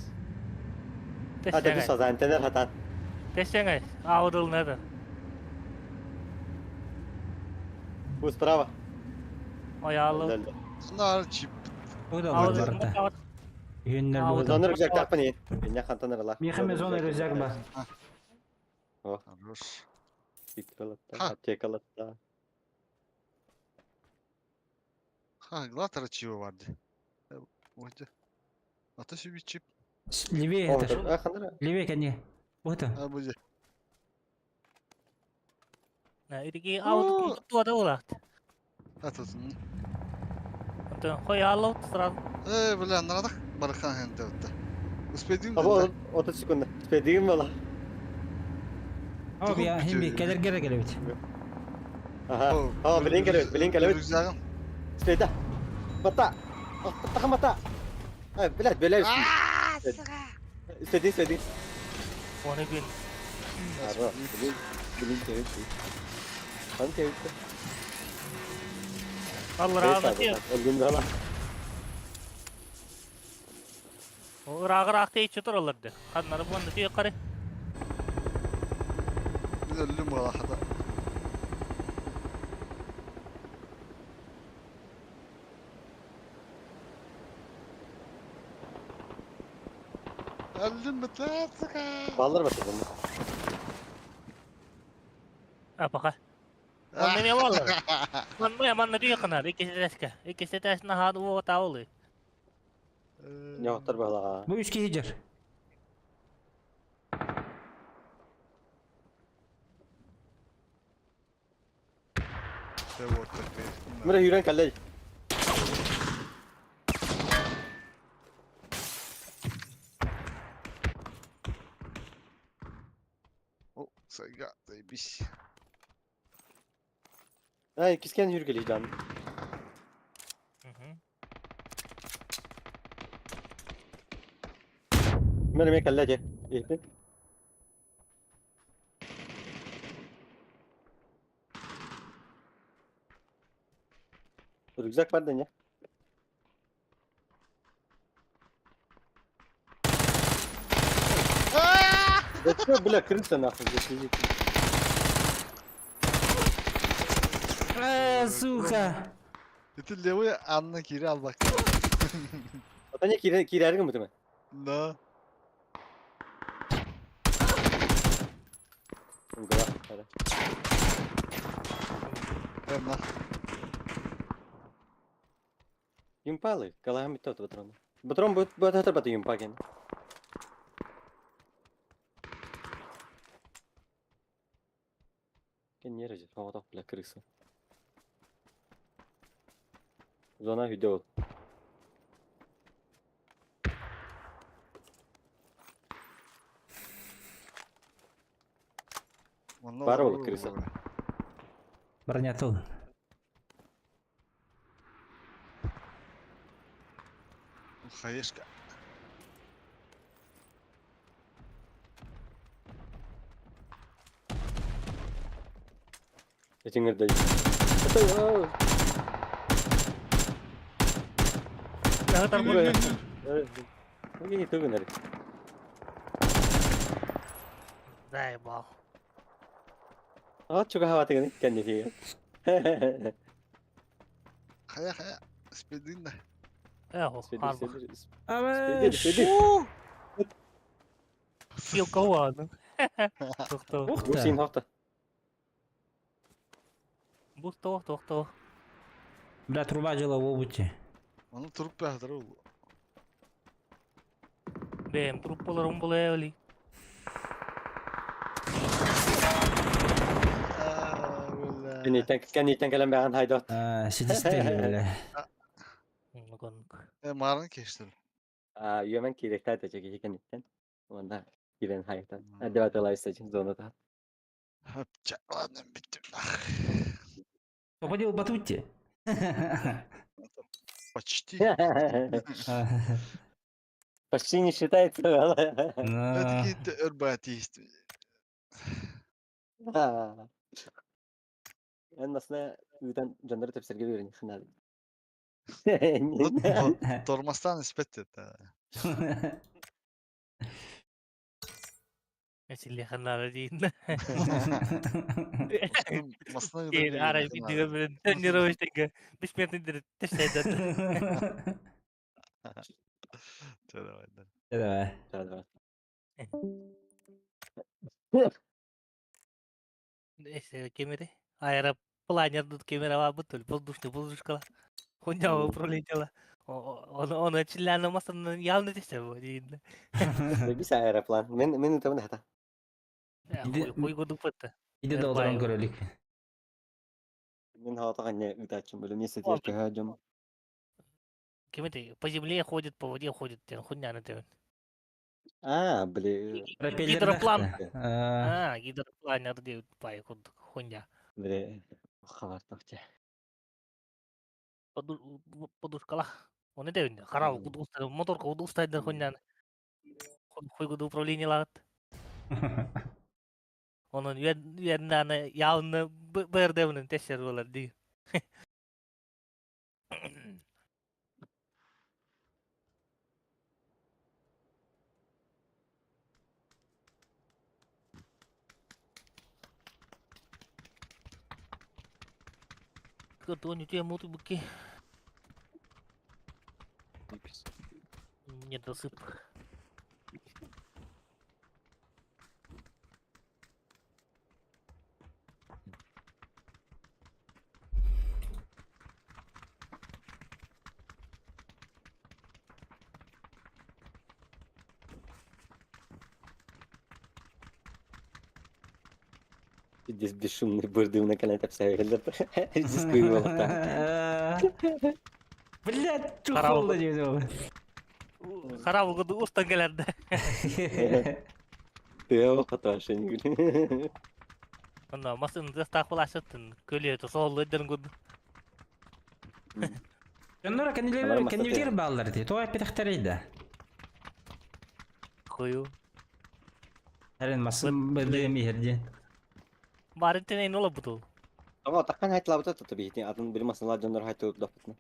Hadi düz az antener hatan. Teşekkür. Avrul nedir? Bu sprava. Ayağlı. Nar chip. O da var barda. Avrul. Yönler bu da. Zonlar güzel kapı ne? Ne kantanlar la. Mihame zona rüzgar ba. Хорош. Fikralatta, Ha. tekalatta. Ha, Glatter чего vardı? Вот. Ateş bir chip. Левее это. Orada. Ah kandıra. Левее ко мне. Вот он. Ha bu. Nah, ini Avrul tua dah ulah. Atasın. Untuk koyalım serat. Bля, надо бархан хэнтэй өтө. Успедин Abo 30 sekunda. Spediğim valla. Abi ya hem bir gelir geliyor. Aha. Aa bilin geliyor. Rüzgarın. Speda. Mata. Mata mata. Ha bilal böyle üstü. Spedi. Mana bin. Aro. Bilin tevi. Kan tevi. Allah rahmet ya. Öldüm daha. Rağ tey çutur olurdu. Kanları bunu diye karı. Bir ölüm var hada. Öldüm mü tatsıka? Ballar batırdım. Apakah? Mana ni awal? Mana dia kenal? İkisi tes nah hadu tahu le. Ne otlar bala. Bu üç kişi cer. Mira yürüyen kalle. О, сайга, заебись. Ha ikisken yürü geliyor canım. Mira me kalle je. İyi. Rüzgar var ya. Да что, бля, крыса нахуй здесь сидит. Сука. Bütün Leo'yu anla geri al bak. Atanya kiri ergen muhtemelen. No. Enggak, ada. Emrah. Юмпалы, калагами тот патрон. Патрон будет это потом юмпаген. Кен не разит, вот бля крыса. Зона видео. Бар ол крыса. Бронятыл. Хаешка. Этим ирдей. Nah, terbun. Ini itu benar. Дай бал. Çok hava teknik kendi fiye. Kaya. İspedin de. Eho, harba. Ama Yok kavanı. Doktor. Bu şeyin Ухта. hafta. Doktor. Бля, труба дела в обуте. Onu turup behdir oğlum. Benim truppalarım bulaya öyle. Kendi iten gelen bir an haydat. Сидистели, бля. Marını geçtir. Yemen kirekte atacak iki kendi iten. Ondan giren hayatan. Hadi bakalım isteyeceğim zona da. Ладно, bitti. Попадил в батуте. Почти. Почти не считается. Это какие-то эрбатисты. Ben aslında yüzden canları tepsileri görüyorum şunlar. Tormastan nispet et. Mesele kanara değil. Masına Değil, ara video böyle dönüyor işte. Bir metin direkt testeden. Давай. Neyse kemeri. Ayara планер тут kamera var betul. Bulduş kala. Konya upravление lah. Onu çillenmezsen yalnız işte bu değil. Bir saniye aeroplan. Ben tamam hata. Koy koduk fıttı. Иди до утром кролик. Ben hata anne ütaçım böyle neyse diye ki hacım. Кемери по земле ходит, по воде ходит. Хуйня на тебе. Блин. Гидроплан. Гидропланер diye pay koduk. Хуйня. Блин. Хавар тохча. Подушка lah. Onu da önde. Karav kudu usta. Motor kudu ustaydı хуйня. Koy kudu upravление lah. Onun yerinden yağını berdevinin teşhir olur diye. Ketuanya dia mau tuh beki. Недосып. Здесь бесшумный бырдым на канале обсahилер. Здесь куйвал так. Блядь, что холодно не Харабı kudu usta gelerde. Тeo хата шенгül. Onda masın desta kulaşıttın. Kölüye to sollu edin kudu. Нора كان يدير بالر دي تو بتختار ده Koyu. هرين مصم بدي ميهرجي Bari teneyin ola budu. Ama takkan hayat labıta tabii ki adın bir masalar canlar hayat dapıtna.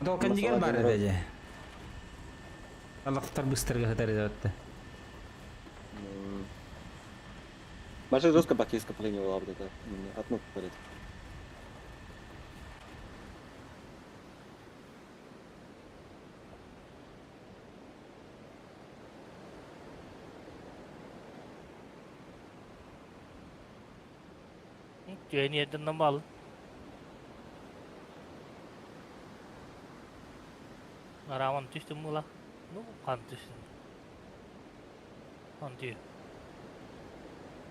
تو كان يجي بالر ده الله اختار بسترجع هتاري ده Başka dost kapak kes kapalıyım o labıta da. Atma böyle. Chuyện gì trên nó bal. Rawan düştü mü la? No, kan düştü. Kan diyor.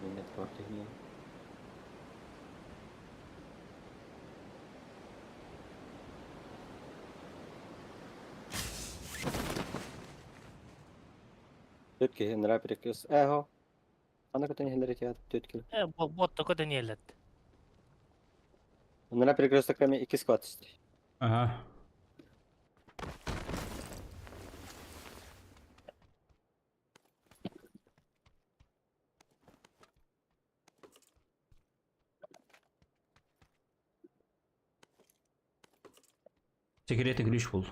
Minnet korkuyor. Tötki, nara prekos. Ho. Ana ko tani henry ya tötki. Bot da kadar niyelet. Nara prekos takrami 2 squat işte. ага секретный ключ был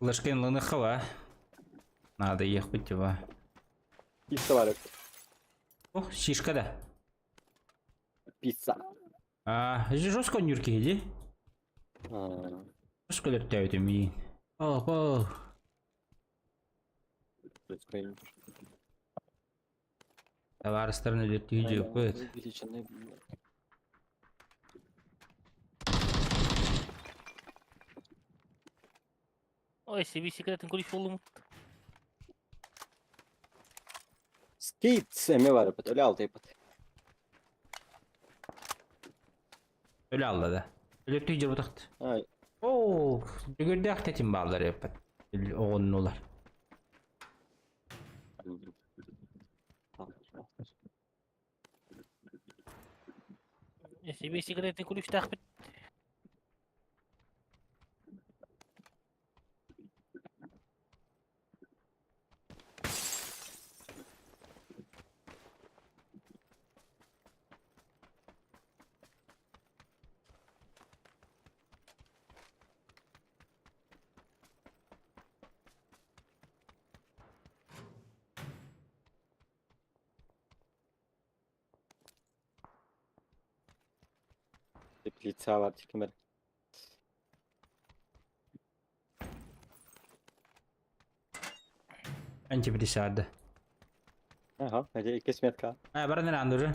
Лышкин лынахова. Надо ехать его. Pizza var yok. О, шишка да. Pizza. Жестко нюрки иди. Жестко летают ими. О. Товар стороны летит, будет. Увеличенный. Ой, себе секретный kuliş buldum. Skate semi var yapıt. Öyle altı yapıt. Öyle aldı da. Öyle tüyce bu taktı. Ay. Oo, gördü aktetim bağları yapar. Oğlun olar. Себе секретный kuliş takip. Pizza var çıkmadı. Anca bir dışarıda. Aha. Hadi ilk kesmiyet kal. Bana ne andırı?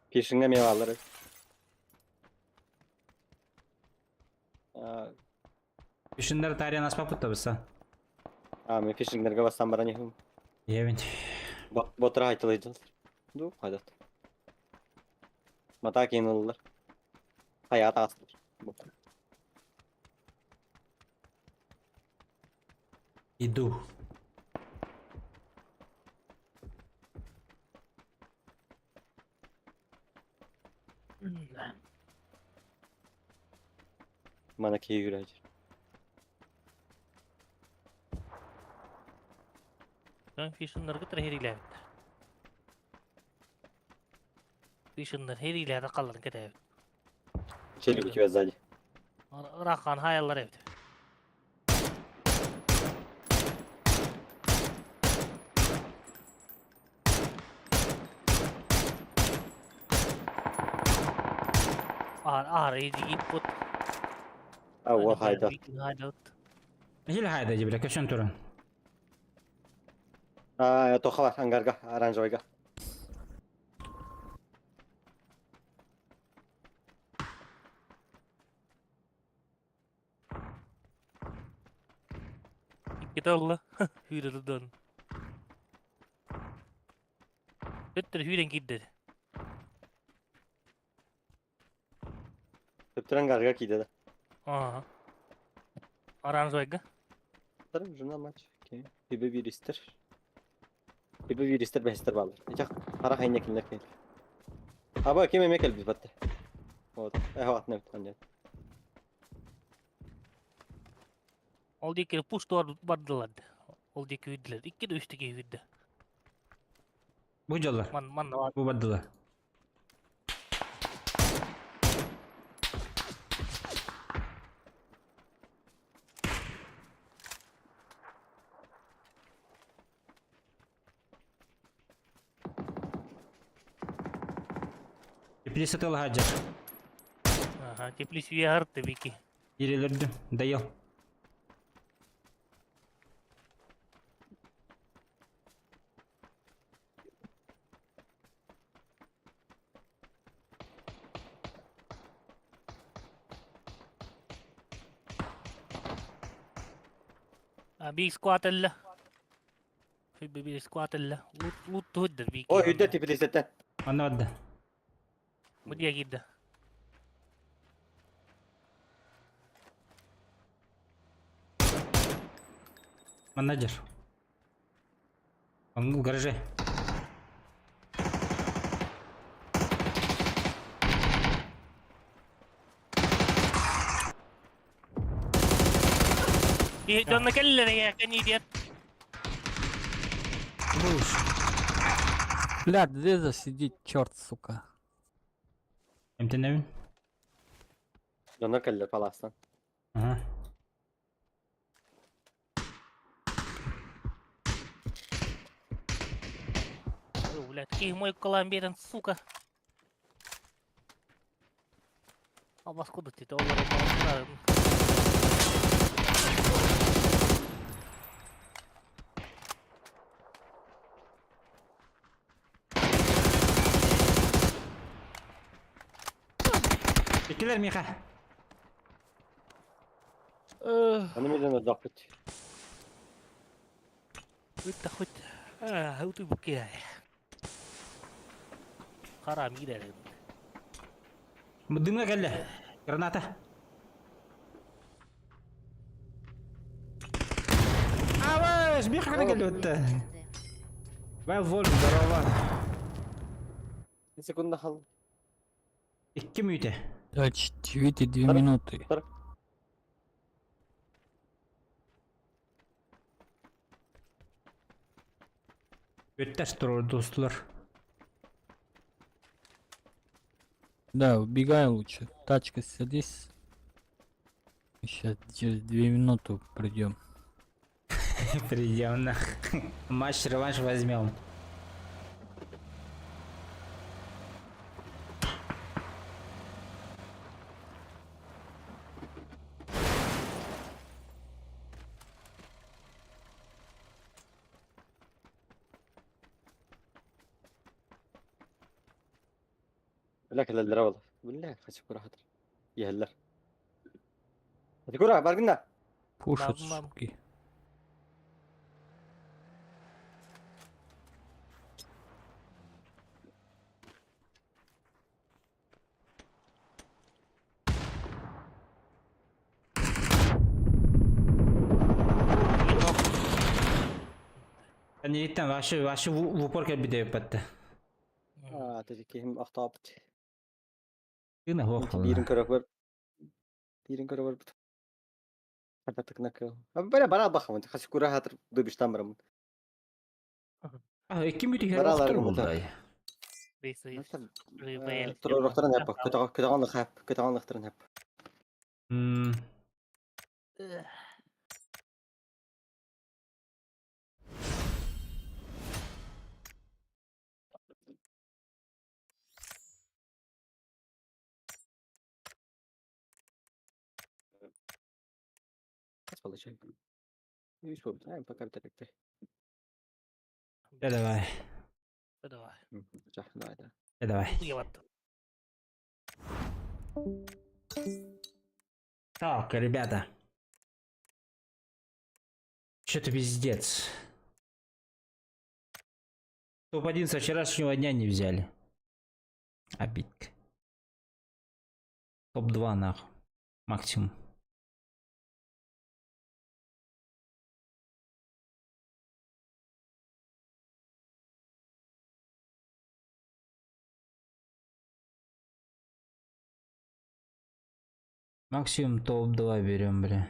Peşinde meyveleri. Düşünleri tarihe nasıl papıtta bısa? Men peşinlerge bastan baran yahum. Evet. Botra haytalayacağız. Dur hadi. Mata keyin olurlar. Hayat astır. Иду. Bana keyi yürüyecek. Ben fişinlerge tırheriyle. Fişinler heriyle de kalır gidev. Çelik iki vezadi. Rakan hayallar evde. Ağır iyice git put. Avva hayda. Haydat. هي هذا اجيب لك عشان ترى. Ya toka var hangarga. Aranjoyga. Git Allah. Hüreli dön. Bitter hüren gitti. Tüptüren garga kiydi de. Aha. Aranjoyga. Tarım jurnal maç. Bibi bir istir. Bibi bir istir behistir bağlar. Ecak. Para hayın yakınlar kıyır. Aba kim emek el biz battı. Вот. Vat ne bitti. Ol dikir pushtor bardılar. Ol dikir hüddiler. İki de üstteki hüddi. Bu جلر. Man var. Bu baddılar. İplisi tıl hacer. Aha. Teplis üye harp tabii ki. İrilerdim. Dayıl. Bir squat elle. Bir squat elle. Loot hüddir bir ki. O hüddet tipi listetten. Anne vadda. Bu diye gitti. Менеджер. Он в гараже. Canına kellere ya kan idiot. Бля, где за сидит, черт, сука. Emtin evin. Döner keller palastan. Ага. Блядь, какие мой коломберин, сука. А вас куда ты то Bekler Miha. Аны миллион дақыт. Это хоть... вот и буки. Харам gidelim. Dımga geldi. Granata. Аваш, Миха когда geldi öttü. Ben Wolf, здорово. Секунда хал. 2 müydü? Дальше 2 минуты. Ötter durur dostlar. Да, убегай лучше. Тачка, садись. Сейчас через 2 минуты придем. Придем на матч реванш возьмем. لك اللي والله بالله خسك راحت يهلا هتكون بارجنا Пушат, Мам, мам. суки. Они там ваши в упор как бедеют подта. تفكيهم اخطابت Ты на انت بيرن كربر حتى نك بلا بلا ضخم انت خسك راحت دوبش تمرم Ah, 2 müydü her Beraber vakti mi? oldu. ترى رخترن هب كنت عن خاب كنت عن اخترن هب Hmm. والله شيء ايش هو بتاع فكرت لك Давай. Давай. صح لا Давай. Я вот. Так, ребята. Что-то пиздец. Топ-1 со вчерашнего дня не взяли. Обидка. Топ-2 нахуй. Максимум. Максимум топ-2 берем, бля.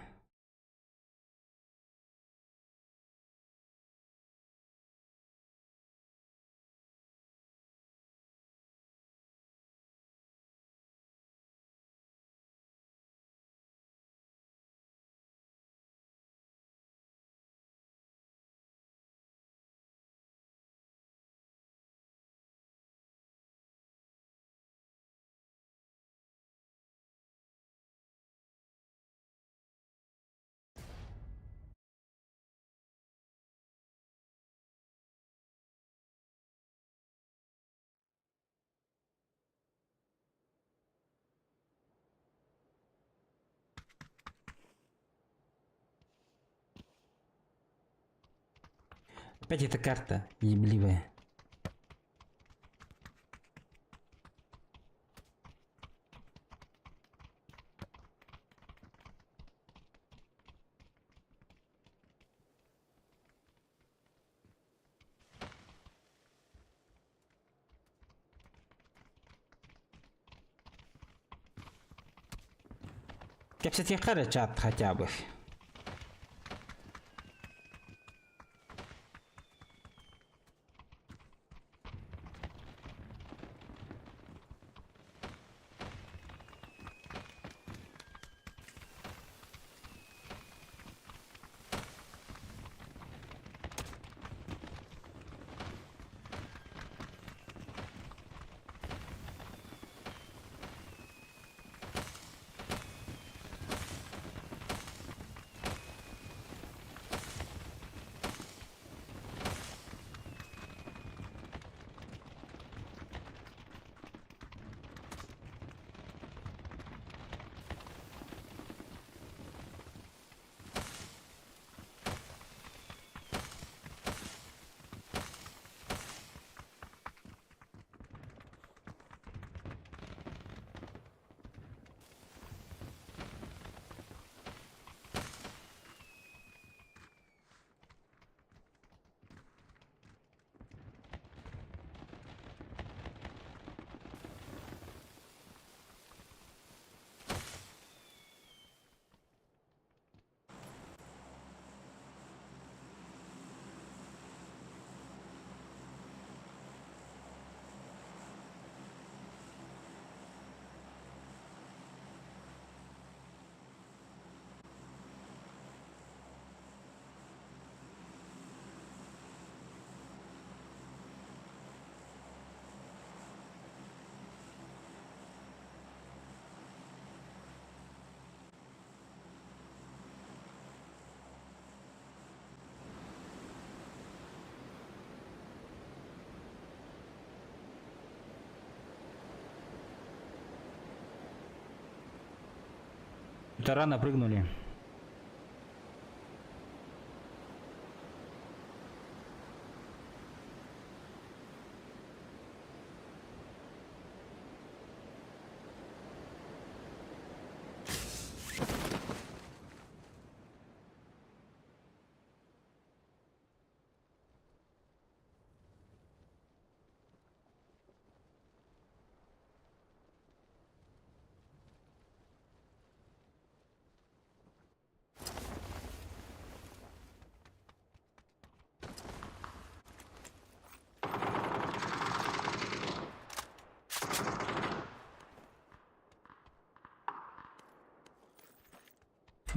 Опять эта карта ебливая. Я все-таки чат хотя бы. Что-то рано прыгнули.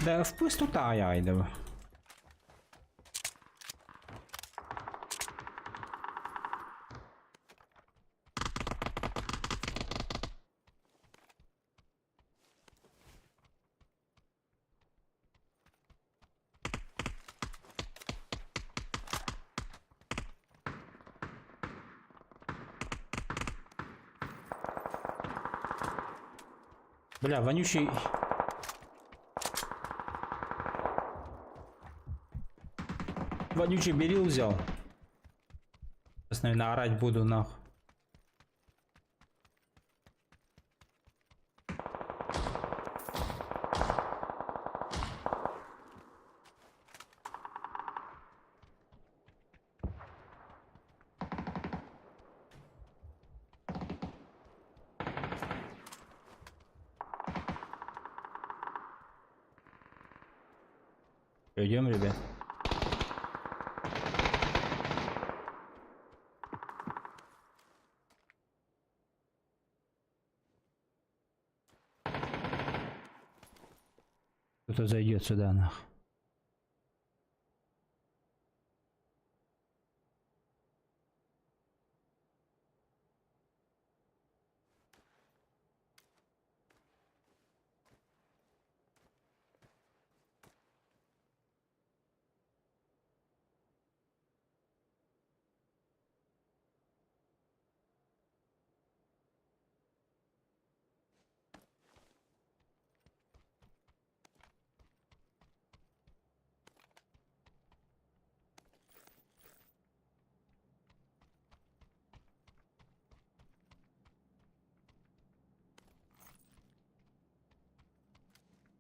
Да впис тут айдав. Бля, вонючий. Вонючий берил взял. Сейчас, наверное, орать буду нахуй. Идем, ребят. Кто-то зайдет сюда, нахуй.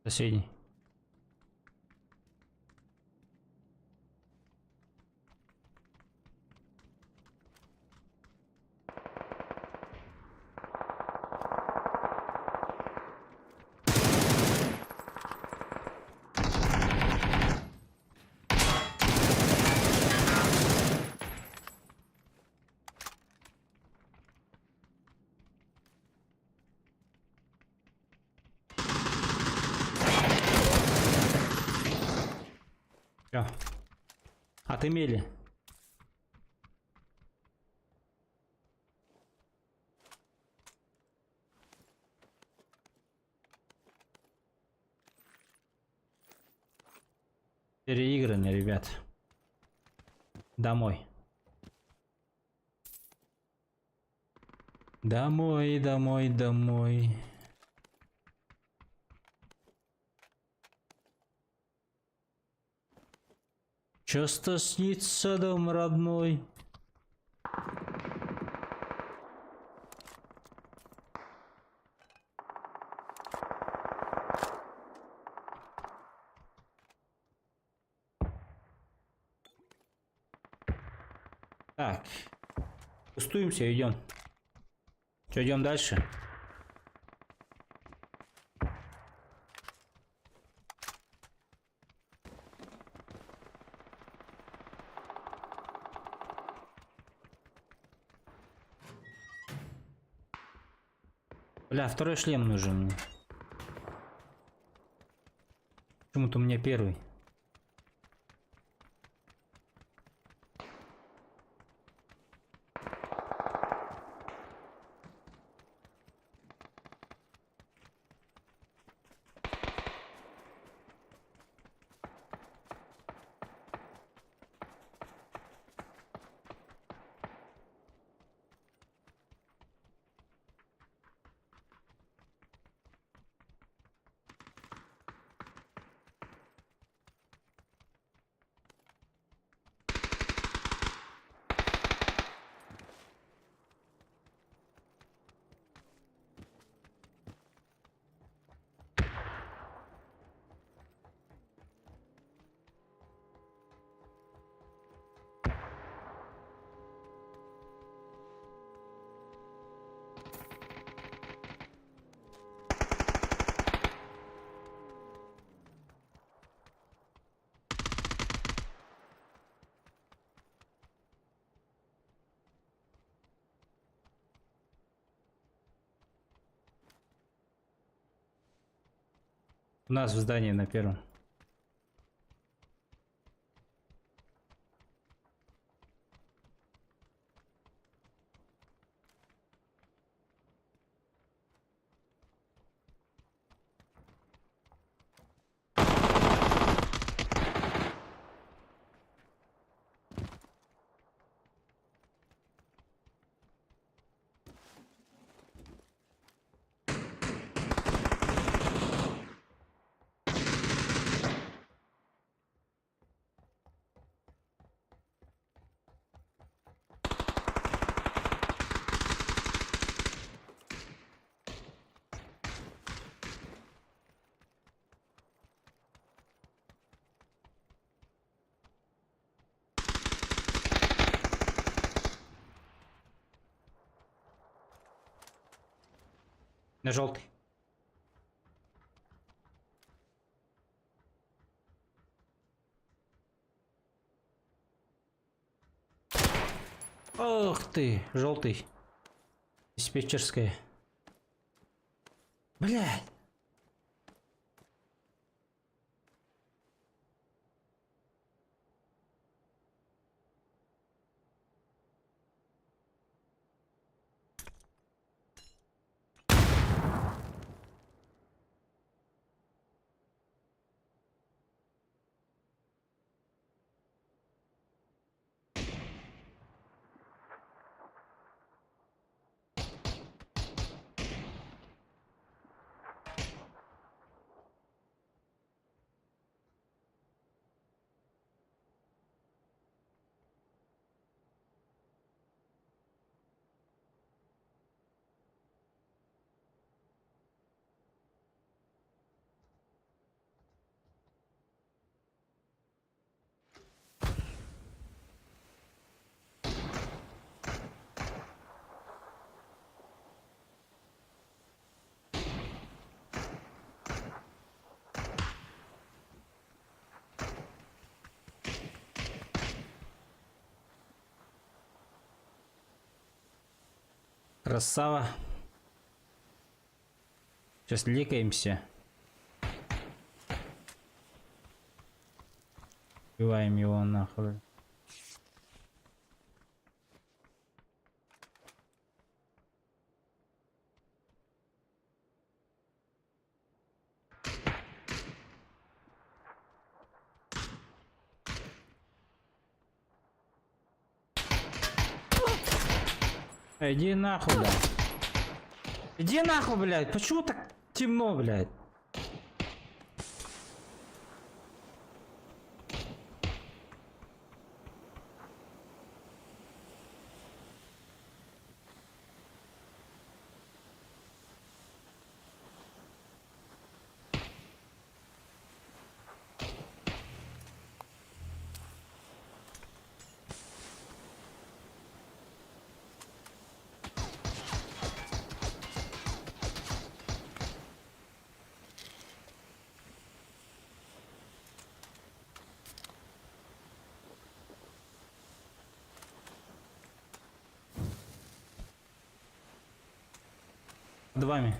Соседний. Всё. Отымели. Переиграны, ребят. Домой. Домой, домой, домой. Часто снится дом родной. Так. Пустуемся, идем. Что, идем дальше? Бля, второй шлем нужен мне. Почему-то у меня первый. У нас в здании на первом. На желтый. Ох ты, желтый. Диспетчерская. Блядь. Красава. Сейчас ликаемся. Убиваем его нахуй. Иди нахуй, блядь. Иди нахуй, блядь. Почему так темно, блядь? Под вами.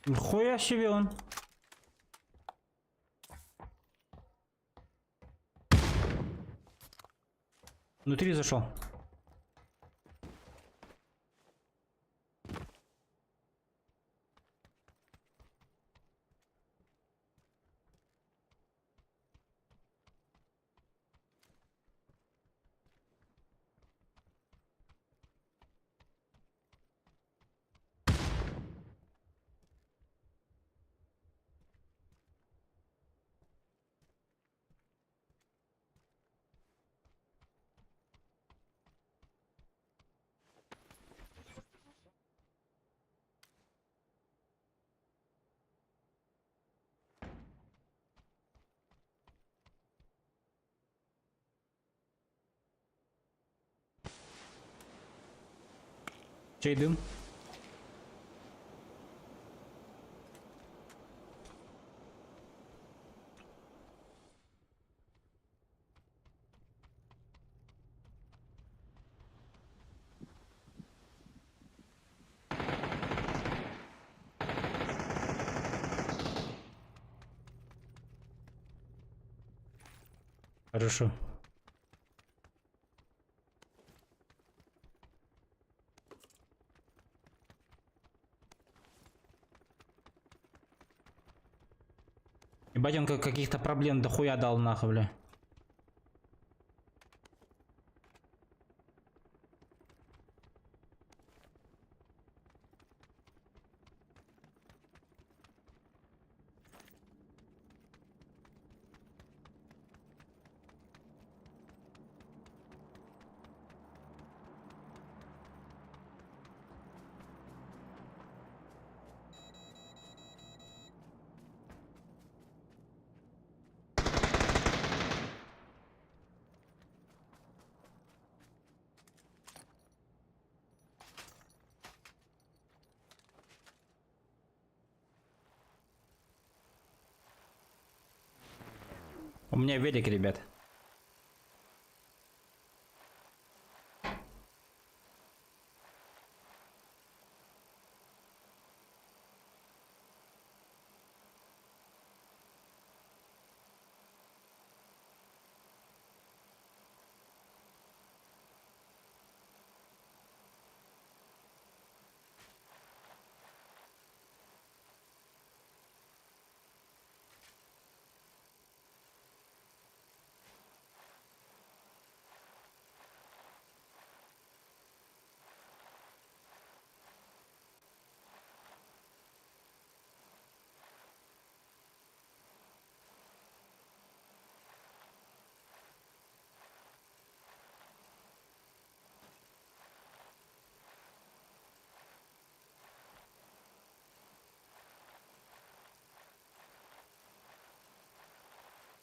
Нихуя себе он. Внутри зашел. Чей дым? Хорошо. Ебать, он каких-то проблем дохуя дал нахуй, бля. У меня велик, ребят.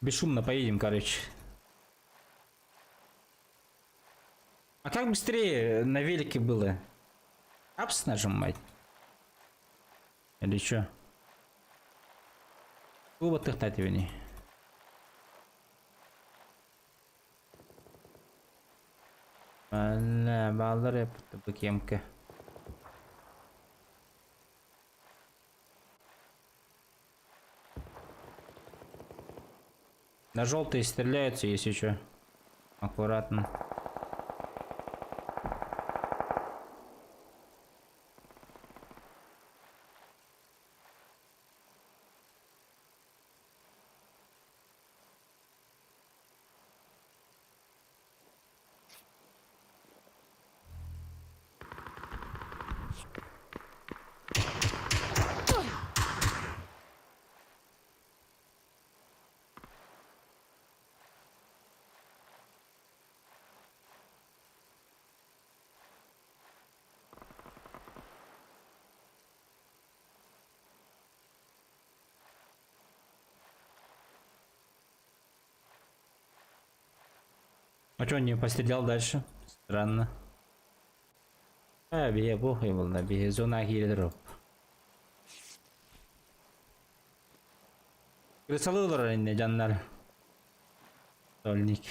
Бесшумно поедем, короче. А как быстрее на велике было? Апс нажимать? Или чё? Вот их не. Балдар yaptı bu kemke. На желтые стреляются, если что. Аккуратно. А чё он не пострелял дальше? Странно. Бие похуй был, на бие зона гирдроп. Крысалылар инде жаннар. Стольник.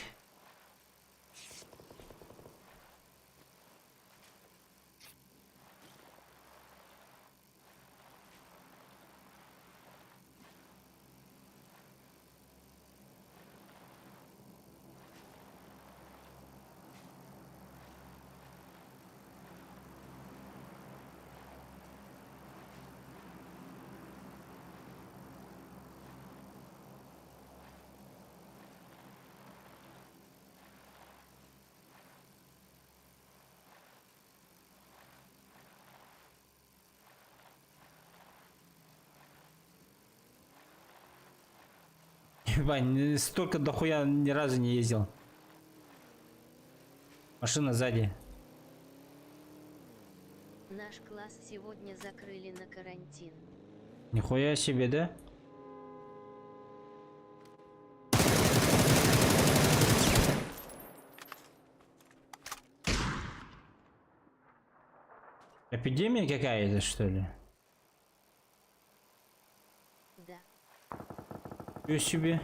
Вань, столько дохуя ни разу не ездил. Машина сзади. Наш класс сегодня закрыли на карантин. Нихуя себе, да? Эпидемия какая-то, что ли? Да. Чё себе?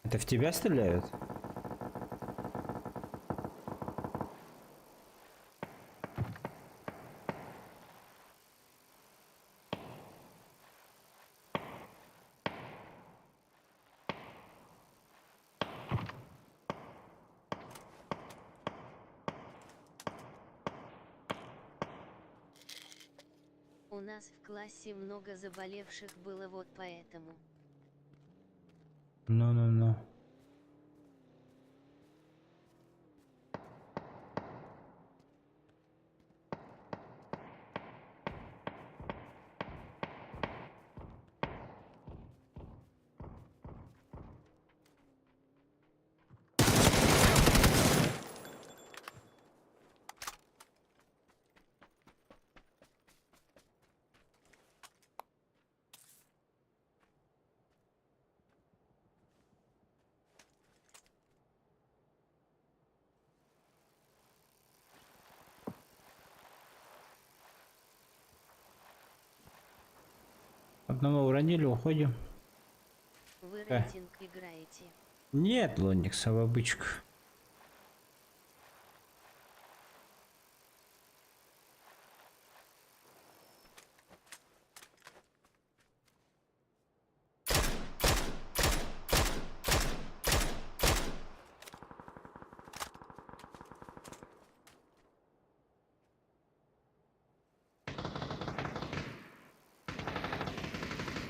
Это в тебя стреляют? У нас в классе много заболевших было, вот поэтому. Ну-ну-ну. Одного уронили, уходим. Вы рейтинг играете. Нет, Лоникс, а в обычку.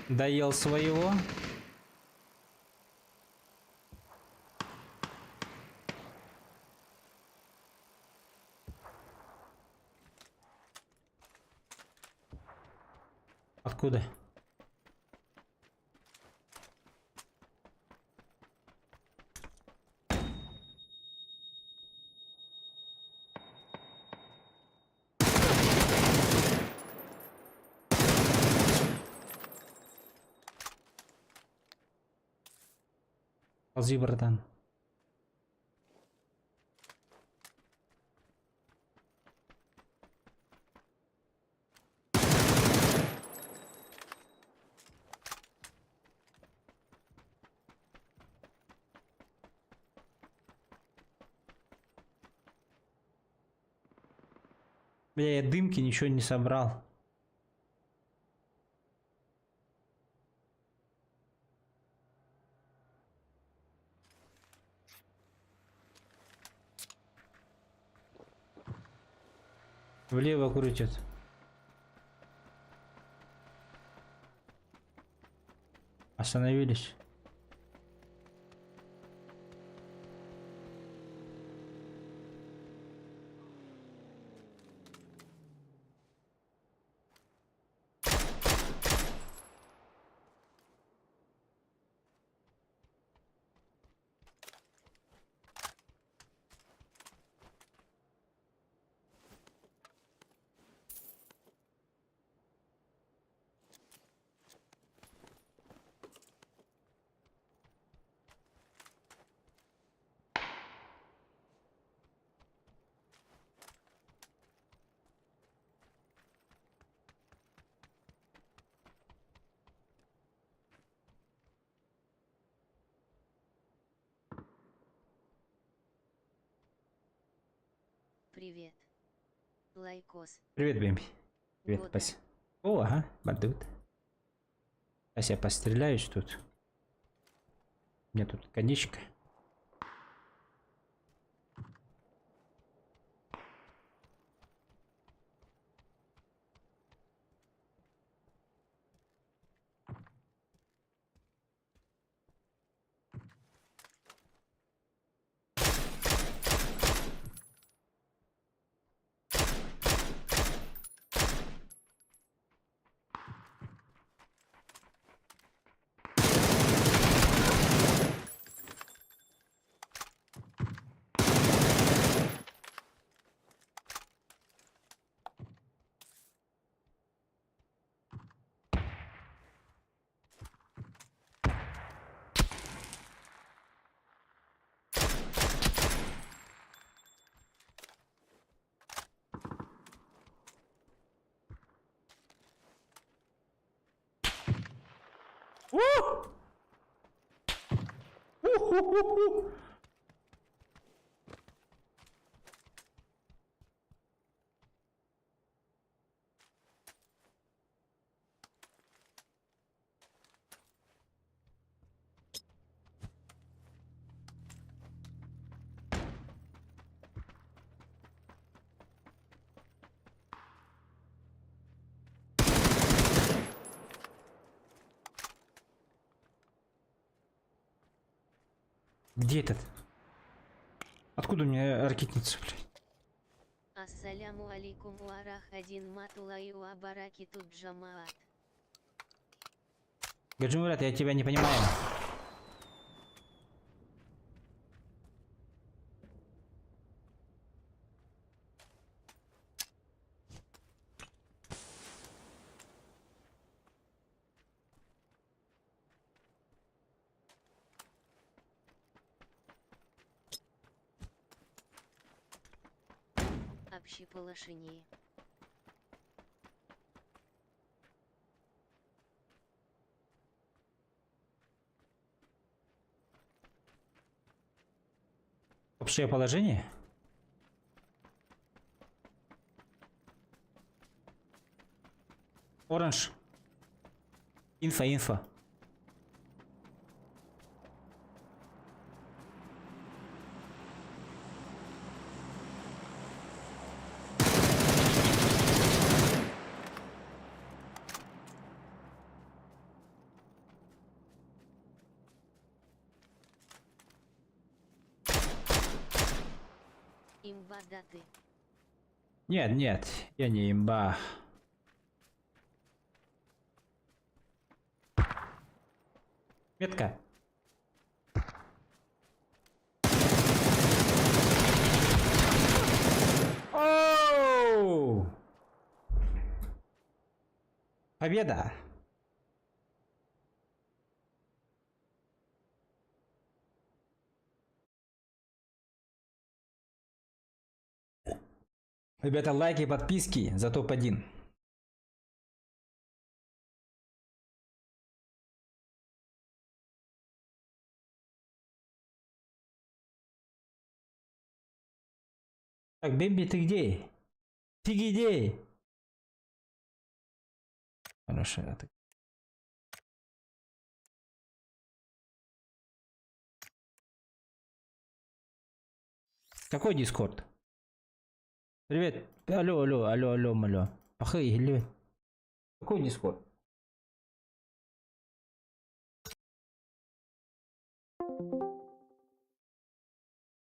Доел своего. Откуда? Ползи, братан. Бля, я дымки ничего не собрал. Влево крутит. Остановились. Привет. Лайкос. Привет, Бэмби. Привет, Года. спасибо. О, ага, бадут. Сейчас я постреляюсь тут. У меня тут конечка. Где этот? Откуда у меня ракетница, блядь? Ассаляму алейкум варах один матулай ва бараки тут джамаат. Гаджимурат, я тебя не понимаю. Общеполошение. Общее положение? Оранж. Инфо. Имба да ты. Нет, я не имба. Метка. Оу! Победа! Ребята, лайки, подписки за топ-1. Так, Бэмби, ты где? Ты где? Хорошо, так. Какой Дискорд? Привет. Алло, малё. Пахай, или? Какой Дискорд?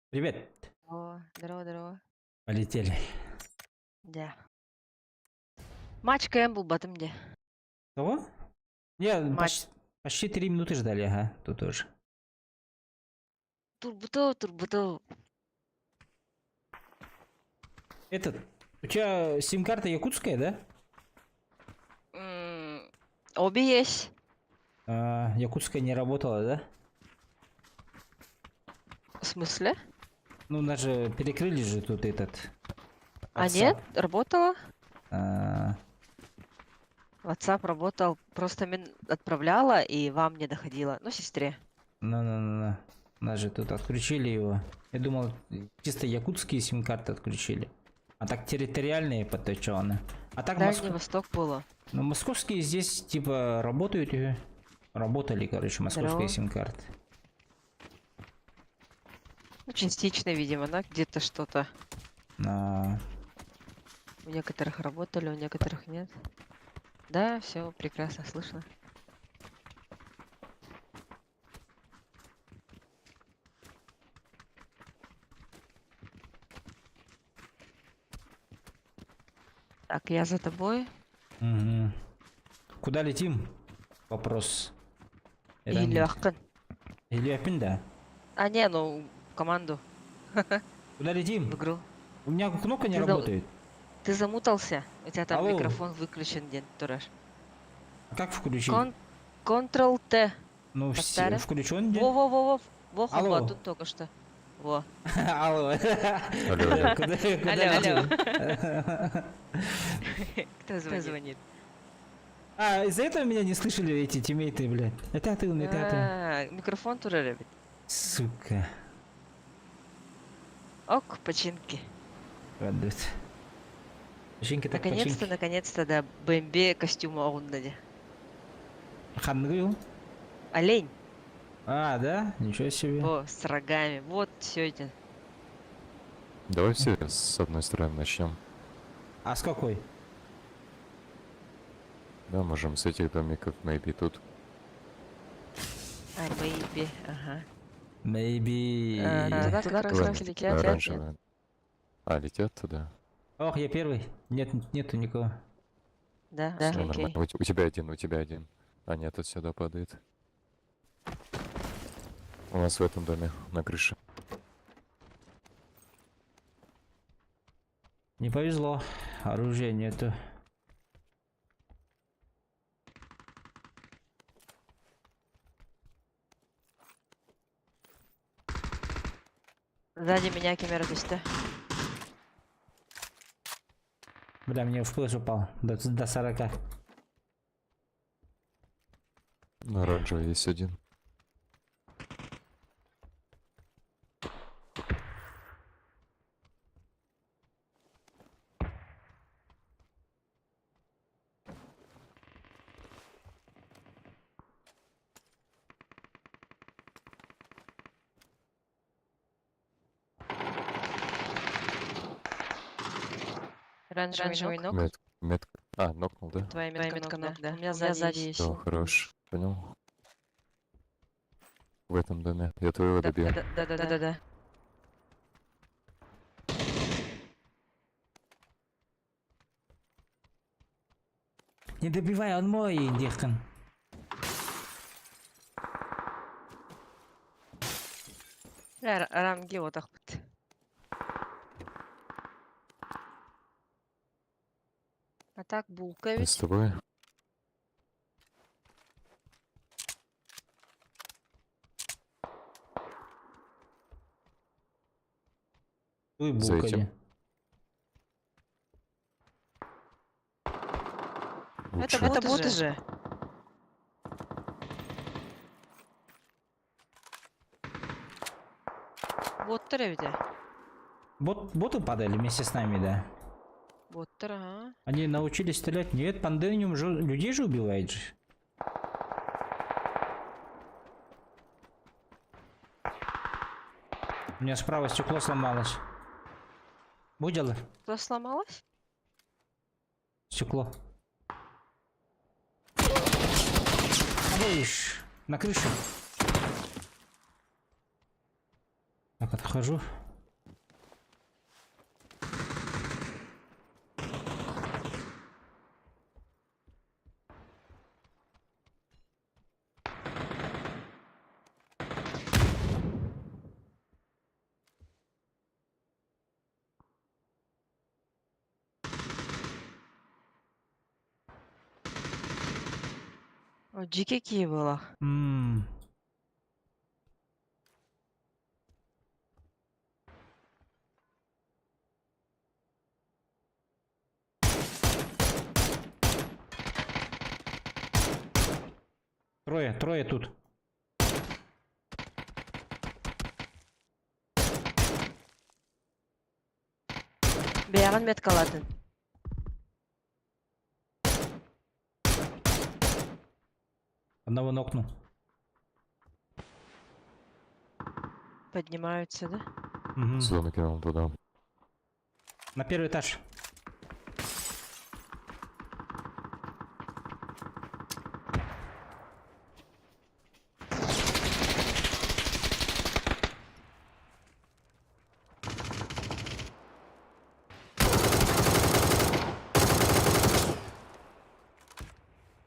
Привет. О, здорово. Полетели. Да. Матч Кэмпбелл Батымде. Кого? Не, Матч. почти 3 минуты ждали, ага, тут тоже. Турбуто. Этот, у тебя сим-карта якутская, да? Обе есть. Якутская не работала, да? В смысле? Ну, нас же перекрыли же тут этот. А WhatsApp. нет, работала. А, WhatsApp работал. Просто отправляла, и вам не доходило. Ну, сестре. Ну. Нас же тут отключили его. Я думал, чисто якутские сим-карты отключили. А так территориальные подточены. А так Дальний Восток было. Ну, московские здесь, типа, работают и... Работали, короче, московские Здорово. сим-карты. Ну, частично, видимо, да? Где-то что-то. Но... У некоторых работали, у некоторых нет. Да, все прекрасно слышно. Так, я за тобой. Угу. Куда летим? Вопрос. Или Ахкан. Или Апин, да. А, не, ну, в команду. Куда летим? В игру. У меня кнопка не Ты за- работает. Ты замутался? У тебя там Алло. микрофон выключен, день Тураш. А как включить? Ctrl-T. Ну, Повторяй. включен где? Во, Алло. Хамба, тут только что. Во. Алло. Алло. Куда Алло. летим? Кто звонит? А, из-за этого меня не слышали эти тиммейты, блядь. Это ты, это ты. Микрофон турель. Сука. Ок, починки. Радует. Починки так Наконец-то, починки. наконец-то, да, БМБ костюм аундады. Хангрил? Олень. А, да? Ничего себе. О, с рогами. Вот сегодня. Давай все с одной стороны начнем. А с какой? Да, можем с этих домиков, maybe тут. А, maybe, ага. Maybe. Туда как раз летят. Оранжевые. А, летят туда? Ох, я первый. Нет, нету никого. Да, Всё окей. нормально. У тебя один, у тебя один. А нет, от сюда падает. У нас в этом доме, на крыше. Не повезло. Оружия нету. Сзади меня камера düştü. Бля, мне в плюс упал. До 40. На оранжевый есть один. Оранжевый ног. Метка. А, нокнул, да? Твоя метка ног, да. У меня сзади есть. Все, хорош. Понял. В этом доме. Я твоего добил. Да. Не добивай, он мой, Дехкан. Арамге вот так вот. А так булка Я ведь. с тобой. Ой, За булка. этим. Это боты же. Боттер evde. Боты падали вместе с нами, да. Боттер, ага. Они научились стрелять. Нет, пандемиум же людей же убивает же. У меня справа стекло сломалось. Будь-то Что сломалось? стекло. Ишь, на крыше. Так, отхожу. О, GKK было. Трое тут. Бәрін меткаладың. Одного нокнул. Поднимаются, да? Угу. Зону кинул туда. На первый этаж.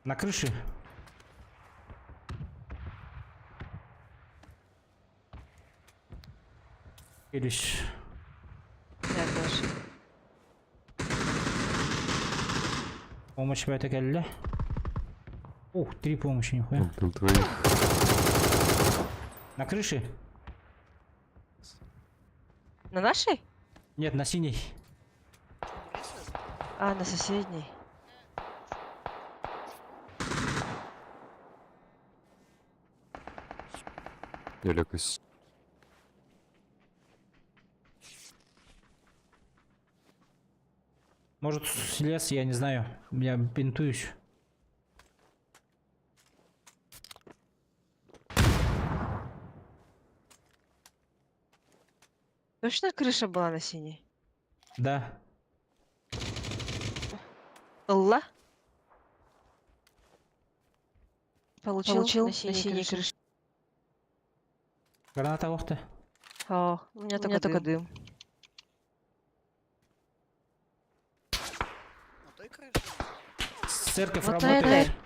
На крыше. Или Я тоже. помощь в этой галле. Ух, 3 помощи, нихуя. Убил твоих. На крыше? На нашей? Нет, на синей. А, на соседней. Я лекаюсь. Может, слез, я не знаю. Я бинтуюсь. Точно крыша была на синей? Да. Алла? Получил на синей крыше. Граната охты. О, у меня только дым. Церковь Вот на работает. этой.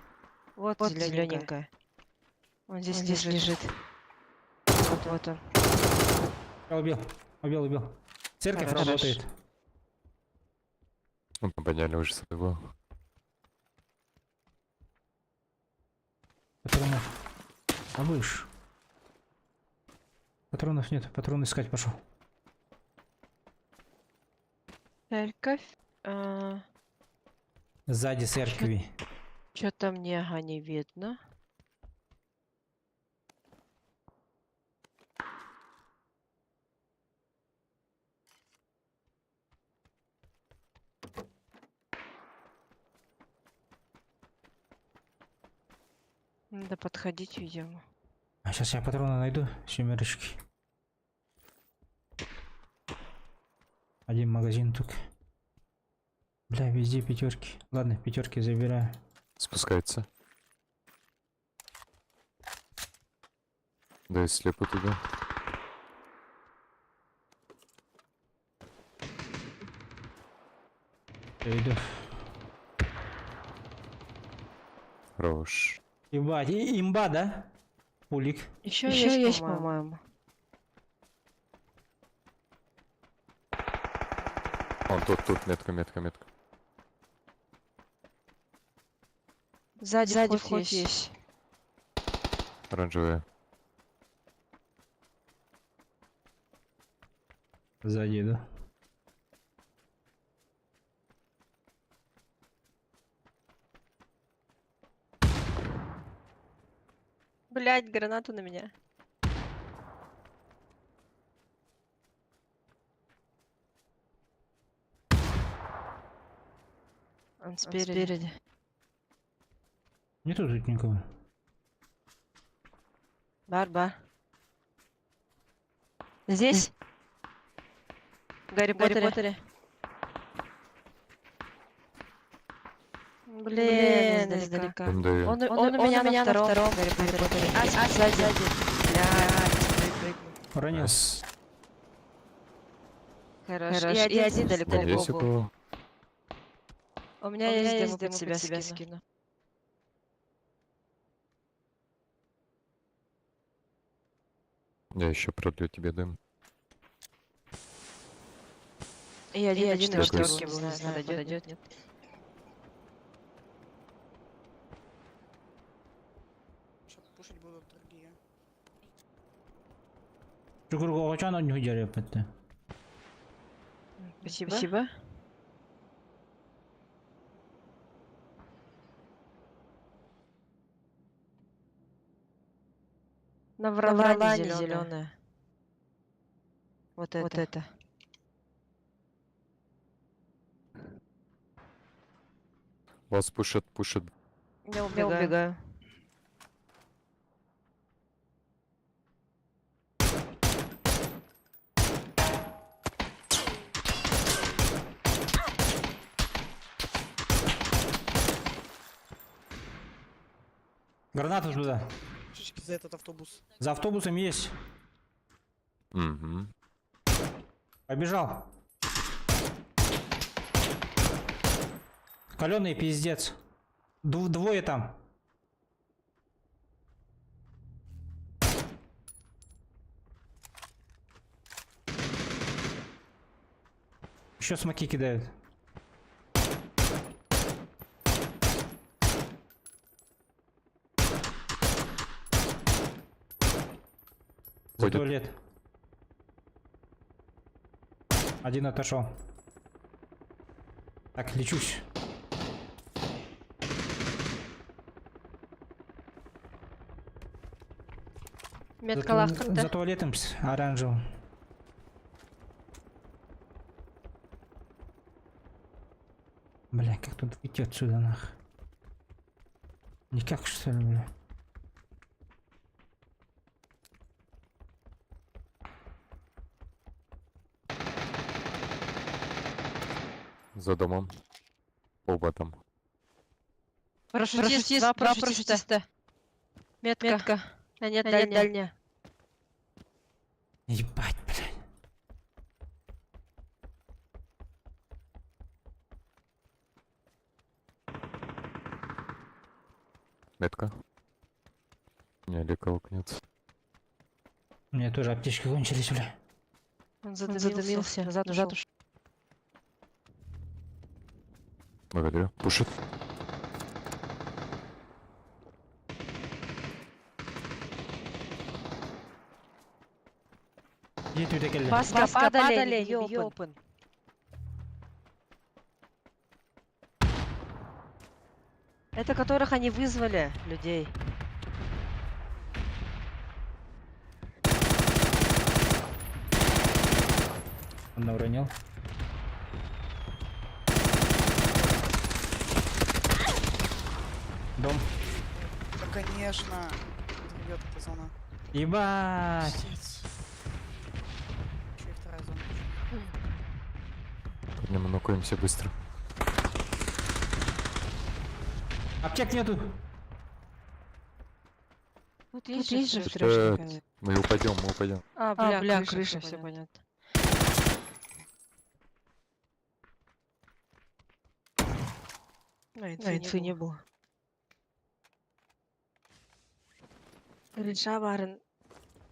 Вот зелененькая. Он здесь лежит. Вот он. Я убил. Церковь Хорошо. работает. Ну, поняли уже своего. Патронов. А выше. Патронов нет. Патроны искать пошел. Церковь. Сзади церкви. Что-то мне не видно. Надо подходить, видимо. А сейчас я патроны найду. Семерочки. Один магазин только. Бля, везде пятерки. Ладно, пятерки забираю. Спускается. Да и слепу туда. Я иду. Хорош. Ебать, имба, да? Пулик. Еще есть, по-моему. Вон тут, метка. Сзади вход есть. Оранжевая. Сзади иду. Блять, гранату на меня. Он спереди. Нету тут никого. Барба. Здесь? В Гарри Поттере. Блин, издалека. Там даю. Он у меня на втором Гарри Поттере. А, сзади. Блядь, Ранил. Раз. Хорошо. И один далеко Да, есть у был. кого? У меня есть дым, под себя скину. Я еще продлю тебе дым. И один на Дякую. четверке был, не знаю, подойдет, нет. Чукурга очан он не жаряпты. Спасибо. На Вралане зеленая. Вот это. Вас пушат. Я убегаю. Гранату туда. За этот автобус. За автобусом есть. Угу. Побежал. Каленый пиздец. Двое там. Еще смоки кидают. За Ходит. туалет. Один отошел. Так, лечусь. Метка лавканта. За туалетом оранжевым. Бля, как тут выйти отсюда, нах? Никак, что ли, бля? За домом. Оба там. Парашютист, два парашютиста. Метка. А нет, дальняя. Ебать, блядь. Метка. Не, лекалок нет. У меня тоже аптечки кончились, бля. Он задымился. Назад ушел. Благодарю. Пушит. Паска падали, ёпын. Это которых они вызвали, людей. Он уронил. Дом. Да, конечно. Идет эта зона. Ебать. Еще и вторая зона. Не манукаемся быстро. Аптек нету. Тут есть же трешка. Мы упадем. А, бля, крыша, все понятно. Инфы не было. Крыша барын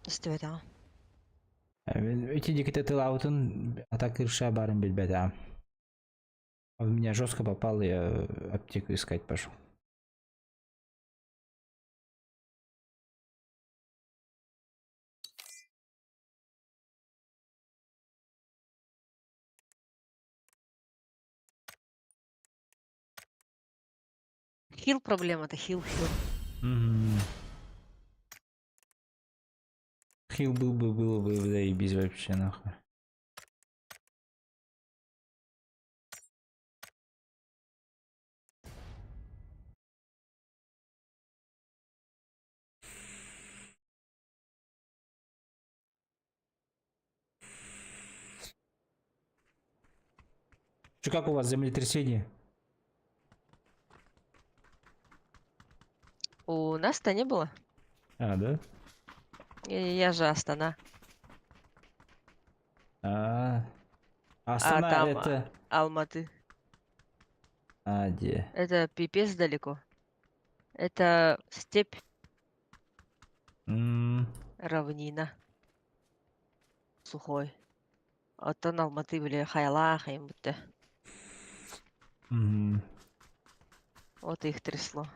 истебет ага. Эти дикты лаутын, а так крыша барым бельбет, а. В меня жестко попал, я аптеку искать пошел. Хил проблема-то, хил. Хил было бы заебись вообще нахуй. Что, как у вас землетрясение? У нас-то не было. А, да? Я же Астана. Астана там это... Алматы. А, где? Это пипец далеко. Это степь. Равнина. Сухой. Оттан Алматы были Хайлах им будто. Вот их трясло.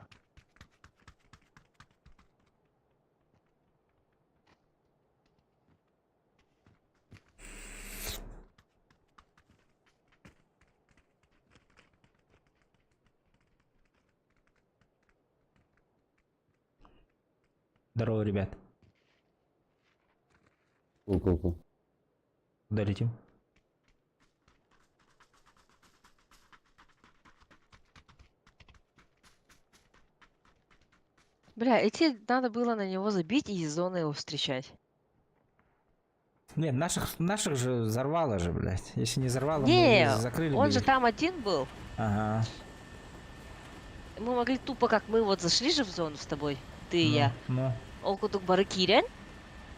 Здорово, ребят. Куда летим? Бля, идти надо было на него забить и из зоны его встречать. Нет, наших же взорвало же, блядь. Если не взорвало, Не, мы закрыли он бы же их. там один был. Ага. Мы могли тупо, как мы вот зашли же в зону с тобой, ты и я. Ну. Окудук Баракирян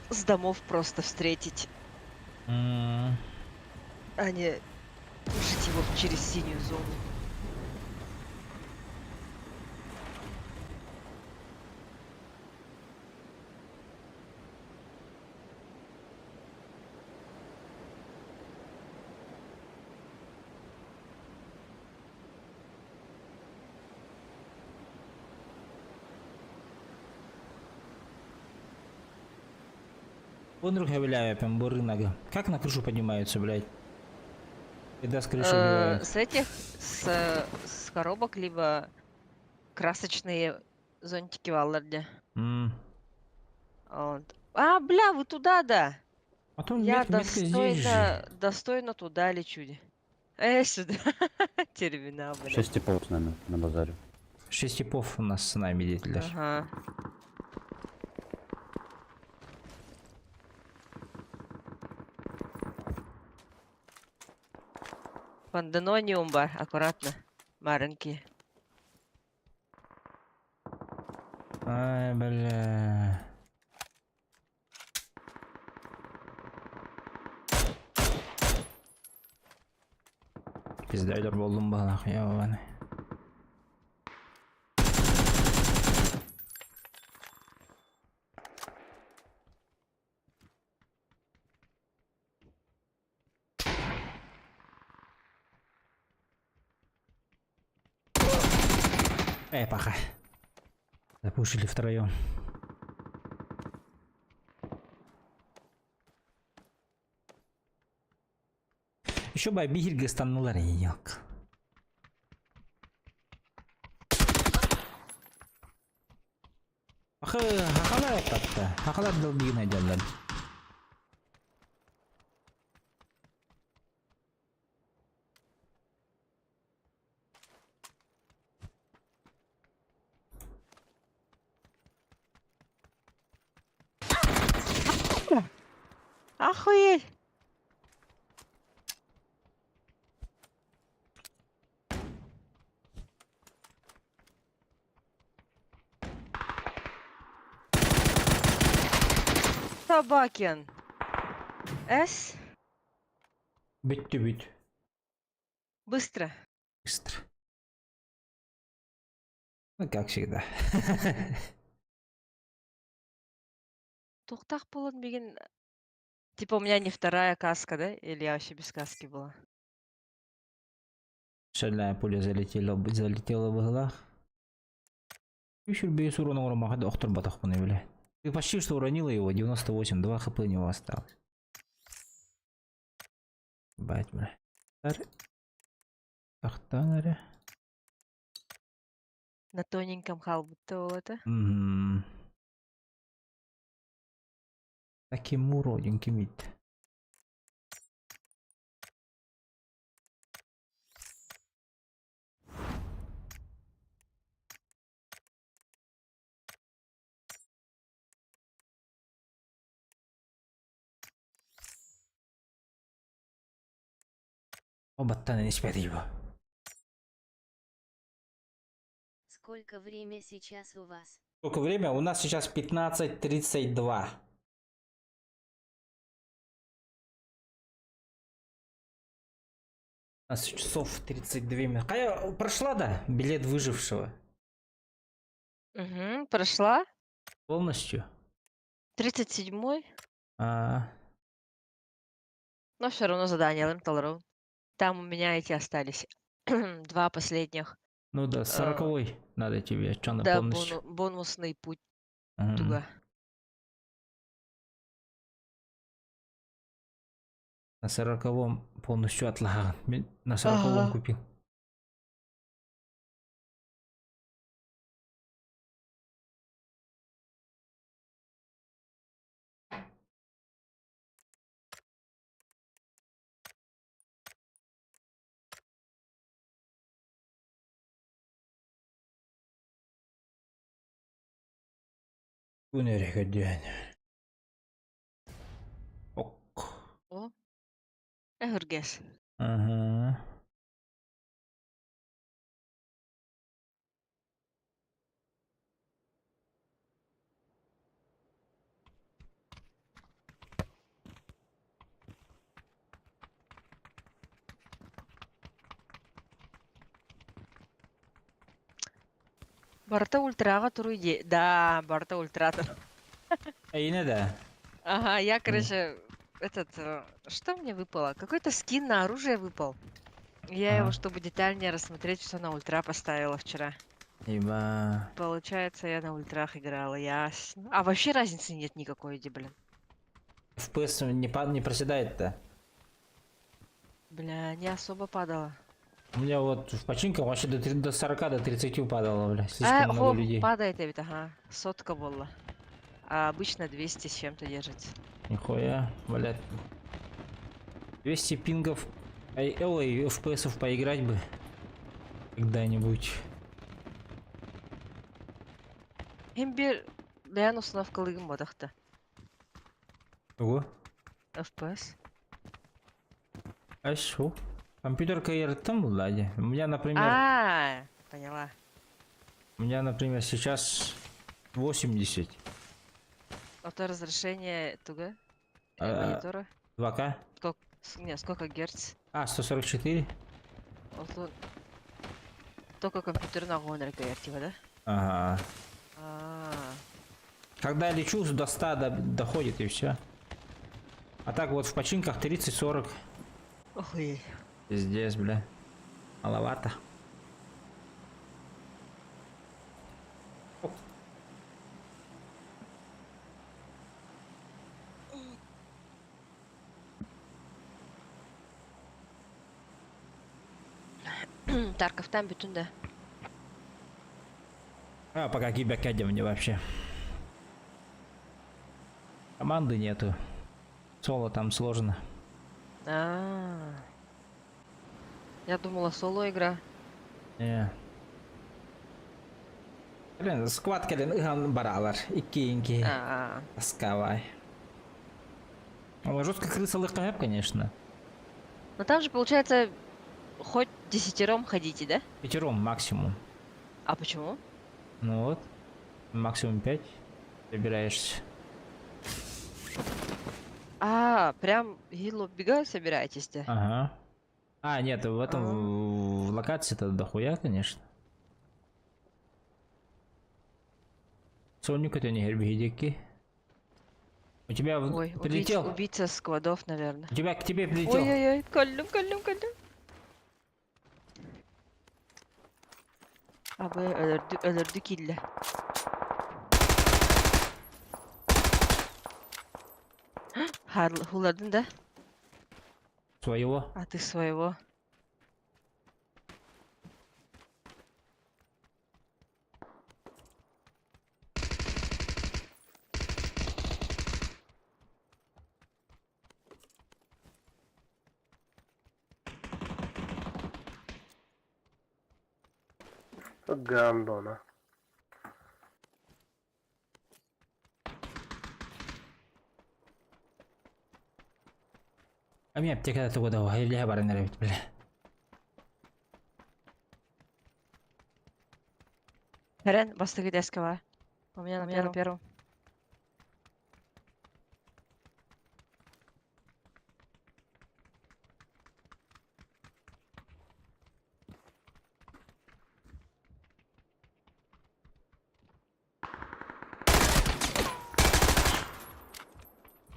с домов просто встретить, а не пушить его через синюю зону. Вон рука, бля, прям бурынага. Как на крышу поднимаются, блядь? Когда с крыши С этих, с коробок, либо красочные зонтики в Алларде. Вот. А, бля, вы туда, да. А то Я метка здесь же. достойно туда лечу. Сюда. Терминал, блядь. 6 типов с нами на базаре. 6 типов у нас с нами деятель. Ага. Панденониум бар, аккуратно. Маленькие. Ай, бля. Пиздайдер болдум балах, ябаны. Пока. Запушили втроем. Еще бы обигель станнулар елк. Хахала это. Хахала долбина делали. Охуеть! Собакин. С. Бить. Быстро. Быстро. Ну, как всегда. Тухтах полон беген. Типа у меня не вторая каска, да? Или я вообще без каски была? Шальная пуля залетела в глаз. Еще без урона урома, доктор батахпаны, бля. Ты почти что уронила его, 98, 2 хп у него осталось. Бать, бля. Ахтанаре. На тоненьком халбуте это. Таким уроденьким вид. Оба-то не спят его. Сколько время сейчас у вас? Сколько время? У нас сейчас 15:32. У нас часов 32 минут. Кая прошла, да? Билет выжившего. Угу, прошла. Полностью? 37-й. А. Но все равно задание Лэмталроу. Там у меня эти остались. 2 последних. Ну да, 40-й надо тебе. Что на Да, полностью? бонусный путь Мгм. туда. На 40-м полностью отлаган. На 40-м Ага. купил. Bu nereye gidiyor? Ok. О. Эгургес. Ага. Барта ультрага туруйди. Да, Барта ультратор. А yine de. Ага, я, короче, что мне выпало? Какой-то скин на оружие выпал. Я его, Ага. чтобы детальнее рассмотреть, все на ультра поставила вчера. Ибо. Получается, я на ультрах играла, ясно. А вообще разницы нет никакой, иди, блин. FPS не проседает-то. Бля, не особо падала. У меня вот в починках вообще до 40, до 30 падало, бля. Слишком много людей. падает ведь, ага. Сотка была. а обычно 200 с чем-то держится. Нихуя, блядь. 200 пингов IL и FPS поиграть бы. Когда-нибудь. Эмбер, бәян установкалыгым бодақта. Ого. FPS. А что? Компьютерка я там ладе. У меня, например... Поняла. У меня, например, сейчас 80. Это разрешение туга? Монитора? 2К? Сколько герц? 144? Вот только компьютер на гонор типа, да? Ага. Когда я лечу, до 100 доходит и все. А так вот в починках 30-40. Охуеть. Пиздец, бля. Маловато. Тарковтан бүтін да. А пока киберкадем мне вообще. Команды нету. Соло там сложно. Я думала соло игра. Не. Блин, сквад келен баралар. Икки-инки. Таскавай. Жестко крыса лыхает, конечно. Но там же получается хоть 10 ходите, да? 5 максимум. А почему? Ну вот. Максимум 5. Собираешься. Прям гилу бега собираетесь, да? Ага. Нет, в этом в локации-то дохуя, конечно. Соник это не гербигидики. У тебя прилетел? Убийца складов, наверное. У тебя к тебе прилетел. Ой-ой-ой, колем. Ölürdü kille. Хуладың да? Своего? А ты своего. Гандона. А меня аптека это года, а я баран нравится, бля. Харен, бастыгы дескова. У меня на первом.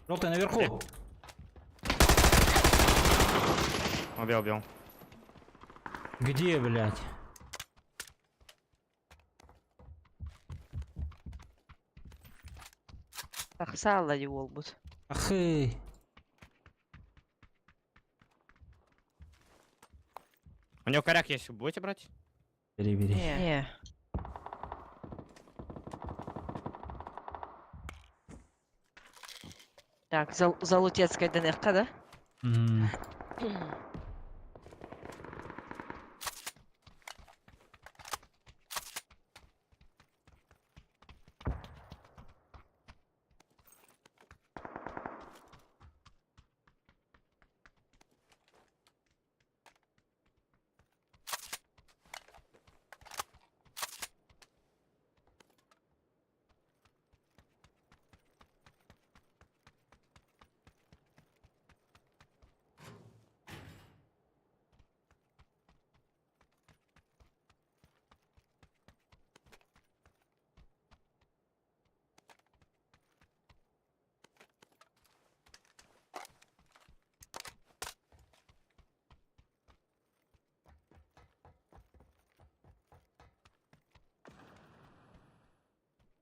Желтый наверху. Убил. Где, блядь? Ахсала его будет. Ахы. У него коряк есть, будете брать? Бери. Не. Так, Залутецкая ДНРК, да?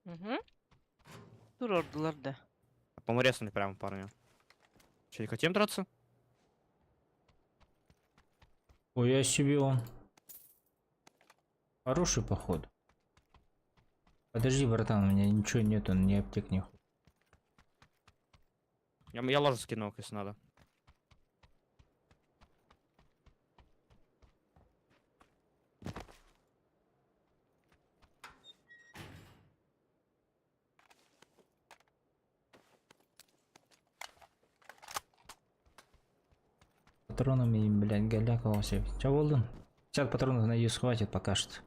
Угу. Тур ордылар да. По-моему, резали прямо парня. Че, не хотим драться? Ой, я себе он. Хороший поход. Подожди, братан, у меня ничего нету, ни аптек, ни хуй. Я ложу скину, если надо. Патронами, блядь, голяк все. Че болдун? 50 патронов на юз хватит пока что.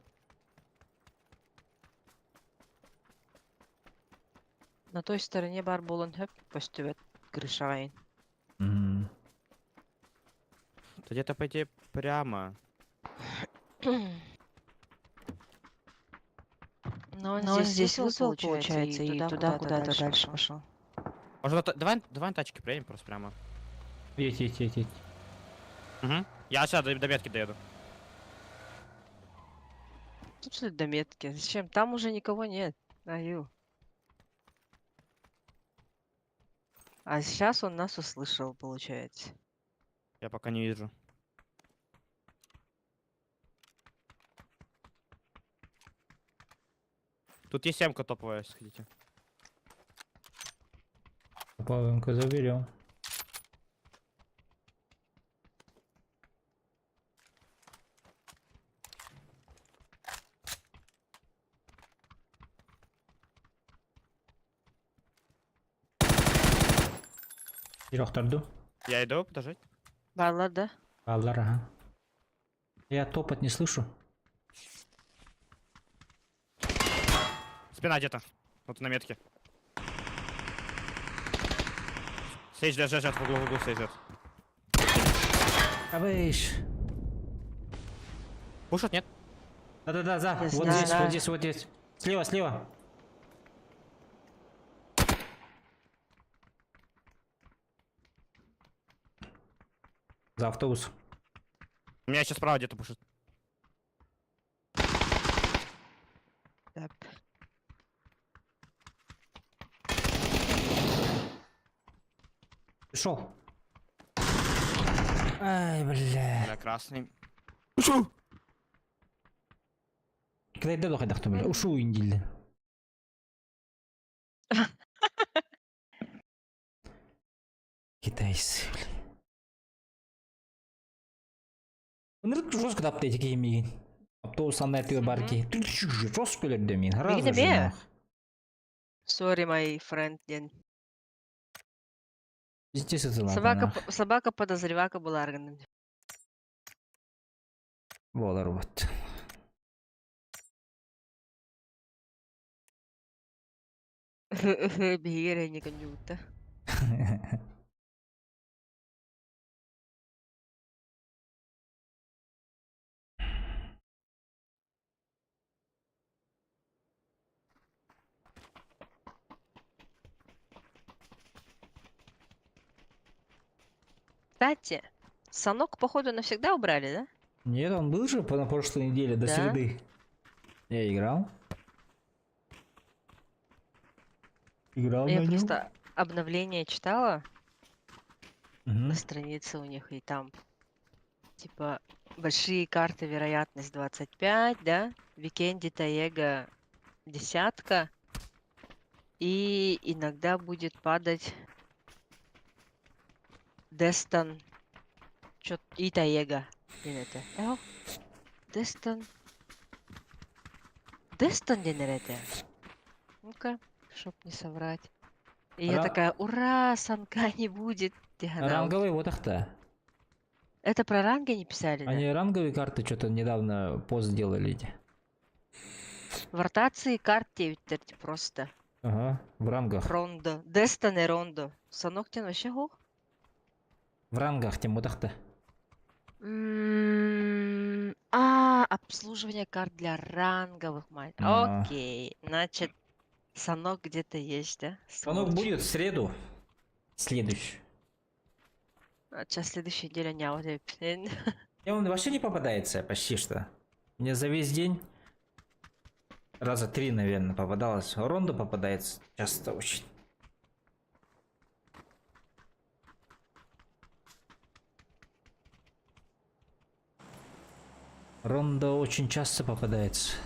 На той стороне бар болон хөп постүбөт крышайын. То где-то пойти прямо. Но он здесь вызвал, получается, и туда куда-то дальше пошел. Может, давай на тачке проедем просто прямо. Едь. Угу. Я сейчас до метки доеду. Тут что до метки? Зачем? Там уже никого нет. Аю. А сейчас он нас услышал, получается. Я пока не вижу. Тут есть семка топовая, если хотите. Топовенько заберем. Тұрды. Я иду, подожди. Баллар, да? Баллар, ага. Я топот не слышу. Спина где-то. Вот на метке. Сейдж лежит в углу сейдж. А выш. Пушат, нет? Да, за. Я Вот знаю. здесь. Слева. За автобус. У меня сейчас справа где-то пушит. Так. Пришел. Ай, бля. Бля, красный. Ушу. Когда да дохайдахту, бля. Ушу индилди. Китайцы, бля. Нырк жестко таптайды кемеген. Автобус андай тыгы бар ки. Жестко келерді мен. Мегіне ме? Sorry, my friend. Собака подозревака была арганым. Болар вот. Бигере не конюта. Кстати, Санок, походу, навсегда убрали, да? Нет, он был же на прошлой неделе, до Да? среды. Я играл. Играл Я на нем. просто обновление читала Мгм. на странице у них, и там, типа, большие карты, вероятность 25, да? Викенди Таега десятка. И иногда будет падать Дестон и Таега. Денете. Дестон. Дестон денерете. Ну-ка, чтоб не соврать. И я такая, ура, Санка не будет. Ранговый вот ахта. Это про ранги не писали, да? Они ранговые карты что-то недавно пост сделали. В ротации карт 9 просто. Ага, в рангах. Рондо. Дестон и Рондо. Санок тен вообще гох? В рангах тем вот ахта. Обслуживание карт для ранговых, мать. А. Окей. Значит, Санок где-то есть, да? Санок будет в среду. Следующий. Сейчас следующая неделя не аудио. И он вообще не попадается почти что. Мне за весь день раза 3, наверное, попадалось. Рондо попадается часто очень. Рондо очень часто попадается.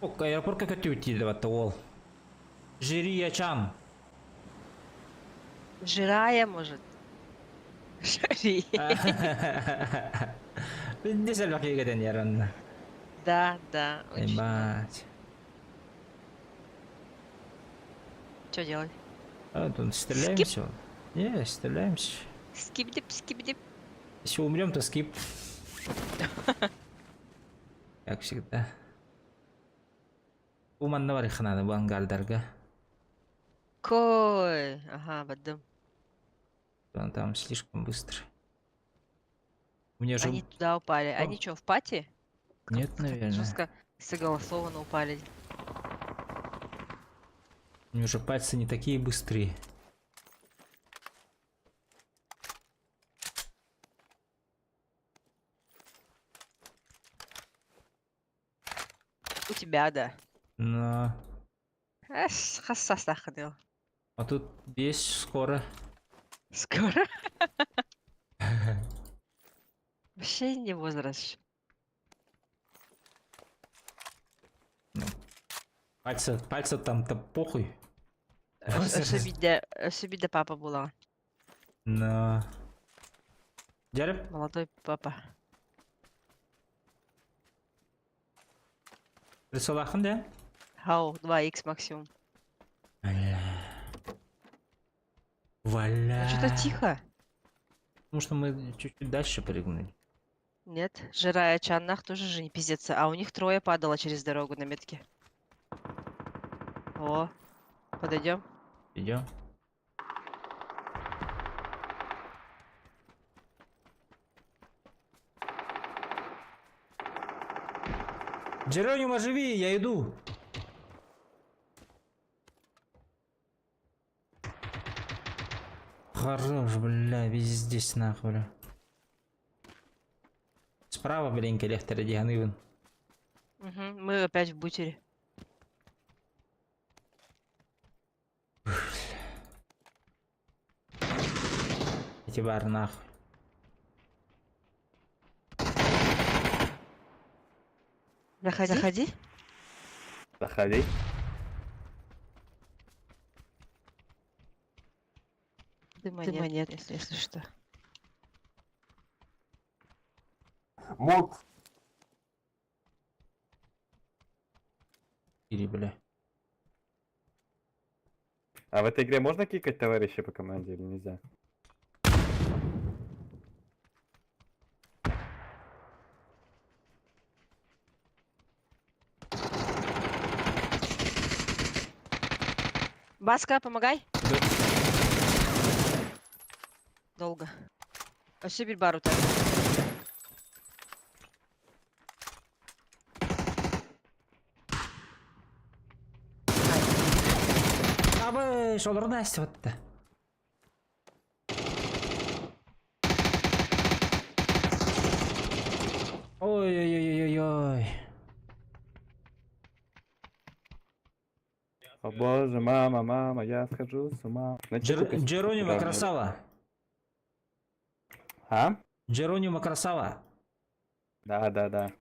Аэропортқа көтіп өтейді батты ол. Жириячан. Жирая, может. Жирия. Не сәл бақиғадан яранна. Да, да. очень. Мать. Что делать? А, тут стреляемся. Не, стреляемся. Скип-дип. Если умрем, то скип. Как всегда. Уманна бар их надо, бангардарга. Кой. Ага, бадым. Он там слишком быстро. Мне же... Они туда упали. Они что, в пати? Нет, наверное. Жестко согласованно упали. У него же пальцы не такие быстрые. У тебя, да. Но... Хассас находил. А тут есть скоро. Скоро? Вообще не возраст. Пальцы там-то похуй. Собі де папа була. Но... Дерев? Молодой папа. Присылахын, да? Хау, 2х максимум. Валя. Что-то тихо. Потому что мы чуть-чуть дальше прыгнули. Нет, Жирая Чаннах тоже же не пиздец. А у них трое падало через дорогу на метке. О, подойдем. Идем. Джеронима, живи, я иду. Хорош, бля, везде здесь нахуй, бля. Справа, блин, коллектор Диганывен. Угу, мы опять в бутере. Эти бар нахуй. Заходи. Заходи. Дыма нет, если что. Мут. Или, бля. А в этой игре можно кикать товарища по команде или нельзя? Баска, помогай. Долго. Вообще бильбару так. Абы, шолыр Настя вот-то. Ой-ой-ой-ой-ой. О боже, мама, я схожу с ума. Джеронима красава. А? Джеронима красава. Да. Да.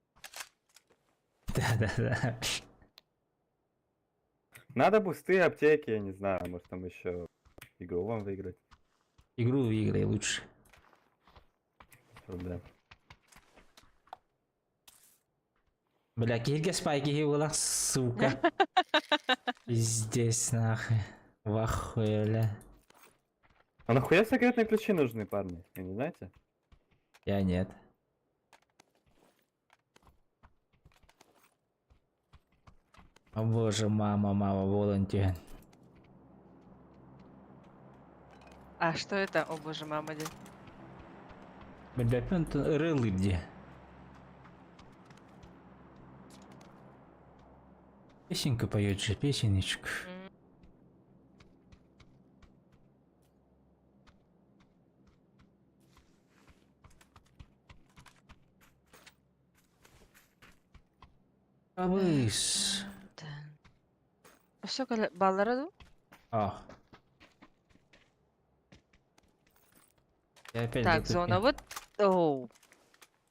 Надо бусты, аптеки, я не знаю, может там еще игру вам выиграть. Игру выиграй лучше. Проблем. Бля, килька спайки была, сука. Здесь нахуй. Вахуэля. А нахуя секретные ключи нужны, парни? Вы не знаете? Я нет. О боже, мама, волонтер. А что это? О боже, мама. Бля, рылы где? Песенка поет же, песенечка. Абыс. Все, баллараду? А. Я опять Так, затупил. зона вот. Оу.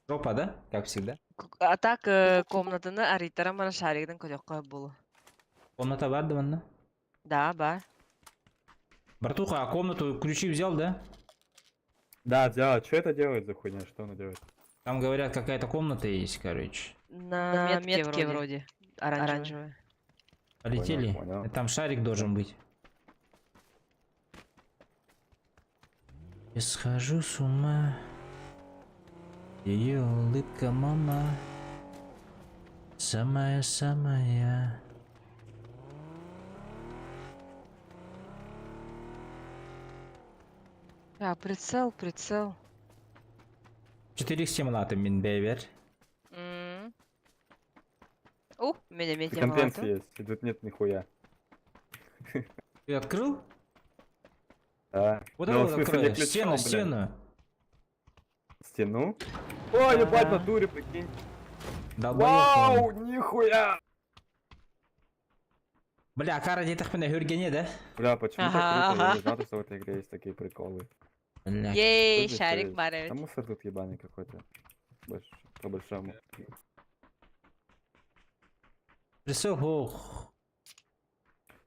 Жопа, да? Как всегда. А так комнатаны аритара мана шаригден көдөккө болу. Комната бар, да? Да, бар. Братуха, а комнату ключи взял, да? Да, взял. Что это делает за хуйня? Что она делает? Там говорят, какая-то комната есть, короче. На метке вроде. Оранжевая. Полетели. Понял. Там шарик должен быть. Я схожу с ума. Ее улыбка, мама. Самая-самая. А, прицел. 4x темлаты мин бейвер. Меня метя Рекомпенсы есть. И тут нет нихуя. Ты открыл? Да. Вот Ну, это в смысле, открой. не ключом, блин. Стену. Стену? О, ебать, на дуре, прикинь. Вау, нихуя! Бля, кара детях меня хюргене, да? Бля, почему так круто? Я не знал, что в этой игре есть такие приколы. Бля. Ей, Что здесь шарик есть? баревич. А мусор тут ебаный какой-то. По большому. Присел, ох.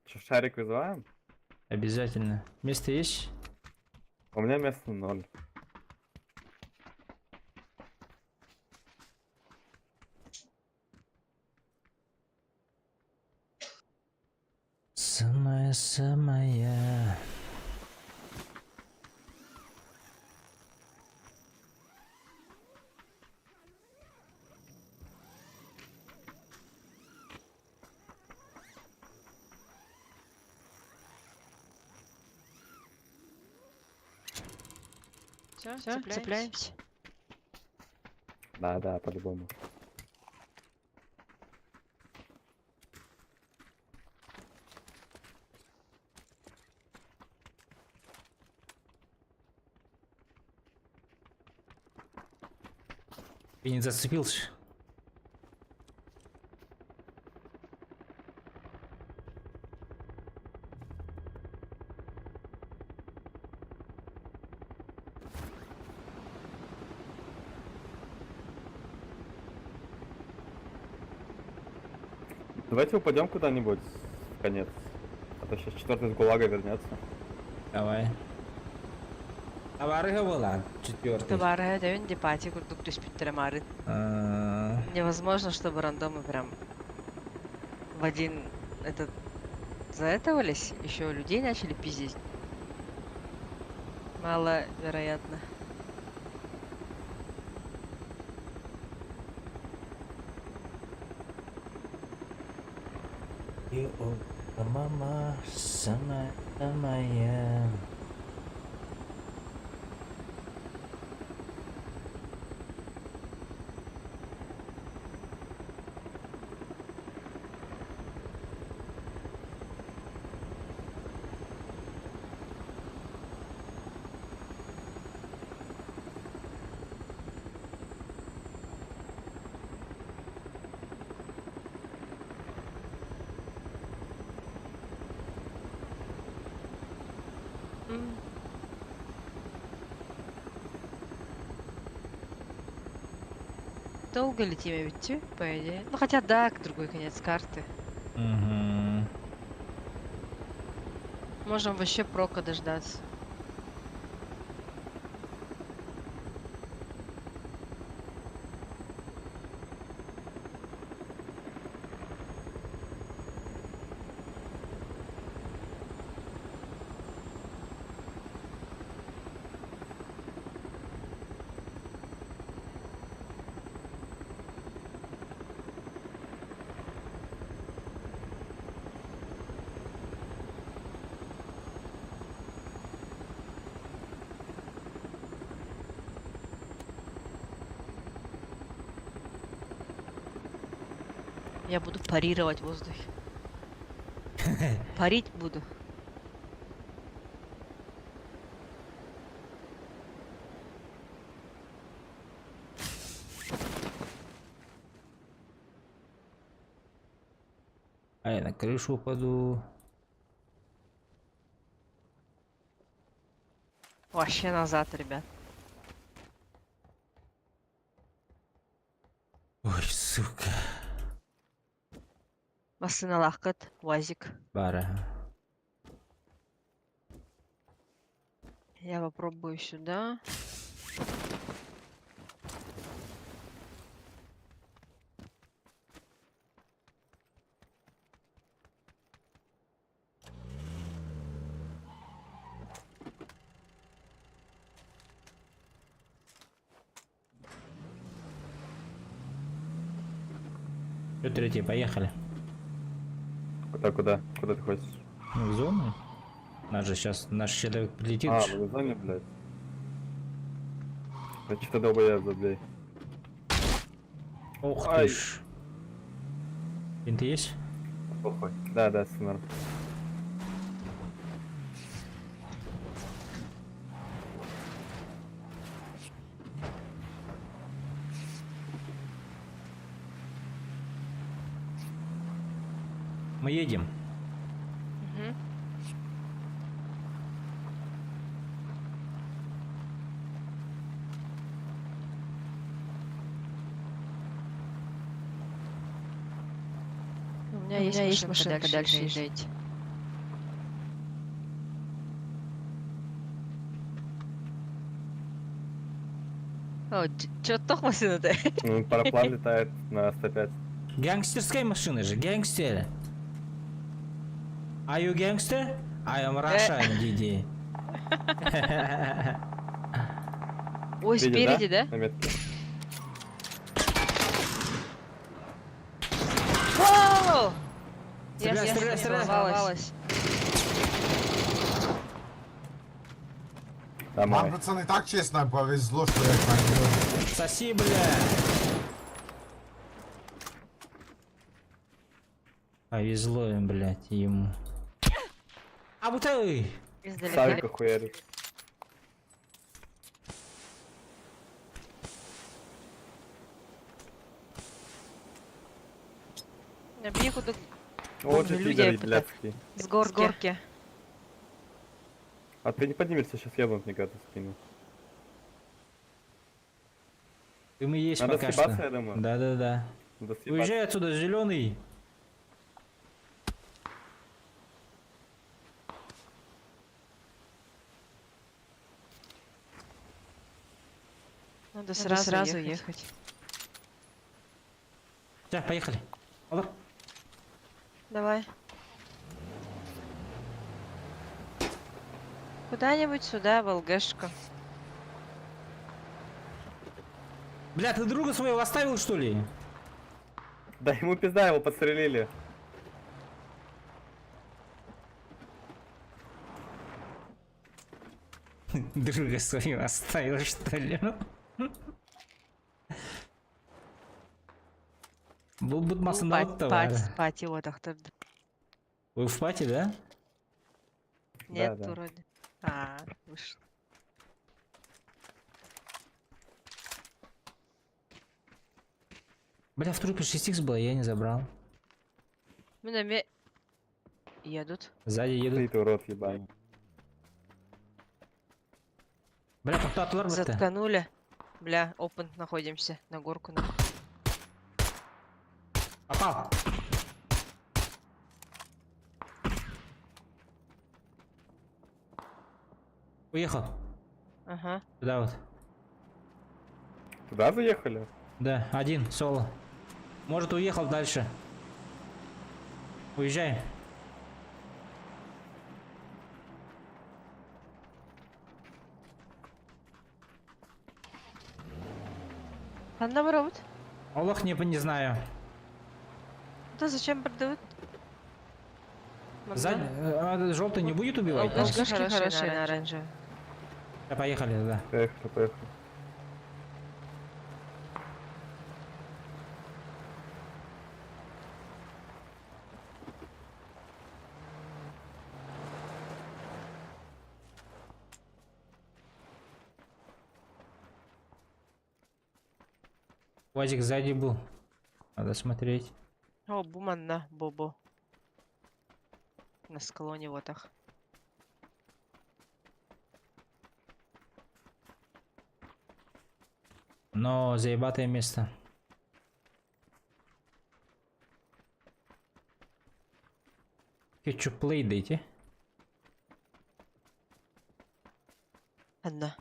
Че, шарик вызываем? Обязательно. Место есть? У меня место 0. Самая-самая. Все, цепляемся. Да, по-любому. Ты не зацепился? Давайте упадем куда-нибудь в конец. А то сейчас 4-й с ГУЛАГа вернется. Давай. Аварга была, 4-й. Товары даён депати курдук диспетера мары. Невозможно, чтобы рандомы прям в один этот заэтовались, еще людей начали пиздить. Маловероятно. Мама, самая-самая. Долго летим ведь, по идее. Ну хотя да, другой конец карты. Угу. Можем вообще прока дождаться. Я буду парировать в воздухе. Парить буду. А я на крышу упаду. Вообще назад, ребят. сука. Басына лаққыт, УАЗик. Бара. Я попробую сюда. Что, третий, поехали. Куда? Куда ты хочешь? Ну, в зону. Наш человек прилетит. А, вы в зоне, блядь? Да что-то долбоеб, блядь. Ух Ай. ты ж. Бинты есть? Похуй. Да, сценарий. Мы едем. Мгм. У меня есть машинка, дальше езжайте. О, чё тохмасың-то? Ну, параплан летает на 105. Гангстерская машина же, гангстер. Are you gangster? I am Russian, Диди. Ой, Видишь, спереди, да? На метке. Вау! Я Стреляй. сорвалась. Давай. пацаны, так честно повезло, что я пойму. Соси, бля. Повезло им, блядь, ему. А вот эй! Издалека. Савика хуярит. Бей куда Вот же людей пидоры, блядские. с горки. А ты не поднимешься, сейчас ебнут мне когда-то в спину. Ты мы есть Надо пока съебаться, что. я думаю. Да. Надо съебаться. Уезжай отсюда, зеленый. Надо сразу ехать. Да, поехали. Алло. Давай. Куда-нибудь сюда, в ЛГшка. Бля, ты друга своего оставил, что ли? Да ему пизда, его подстрелили. Друга своего оставил, что ли? Был бы масса народ товара. Пати, вот ахтырды. Вы в пати, да? Нет, Да. вроде. Вышел. Бля, в трупе 6х было, я не забрал. Мы на едут. Сзади едут. Ты урод ебаный. Бля, кто отлар Затканули. Бля, опен находимся. На горку. Попал. Уехал. Ага. Туда вот. Туда заехали? Да, один, соло. Может, уехал дальше. Уезжаем. А наоборот. Олах не знаю. Да зачем продают? Желтый не будет убивать? ЛГшки хорошие на оранжевый. Да, поехали, да. Поехали. Уазик сзади был. Надо смотреть. О, буманна, бобо. На склоне вот их. Но заебатое место. Кетчуп плей дайте. Одна.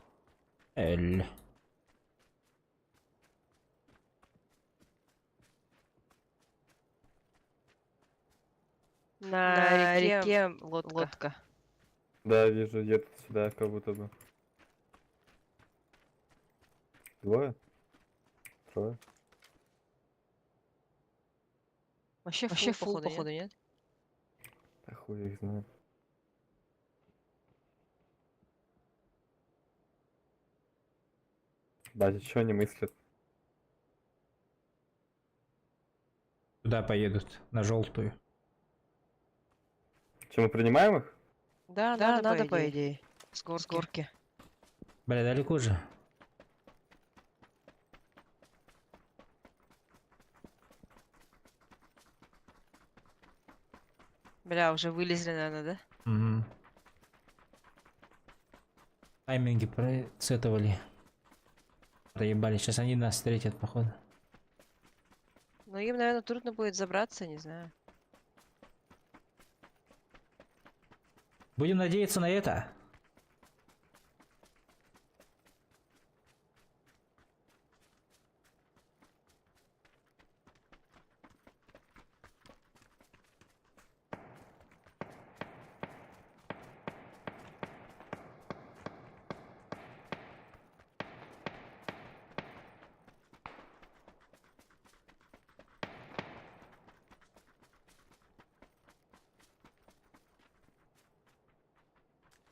Эль. На реке лодка. Да, вижу, едут сюда, как будто бы. Двое? Трое? Вообще фул, походу, нет? Да хуй их знает. Батя, что они мыслят? Туда поедут, на желтую. Че, мы принимаем их? Да, надо по идее. С горки. Бля, далеко же. Бля, уже вылезли, наверное, да? Угу. Тайминги процетовали. Проебали. Сейчас они нас встретят, походу. Ну им, наверное, трудно будет забраться, не знаю. Будем надеяться на это.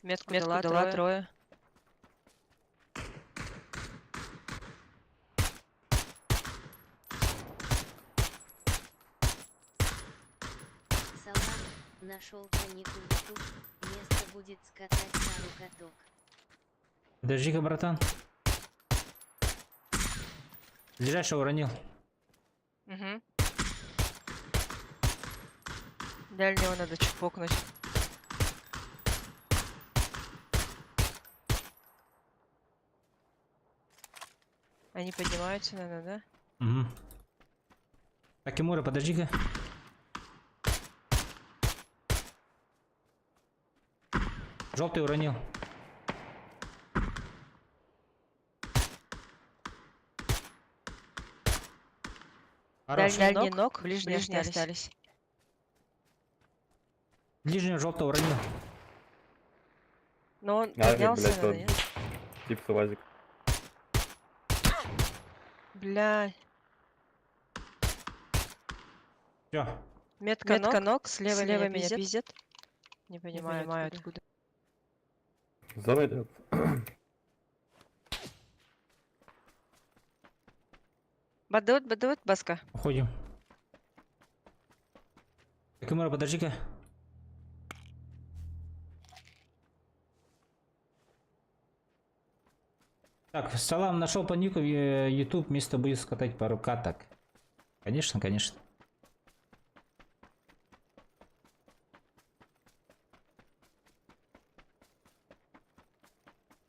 Метку дала трое. Салам, нашел коньяк в YouTube, место будет скатать пару каток. Подожди-ка, братан. Ближайшего уронил. Угу. Дальнего надо чпокнуть. Они поднимаются, наверное, да? Угу. Акимура, подожди-ка. Желтый уронил. Хорош. Дальний ног, ближние остались. Ближнего желтого уронил. Но он Авик, поднялся, блядь, наверное, тот нет? Типс УАЗик. Бля. Все. Метка ног, слева меня пиздят. Не понимаю откуда. Зона идет. Бадут, баска. Уходим. Акимура, подожди-ка. Так, Салам нашел по нику YouTube, место будет скатать пару каток. Конечно, конечно.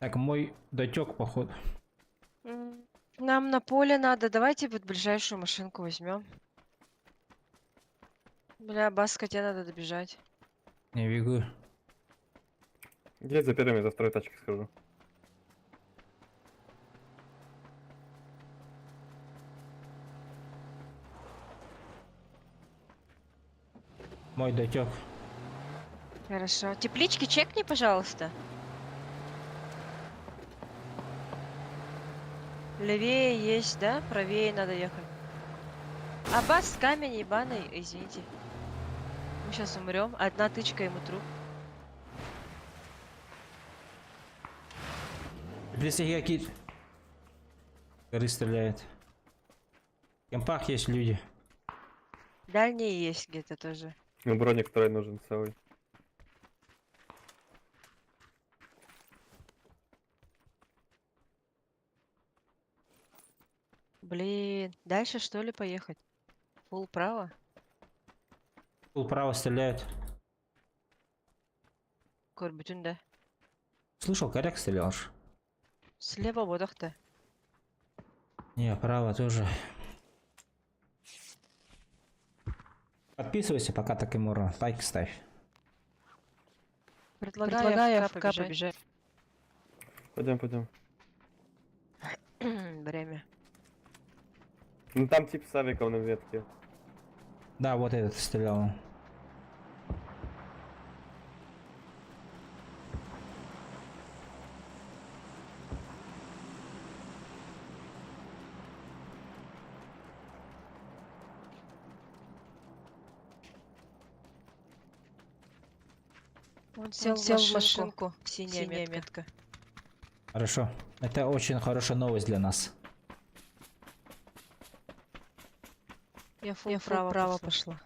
Так, мой дотек, походу. Нам на поле надо. Давайте вот ближайшую машинку возьмем. Бля, баска, тебе надо добежать. Не бегу. Я за первыми за второй тачкой схожу. Мой дотек. Хорошо. Теплички чекни, пожалуйста. Левее есть, да? Правее надо ехать. А бас камень ебаный, извините. Мы сейчас умрем. Одна тычка ему труп. Если какие горы стреляют. В кемпах есть люди. Дальние есть где-то тоже. Ну, броник второй нужен целый. Блин, дальше что ли поехать? Фул право? Фул право стреляют. Корбутун, да. Слышал, коряк стрелял ж. Слева водах-то. Не, право тоже. Подписывайся, пока так и мура. Лайк ставь. Предлагаю АФК побежать. Пойдем. Время. Ну там тип с авиком на ветке. Да, вот этот стрелял. Он сел в машинку. Синяя метка. Хорошо. Это очень хорошая новость для нас. Я вправо пошла.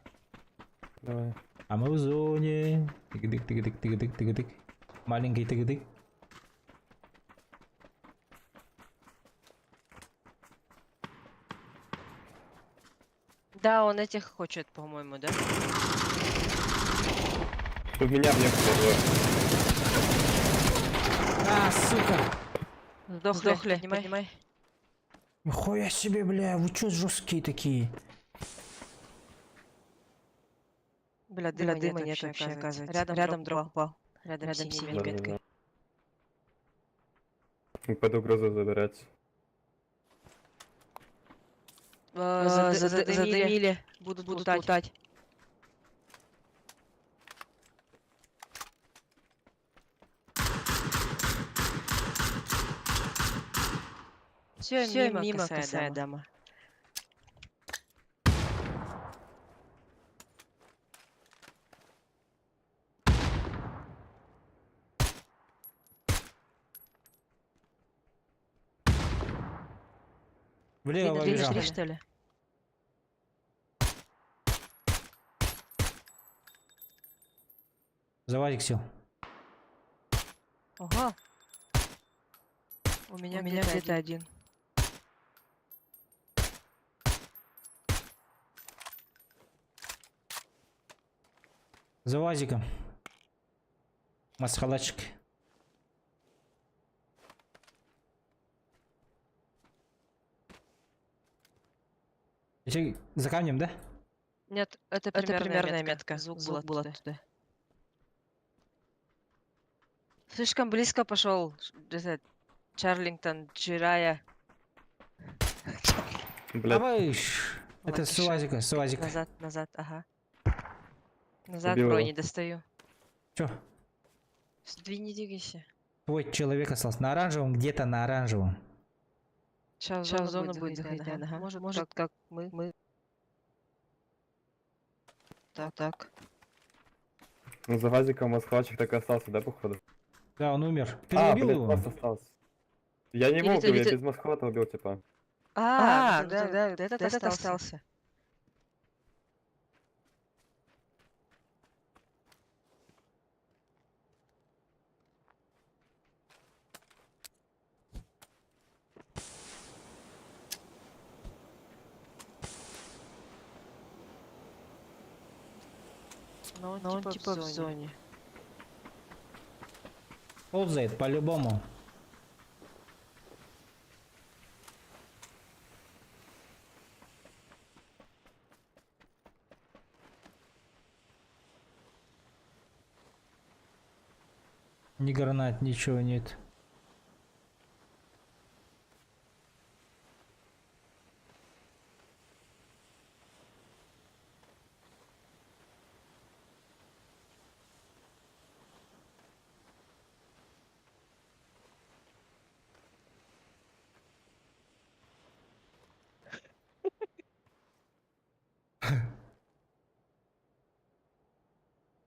Давай. А мы в зоне. Тык-дык. Маленький тык-дык. Да, он этих хочет, по-моему, да? В меня въехало. А, сука. Сдохли, поднимай. Нихуя себе, бля, вы чё жесткие такие? Бля, дыма нет вообще, оказывается. Рядом дроп упал. Рядом синяя метка. Пойду грузу забирать. Задымили. Будут лутать. Все мимо, косая дама. Влево побежал. Видишь, что ли? Завадик сел. Ага. У меня где-то один. За вазиком. Масхалачик. За камнем, да? Нет, это примерная метка. Звук был оттуда. Слишком близко пошел этот Чарлингтон, Джирая. Давай. Это с УАЗика. Назад, ага. Назад брони достаю. Чё? Не двигайся. Твой человек остался на оранжевом, где-то на оранжевом. Сейчас в зону будет заходить, ага. Может как мы. Так. Ну за вазиком масхалачик так и остался, да, походу? Да, он умер. Ты А, убил блядь, его? просто остался. Я не мог, я без масхалата убил, типа. Да, этот остался. Но он типа в зоне. Ползает по-любому. Ни гранат, ничего нет.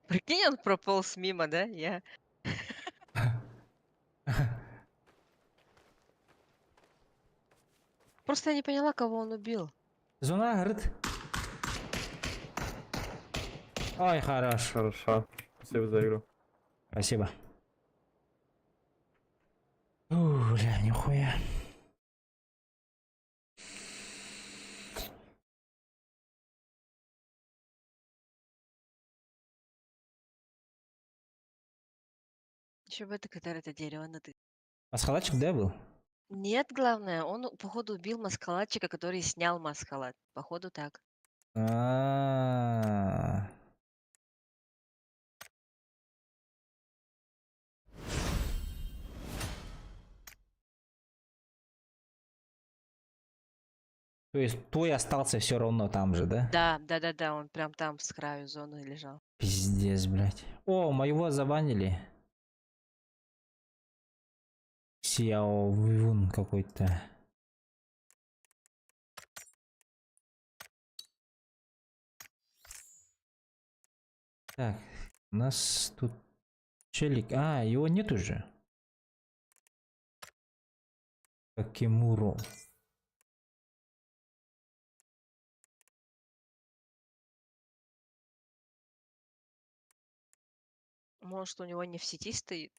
Прикинь, он прополз мимо, да? Я. Просто я не поняла, кого он убил. Зона горит. Ой, хорош. Хорошо. Спасибо за игру. Спасибо. Бля, нихуя. Еще бы это, который это дерево на ты. Масхалачик, да, был? Нет, главное, он, походу, убил маскалатчика, который снял маскалат. Походу, так. А-а-а. То есть твой остался все равно там же, да? Да, он прям там с краю зоны лежал. Пиздец, блядь. О, моего забанили. Сяо Вун какой-то. Так, у нас тут челик. А, его нет уже. Какимуру. Может, у него не в сети стоит?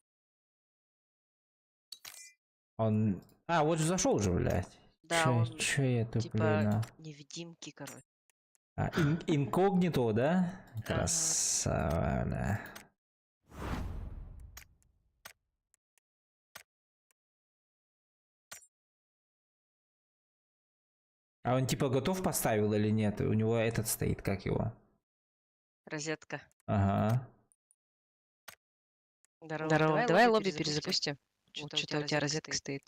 Он... А, вот же зашел уже, блядь. Да, он Чё я туплю, типа на? невидимки, короче. А, инкогнито, да? Красава, бля. А он типа готов поставил или нет? У него этот стоит, как его? Розетка. Ага. Здорово. Давай лобби перезапустим. Что-то у тебя розетка стоит.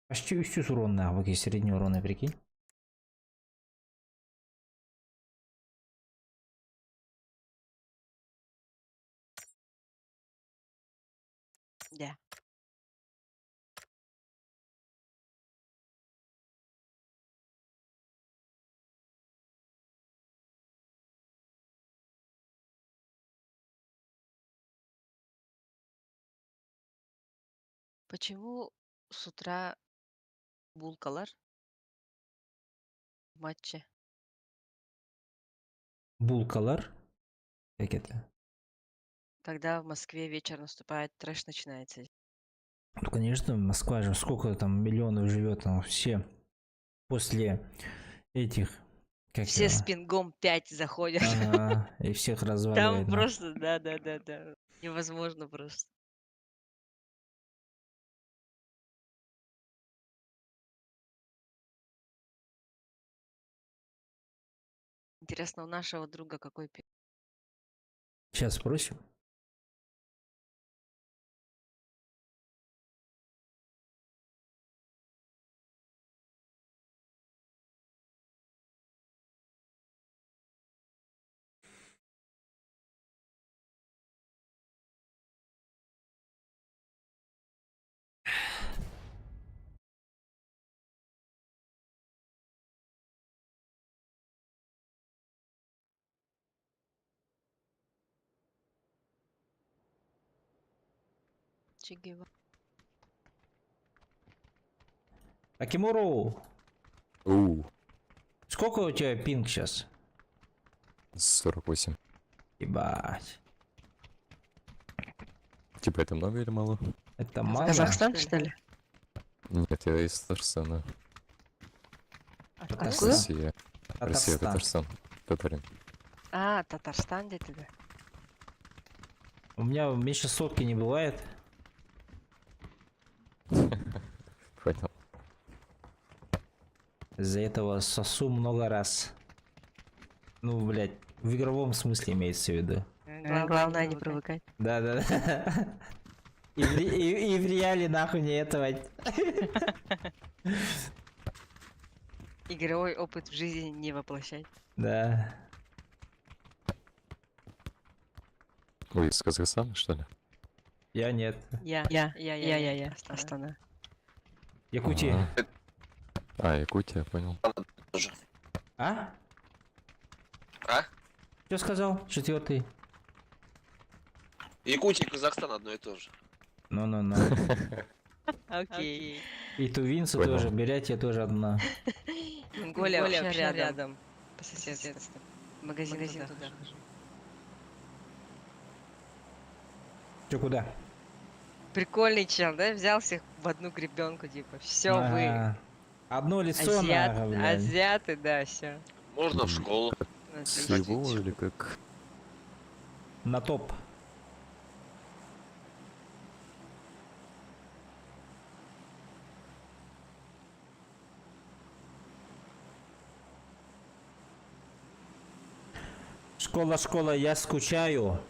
Почти всю урон нахуй, средний урон, прикинь. Да. Почему с утра булкалар в матче? Булкалар? Как это? Когда в Москве вечер наступает, трэш начинается. Ну, конечно, Москва же сколько там миллионов живет, там все после этих... Как Все его? с пингом 5 заходят. Ага, и всех разваливает. Там просто, да. Невозможно просто. Интересно, у нашего друга какой пинг? Сейчас спросим. Чигева. Акимуру! Сколько у тебя пинг сейчас? 48. Ебать. Типа это много или мало? Это мало? Казахстан, что ли? Нет, я из Татарстана. Откуда? Россия. Россия, Татарстан. Татарстан. Татарин. А, Татарстан где ты? У меня меньше сотки не бывает. Понял. Из-за этого сосу много раз. Ну, блядь, в игровом смысле имеется в виду. Главное не привыкать. Да. И в реале нахуй не этого. Игровой опыт в жизни не воплощать. Да. Вы из Казахстана, что ли? Я нет. Я. Астана. Якутия. А, Якутия, понял. А? А? Что сказал? Четвертый. Якутия и Казахстан одно и то же. Ну. Окей. И Тувинцы Понял. тоже, Бурятия тоже одна. Монголия вообще рядом. По соседству. Магазин туда. Че, куда? Прикольный чел, да? Взял всех в одну гребенку, типа. Все, вы. Ага. Одно лицо, нахуй, блядь. Азиаты, да, все. Можно в школу. С его или как? На топ. Школа, я скучаю.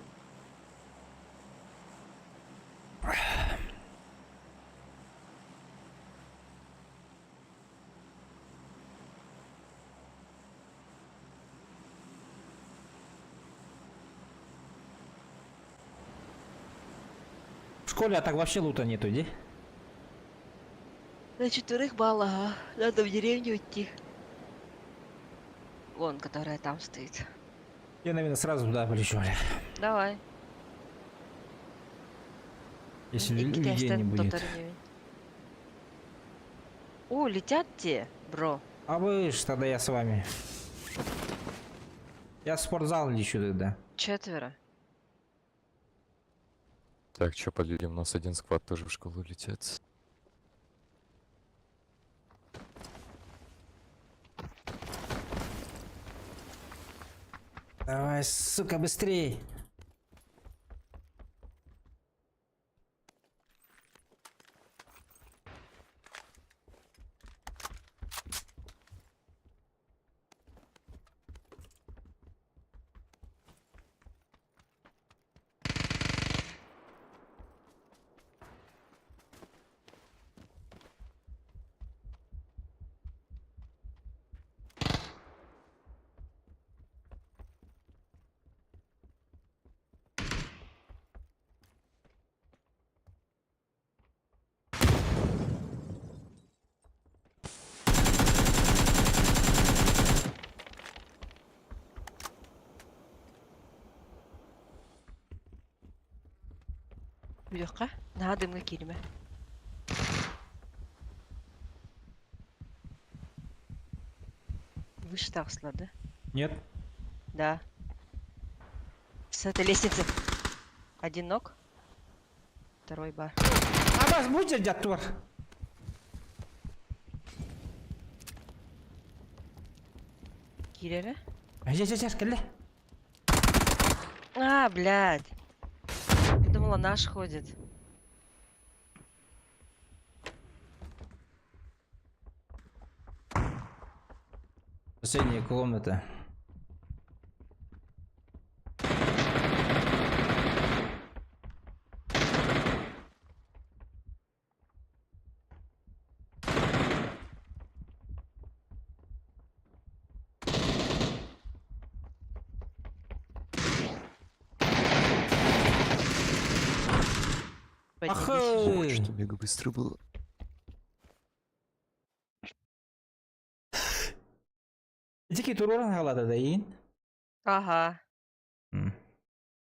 школе, а так вообще лута нету, где? На 4 баллах, а? Надо в деревню идти. Вон, которая там стоит. Я, наверное, сразу туда полечу. Давай. Если İki людей не testten будет. tutarım. О, летят те, бро. А вы ж тогда я с вами. Я в спортзал лечу тогда. 4. Так, что поделим? У нас один сквад тоже в школу летит. Давай, сука, быстрей. Bir dakika. Daha dımlı kelime. Выше да? Нет? Да. С этой лестницы. Один ног. Второй бар. А вас будет дятор? Кирере? Кале. А, блядь. Я думала, наш ходит. Последняя комната. Ох, что мега быстро было. Дикий туруран халата да Ага.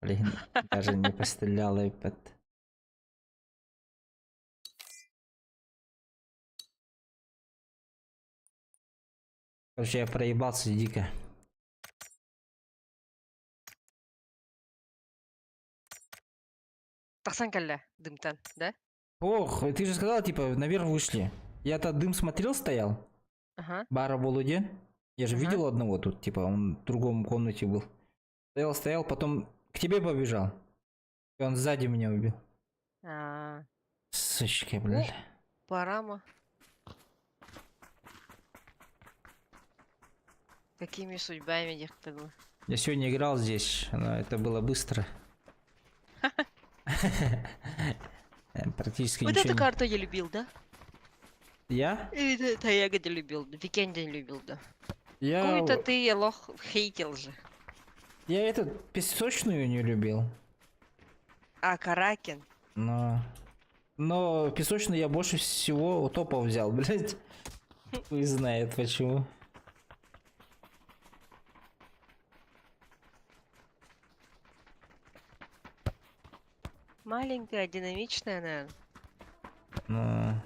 Блин, даже не пострелял iPad. Короче, я проебался дико. Тахсан калля, дымтан, да? Ох, ты же сказала, типа, наверх вышли. Я-то дым смотрел, стоял. Ага. Бара Володя. Я же видел одного тут, типа, он в другом комнате был. Стоял, потом к тебе побежал. И он сзади меня убил. Сучки, блядь. Парама. Какими судьбами дехтагу? Я сегодня играл здесь, но это было быстро. Практически Вот ничего эту не... карту я любил, да? Я? Это я где любил, Викенде любил, да. Я... Какую-то ты лох хейтил же. Я эту песочную не любил. А, Каракен. Но песочную я больше всего у топов взял, блядь. Хуй знает почему. Маленькая, динамичная, наверное. Ну...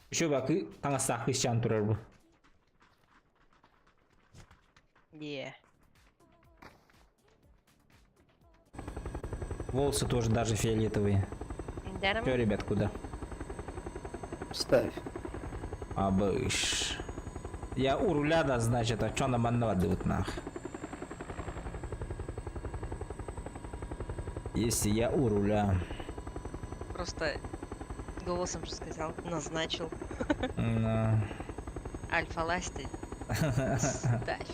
Еще бак таңастақ Христиан тұрар бұл. Волосы тоже даже фиолетовые. Все, ребят, куда? Ставь. Абыш. Я у руля, да, значит, а чё нам отдают нах? Если я у руля. Просто голосом же сказал, назначил. Альфа-ласти. Ставь.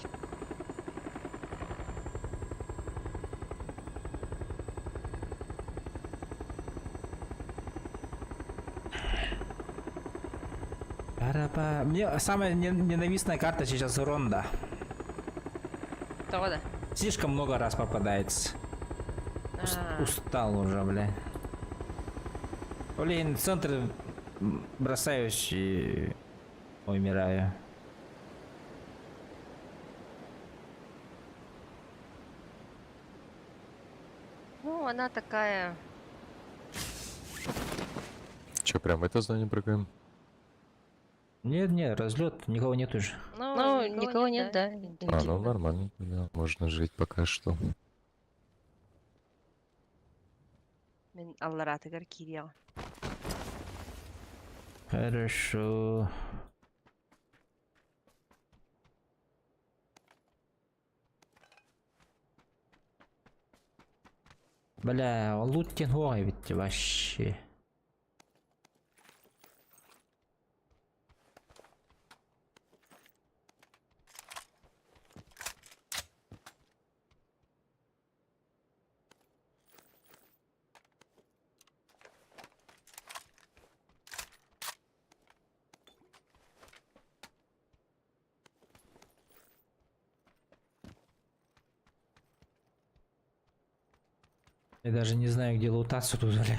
Мне самая ненавистная карта сейчас Ронда. Кто, да? Слишком много раз попадается. Устал уже, бля. Блин, центр бросаюсь и умираю. Ну, она такая... Че, прям в это здание прыгаем? Нет, разлет, никого нет уже. Ну, никого нет, да. А, ну нормально, да, можно жить пока что. Мен Аллараты Гаркирия. Хорошо. Бля, лут тянгой ведь вообще. Я даже не знаю, где лутаться тут, бля.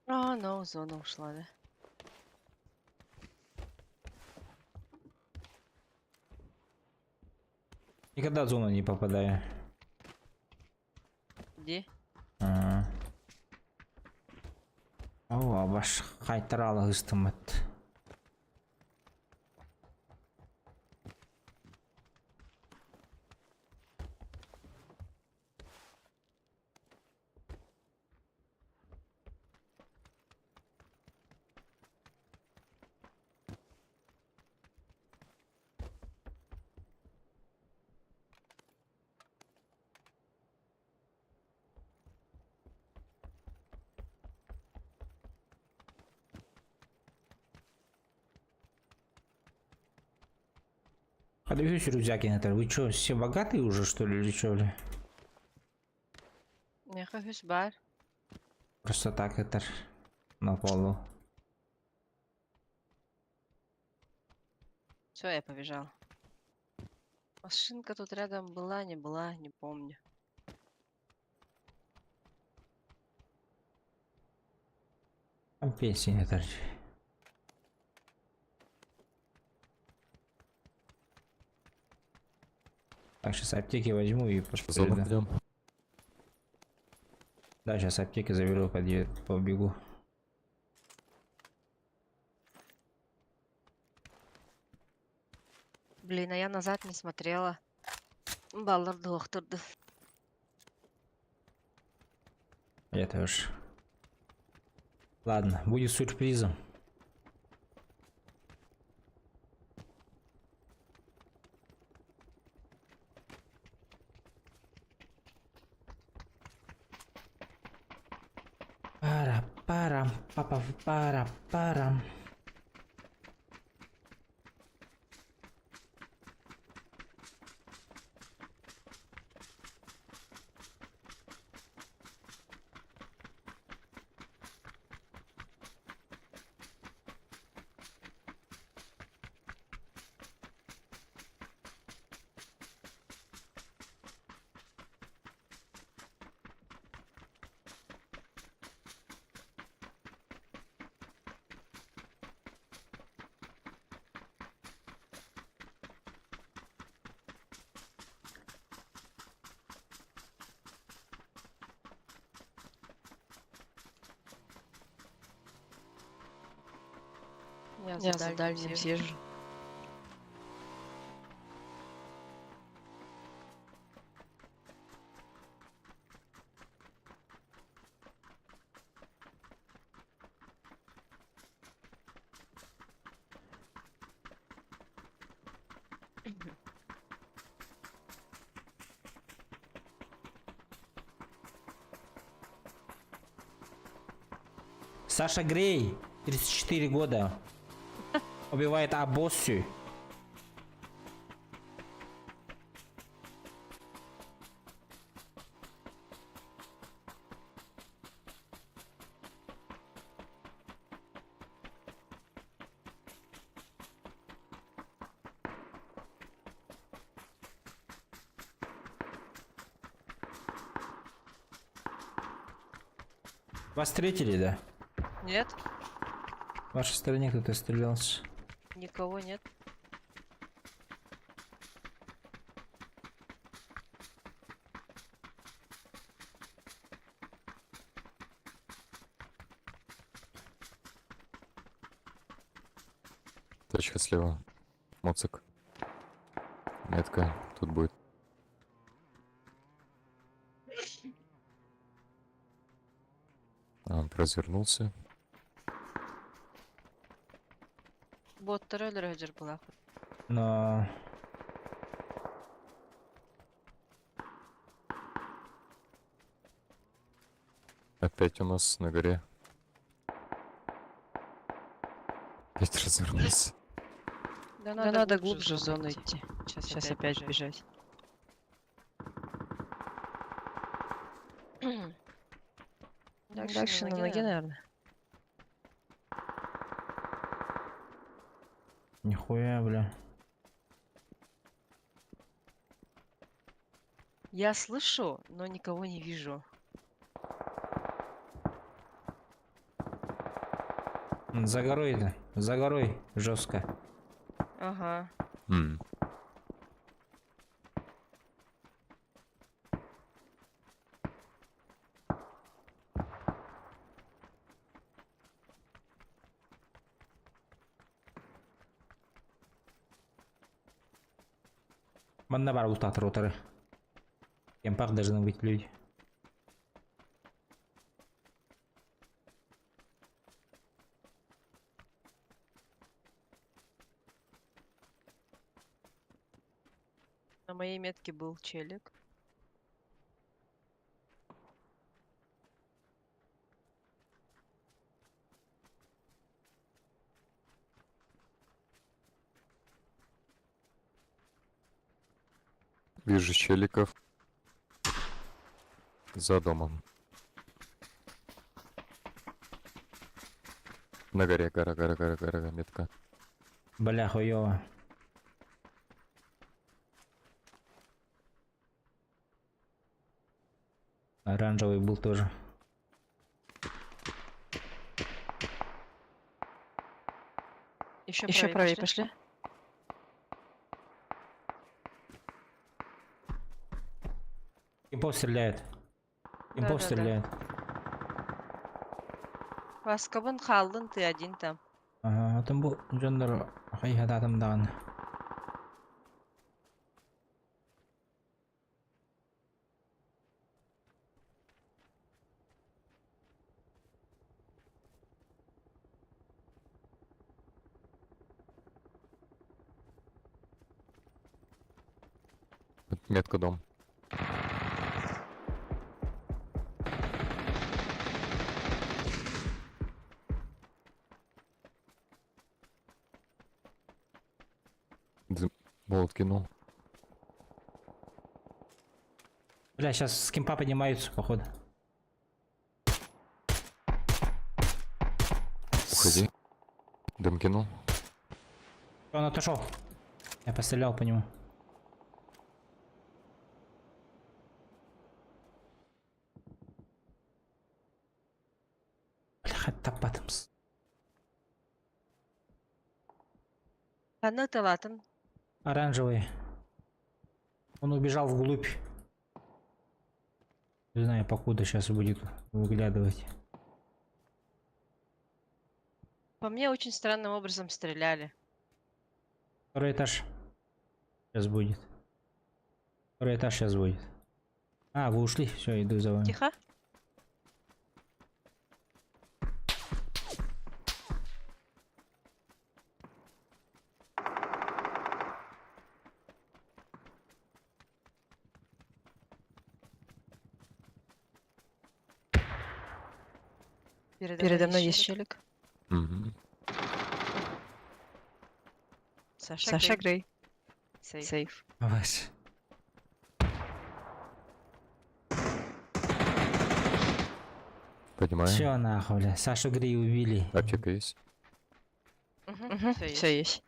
А, ну, зона ушла, да? Никогда в зону не попадаю. Где? О, баш қайтаралы ыстымат. Подвигаюсь, рюкзаки, Наталья. Вы что, все богатые уже, что ли, или что ли? Нехахюс бар. Просто так это на полу. Все, я побежал. Машинка тут рядом была, не помню. Там песни, Наталья. Так, сейчас аптеки возьму и Зону идем. Да, сейчас аптеки заберу, побегу. Блин, а я назад не смотрела. Баллар доктор. Я тоже. Ладно, будет сюрпризом. Пара-парам, пара-парам. Я за дальним съезжу. Саша Грей, 34 года. Убивает Абоссу. Вас встретили, да? Нет, В вашей стороне кто-то стрелялся. никого нет. Тачка слева. Моцик. Метка тут будет. Он развернулся. Боттар өлөрөжөр булак. Но... Опять у нас на горе. Опять развернулся. Да надо глубже в зону идти. Сейчас опять бежать. Дальше на ноге, наверное. Нихуя, бля. Я слышу, но никого не вижу. За горой это. За горой. Жестко. Ага. Манда бар ултатыр отары. Кемпак должны быть люди. На моей метке был челик. Вижу челиков. За домом. На горе, гора, метка. Бля, хуёво. Оранжевый был тоже. Еще правее пошли. Кемпов стреляет. Кемпов Да-да-да. стреляет. Васкабын халдын, ты один там. Ага, там был Джондор хайхада атамдаган. Метка дом. Болт кинул. Бля, сейчас с кемпа поднимаются, походу. Уходи. Дым кинул. Он отошел. Я пострелял по нему. Бля, тапатымс. Қаны талатын. Оранжевый. Он убежал вглубь. Не знаю, покуда сейчас будет выглядывать. По мне очень странным образом стреляли. Второй этаж. Сейчас будет. Второй этаж сейчас будет. А, вы ушли? Все, иду за вами. Тихо. Передо мной есть челик. Мгм. Саша Грей. Сейф. Вась. Понимаю. Все нахуй, бля. Сашу Гри убили. Аптека есть? Все есть.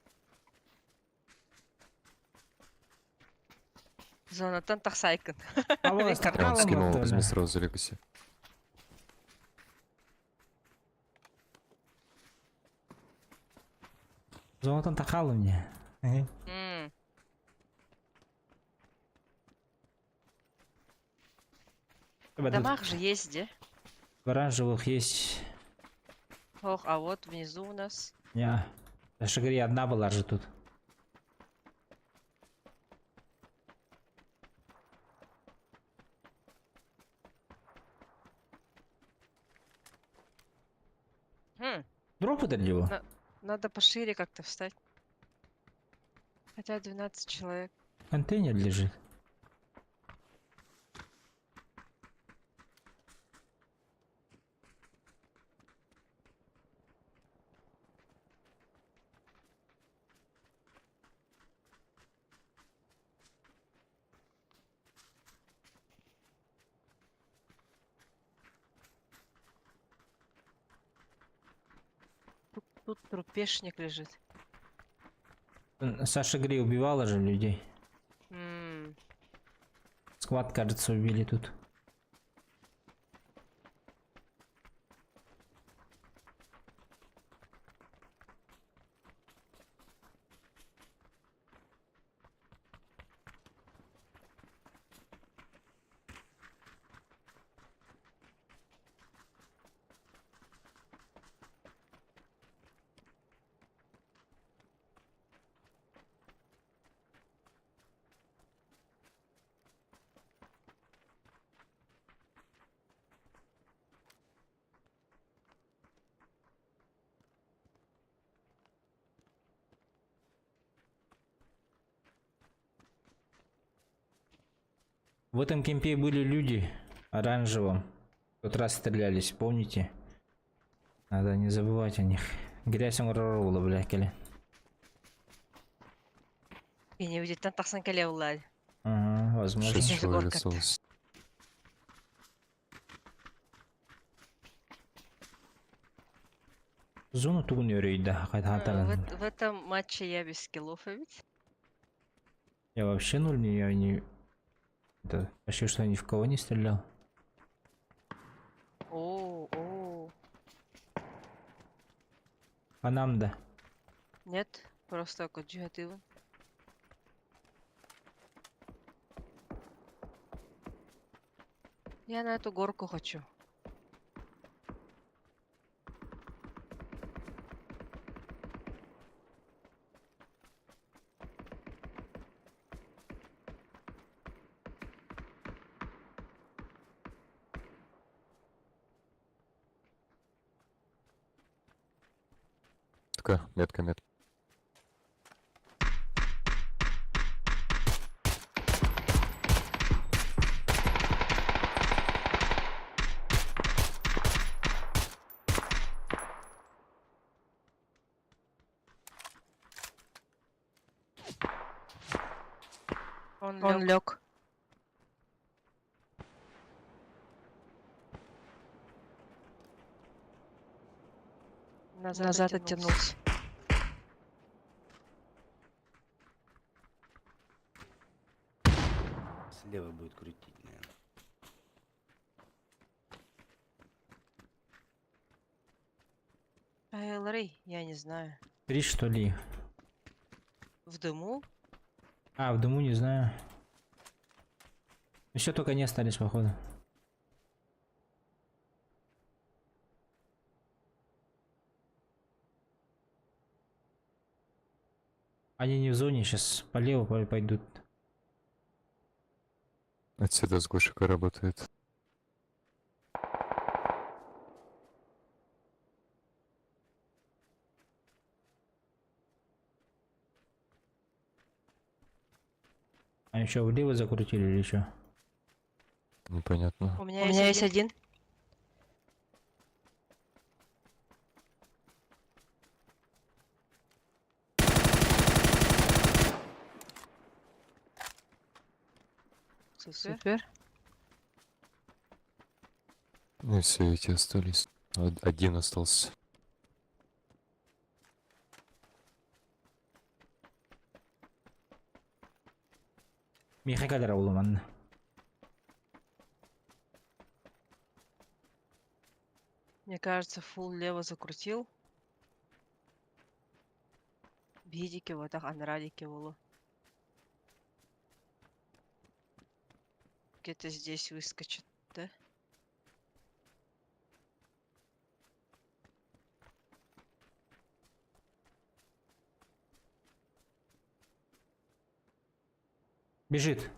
Зона Тантахсайкен. А вот Я такая вам скинул, вот, возьми бля. сразу за Легаси. Золотом тахал у меня. Ага. В домах же есть где? В оранжевых есть. Ох, а вот внизу у нас. Не. Саша Гри одна была же тут. Дроп ударил его? Надо пошире как-то встать. Хотя 12 человек. Контейнер лежит. Тут трупешник лежит. Саша Гри убивала же людей. Сквад, кажется, убили тут. В этом кемпе были люди оранжевым. В тот раз стрелялись, помните? Надо не забывать о них. Грязь он роролла, бля, келе. И не будет там тахсан келе улад. Ага, возможно. 6 человек осталось. Зону тугун өрейді, қайта хаталан. В этом матче я без скиллов, а ведь? Я вообще нуль, я не... Это почти что ни в кого не стрелял. О. А нам да. Нет, просто коджигативы. Я на эту горку хочу. Такая метка. Он лег. Назад оттянулся. Слева будет крутить, наверное. Элрей, я не знаю. 3 что ли? В дыму? А, в дыму не знаю. Еще только не остались, походу. Они не в зоне, сейчас полево пойдут. Отсюда с Гошика работает. А еще влево закрутили или еще? Непонятно. У меня есть один. Супер. Ну и все, эти остались. Один остался. Михакадра улуман. Мне кажется, фул лево закрутил. Бедики вот так, анрадики волу. Где-то здесь выскочит, да? Бежит.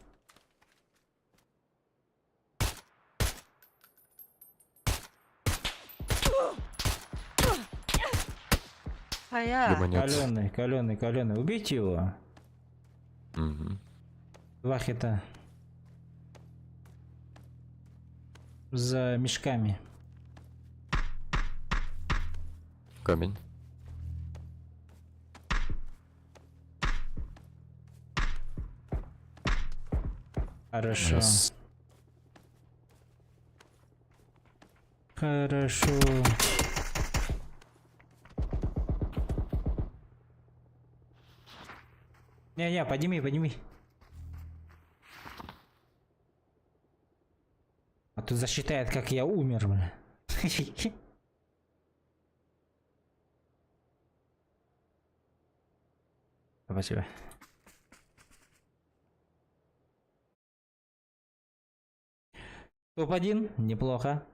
А я. Каленый. Убейте его. Угу. Два хита. За мешками. Камень. Хорошо. Раз. Хорошо. Не, подними. А то засчитает, как я умер, бля. Спасибо. Топ-1, неплохо.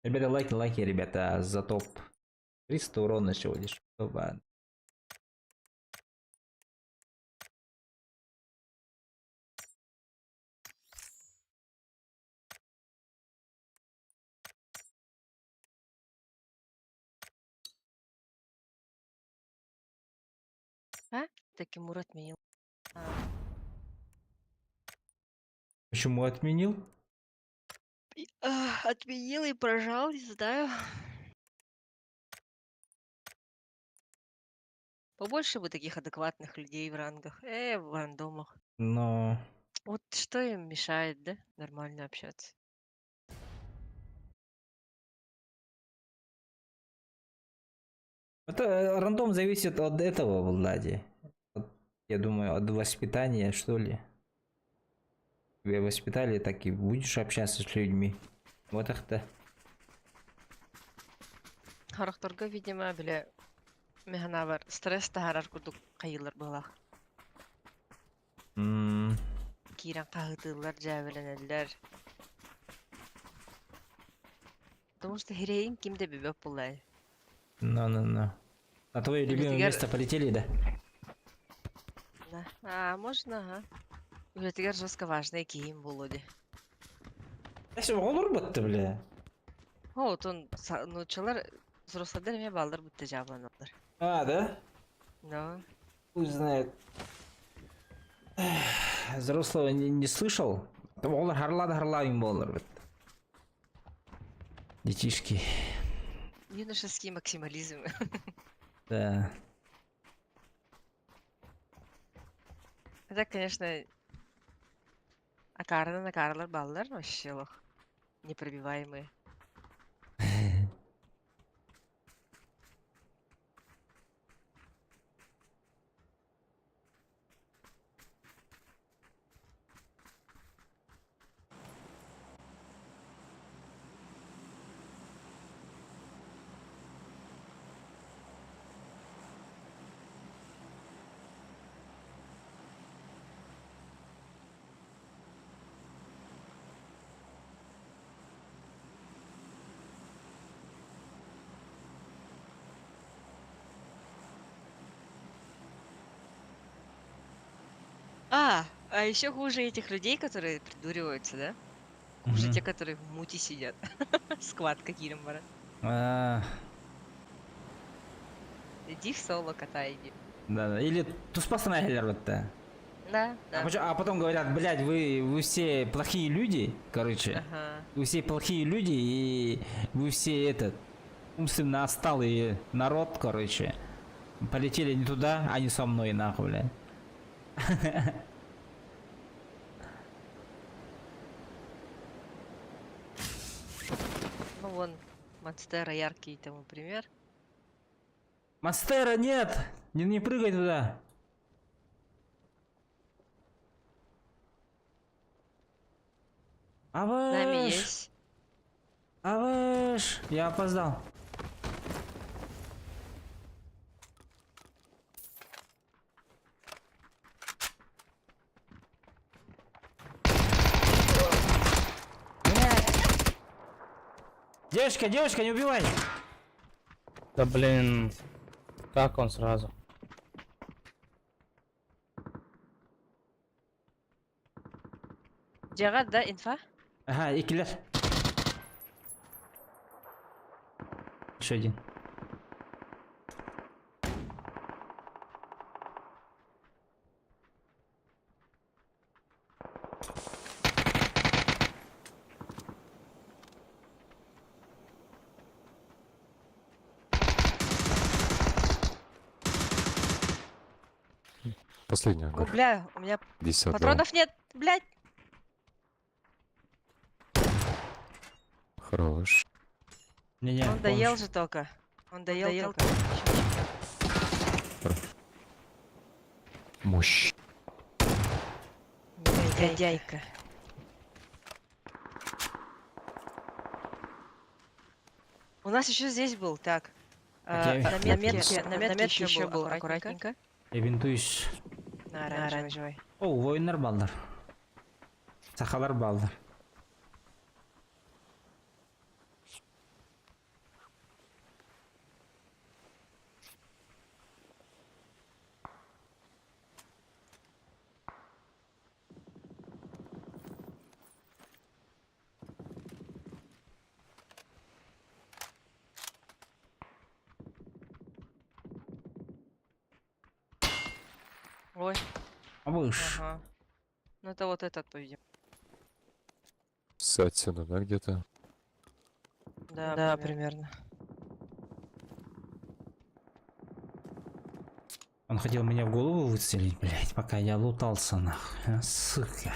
Ребята, лайки, ребята, за топ. 300 урона всего лишь. Топ-1. А? Так Мур отменил. Почему отменил? Отменил и прожал, не знаю. Побольше бы таких адекватных людей в рангах. В рандомах. Но... Вот что им мешает, да? Нормально общаться. Это рандом зависит от этого, Влади. Я думаю, от воспитания, что ли. Тебя воспитали, так и будешь общаться с людьми. Вот это. Харахторга, видимо, биле механа бар. Стресс тахарар курдук кайылар балах. Кирен кагытылар, жабеленелер. Потому что хиреин кимде бебек булай. No. На твое любимое место полетели, да? Да. Можно, ага. Үлетигер жестко важный киим булуди. Если olur бутты, бля. Вот он, ну, человек, взрослые мне балдар будто жабан олар. А, да? Да. Пусть знает. Взрослого не слышал? Олар харлайым болар. Детишки. Юношеский максимализм. Да. Это, конечно, на Карлар балдар вообще лох. Непробиваемые. А еще хуже этих людей, которые придуриваются, да? Хуже Мгм. те, которые в муте сидят. Сквад какие А, Иди в соло катай, иди. да, или туспасына келер вот да. Да, да. А потом говорят, блядь, вы все плохие люди, короче. Ага. Вы все плохие люди, и вы все этот умственно отсталый народ, короче. Полетели не туда, а не со мной, нахуй, блядь. Ну вон, Монстера яркий тому пример. Монстера нет! Не прыгай туда. С нами Авэш! есть. Авэш! Я опоздал. Блядь! Девочка, не убивай! Да блин, как он сразу? Джагат, да, инфа? Ага, и киллер. Еще один. Последний О, ангар. бля, у меня 52. патронов нет, блядь. Хорош. Не-не, Он доел помощь. же только. Он доел только. Мощь. Негодяйка. У нас еще здесь был, так. Так, я- На метке еще был, аккуратненько. Я бинтуюсь. На оранжевый. О, воиндар балдар. Сахалар балдар. Ой. А будешь? Ага. Ну это вот этот, по-видимому. Отсюда, да, где-то? Да, примерно. Он хотел меня в голову выцелить, блядь, пока я лутался, нахуй. А, сука.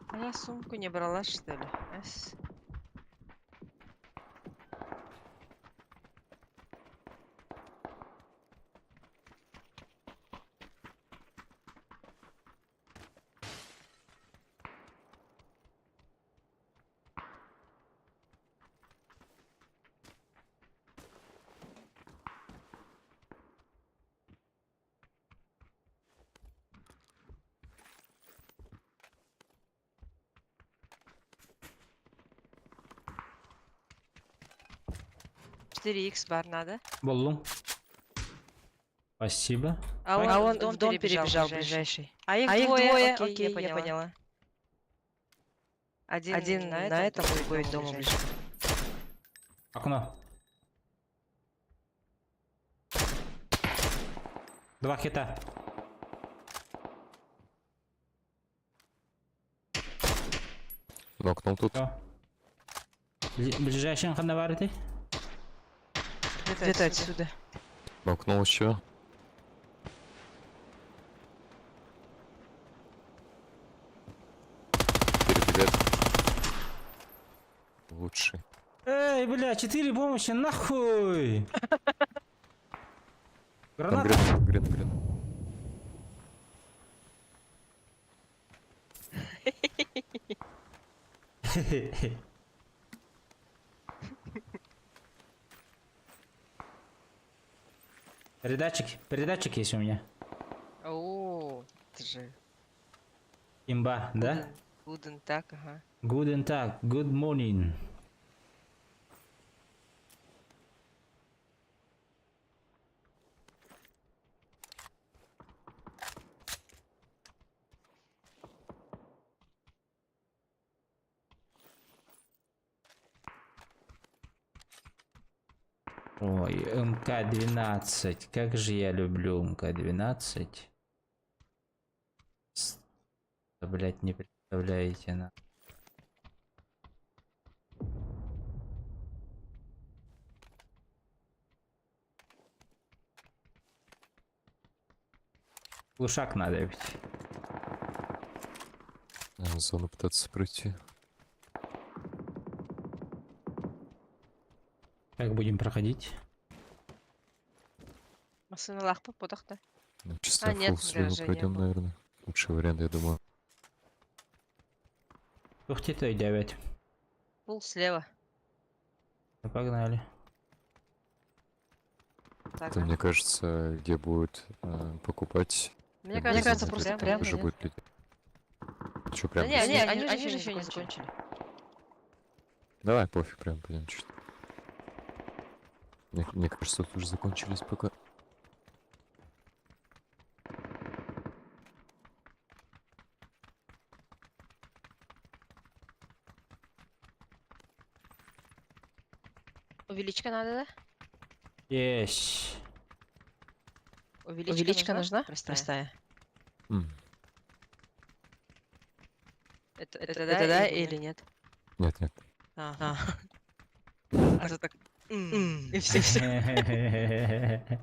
А я сумку не брала, что ли? Х бар надо. Боллум. Спасибо. А он в дом перебежал ближайший. А их двое, окей, я поняла. Один на этом, другой дома ближе. Окно. 2 хита. Нокнул тут. Всё. Ближайший ханаварити. Где-то отсюда. Нокнул еще. Перебегает. Лучший. Эй, бля, 4 помощи, нахуй! Там Граната. грен. Передатчик есть у меня. О, это же. Имба, да? Гуден так, ага. Guten Tag, good morning. Ой, МК-12. Как же я люблю МК-12. Блять, не представляете, на. Глушак надо ведь. Зону пытаться пройти. Как будем проходить? Масыналах по потахта. Чисто нет, фулл слева гаража не пройдем, было. наверное. Лучший вариант, я думаю. Ух ты, то и 9. Пул слева. Ну, погнали. Так, Это, мне кажется, где будет покупать. Мне магазин, кажется, где просто там прямо, уже нет? будет люди. Чё, Да прям не, здесь? они же еще не закончили. Давай, пофиг, прям пойдем чуть. Мне кажется, тут уже закончились пока. Увеличка надо, да? Есть. Увеличка нужна? Простая. М, Это да или нет? Нет, нет. Ага. А то так... И все.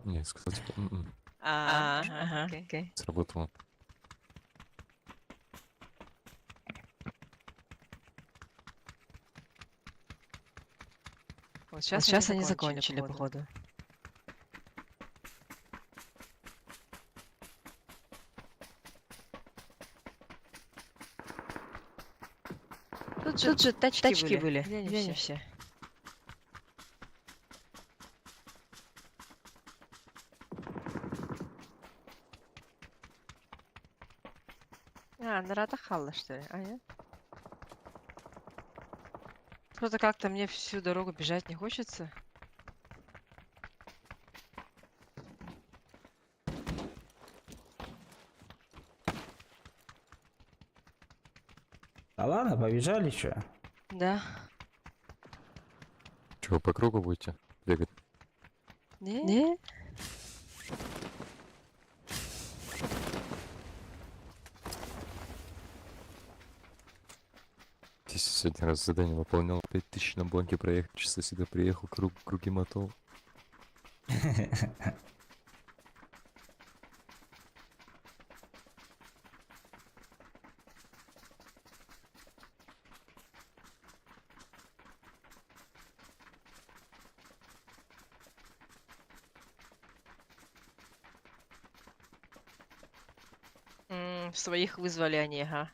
Не, сказал типа, Ага, окей. сработало. Вот сейчас они закончили, походу. Тут же тачки были. Где они все? Нарата Халла, что ли? А, нет? Что-то как-то мне всю дорогу бежать не хочется. Да ладно, побежали, что? Да. Чего, по кругу будете бегать? Не? Здесь сегодня раз задание выполнял 5000 на бланке проехать, часа сюда приехал, круги мотал. Своих вызвали они, ага.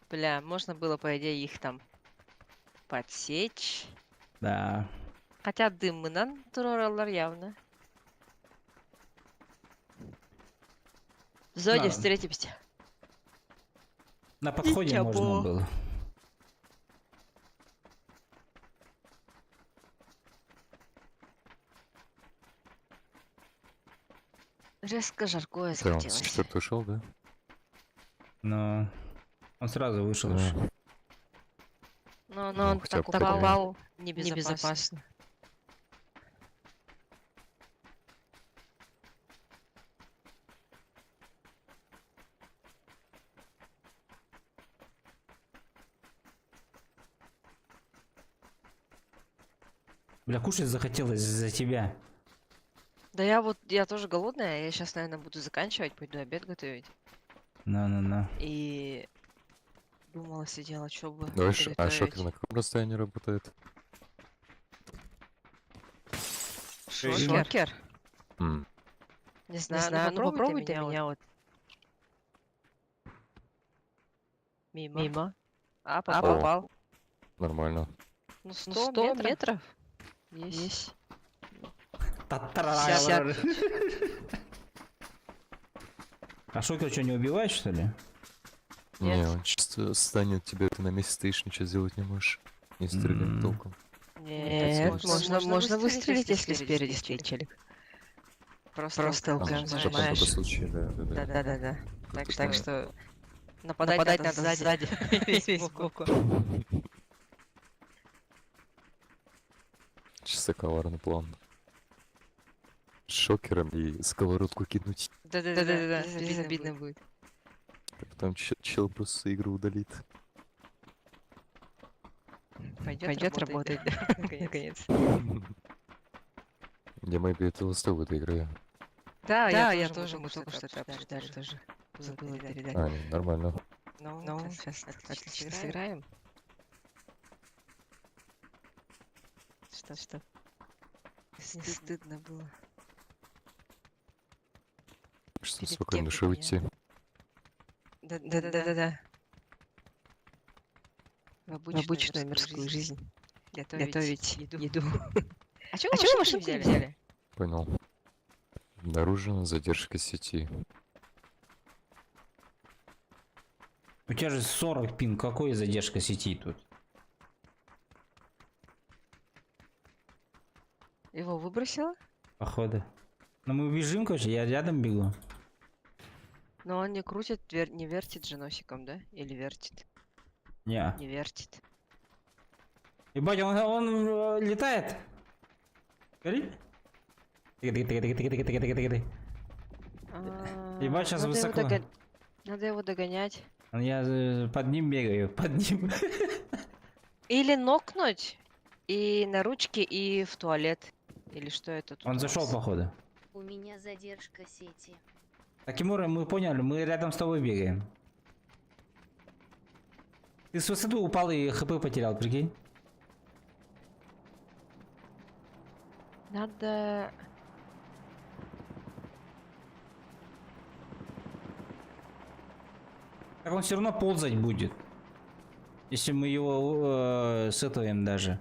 Бля, можно было, по идее, их там подсечь. Да. Хотя дымынан туралар явно. В зоне Да. встретимся. На подходе Ничего. можно было. Резко жаркое Да, он с захотелось. 4 ушел, да? Но он сразу вышел. Да. уж. Но он Ну, хотя так бы пока упал небезопасно. Бля, кушать захотелось за тебя. Да я тоже голодная, я сейчас, наверное, буду заканчивать, пойду обед готовить. На. И думала, сидела, что бы Давай, а приготовить. шокер на каком расстоянии работает? Шокер? М, Не знаю, ну попробуйте меня вот. Мимо. А, попал. Нормально. Ну, 100 метров. Есть. Та-та-ра-ра-ра. А шокер что, не убивает, что ли? Не, Нет. он чисто станет тебе, ты на месте стоишь, ничего сделать не можешь. Не стрелять толком. Нет, можно выстрелить, если спереди стоит челик. Просто ЛКМ В зажимаешь. таком случае, да. Да. Тут Так что нападать надо сзади. Весь сбоку. Чисто коварный план. шокером и сковородку кинуть. Да-да-да, безобидно будет. А потом чел просто игру удалит. Пойдет работать, да, наконец. Я Мэйби это ластов в этой игре. Да, я тоже, мы только что это обсуждали тоже. Забыла передать. А, нормально. Ну, сейчас отлично сыграем. Что? Стыдно было. Что спокойно душе уйти. Да. В обычную мирскую жизнь. Готовить еду. А чего вы машинку не взяли? Понял. Обнаружена задержка сети. У тебя же 40 пин, какой задержка сети тут? Его выбросило? Походу. Ну мы бежим, короче, я рядом бегу. Но он не крутит, не вертит же носиком, да? Или вертит? Не. Не вертит. Ебать, он летает. Гори? Ебать, сейчас высоко. Надо его догонять. Я под ним бегаю, под ним. Или нокнуть, и на ручке, и в туалет. Или что это тут? Он зашел, походу. У меня задержка сети. Так, Тимур, мы поняли, мы рядом с тобой бегаем. Ты с высоты упал и хп потерял, прикинь? Надо... Так он все равно ползать будет. Если мы его сетуем даже.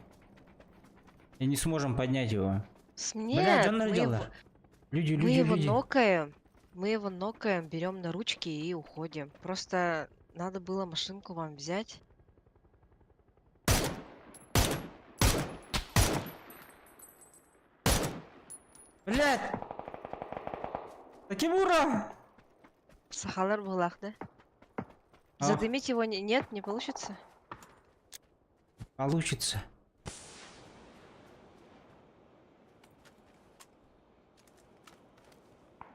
И не сможем поднять его. Нет, Люди. мы его нокаем, берем на ручки и уходим. Просто надо было машинку вам взять. Блять! Такимура! Сахалар булах, да? Задымить его нет, не получится? Получится.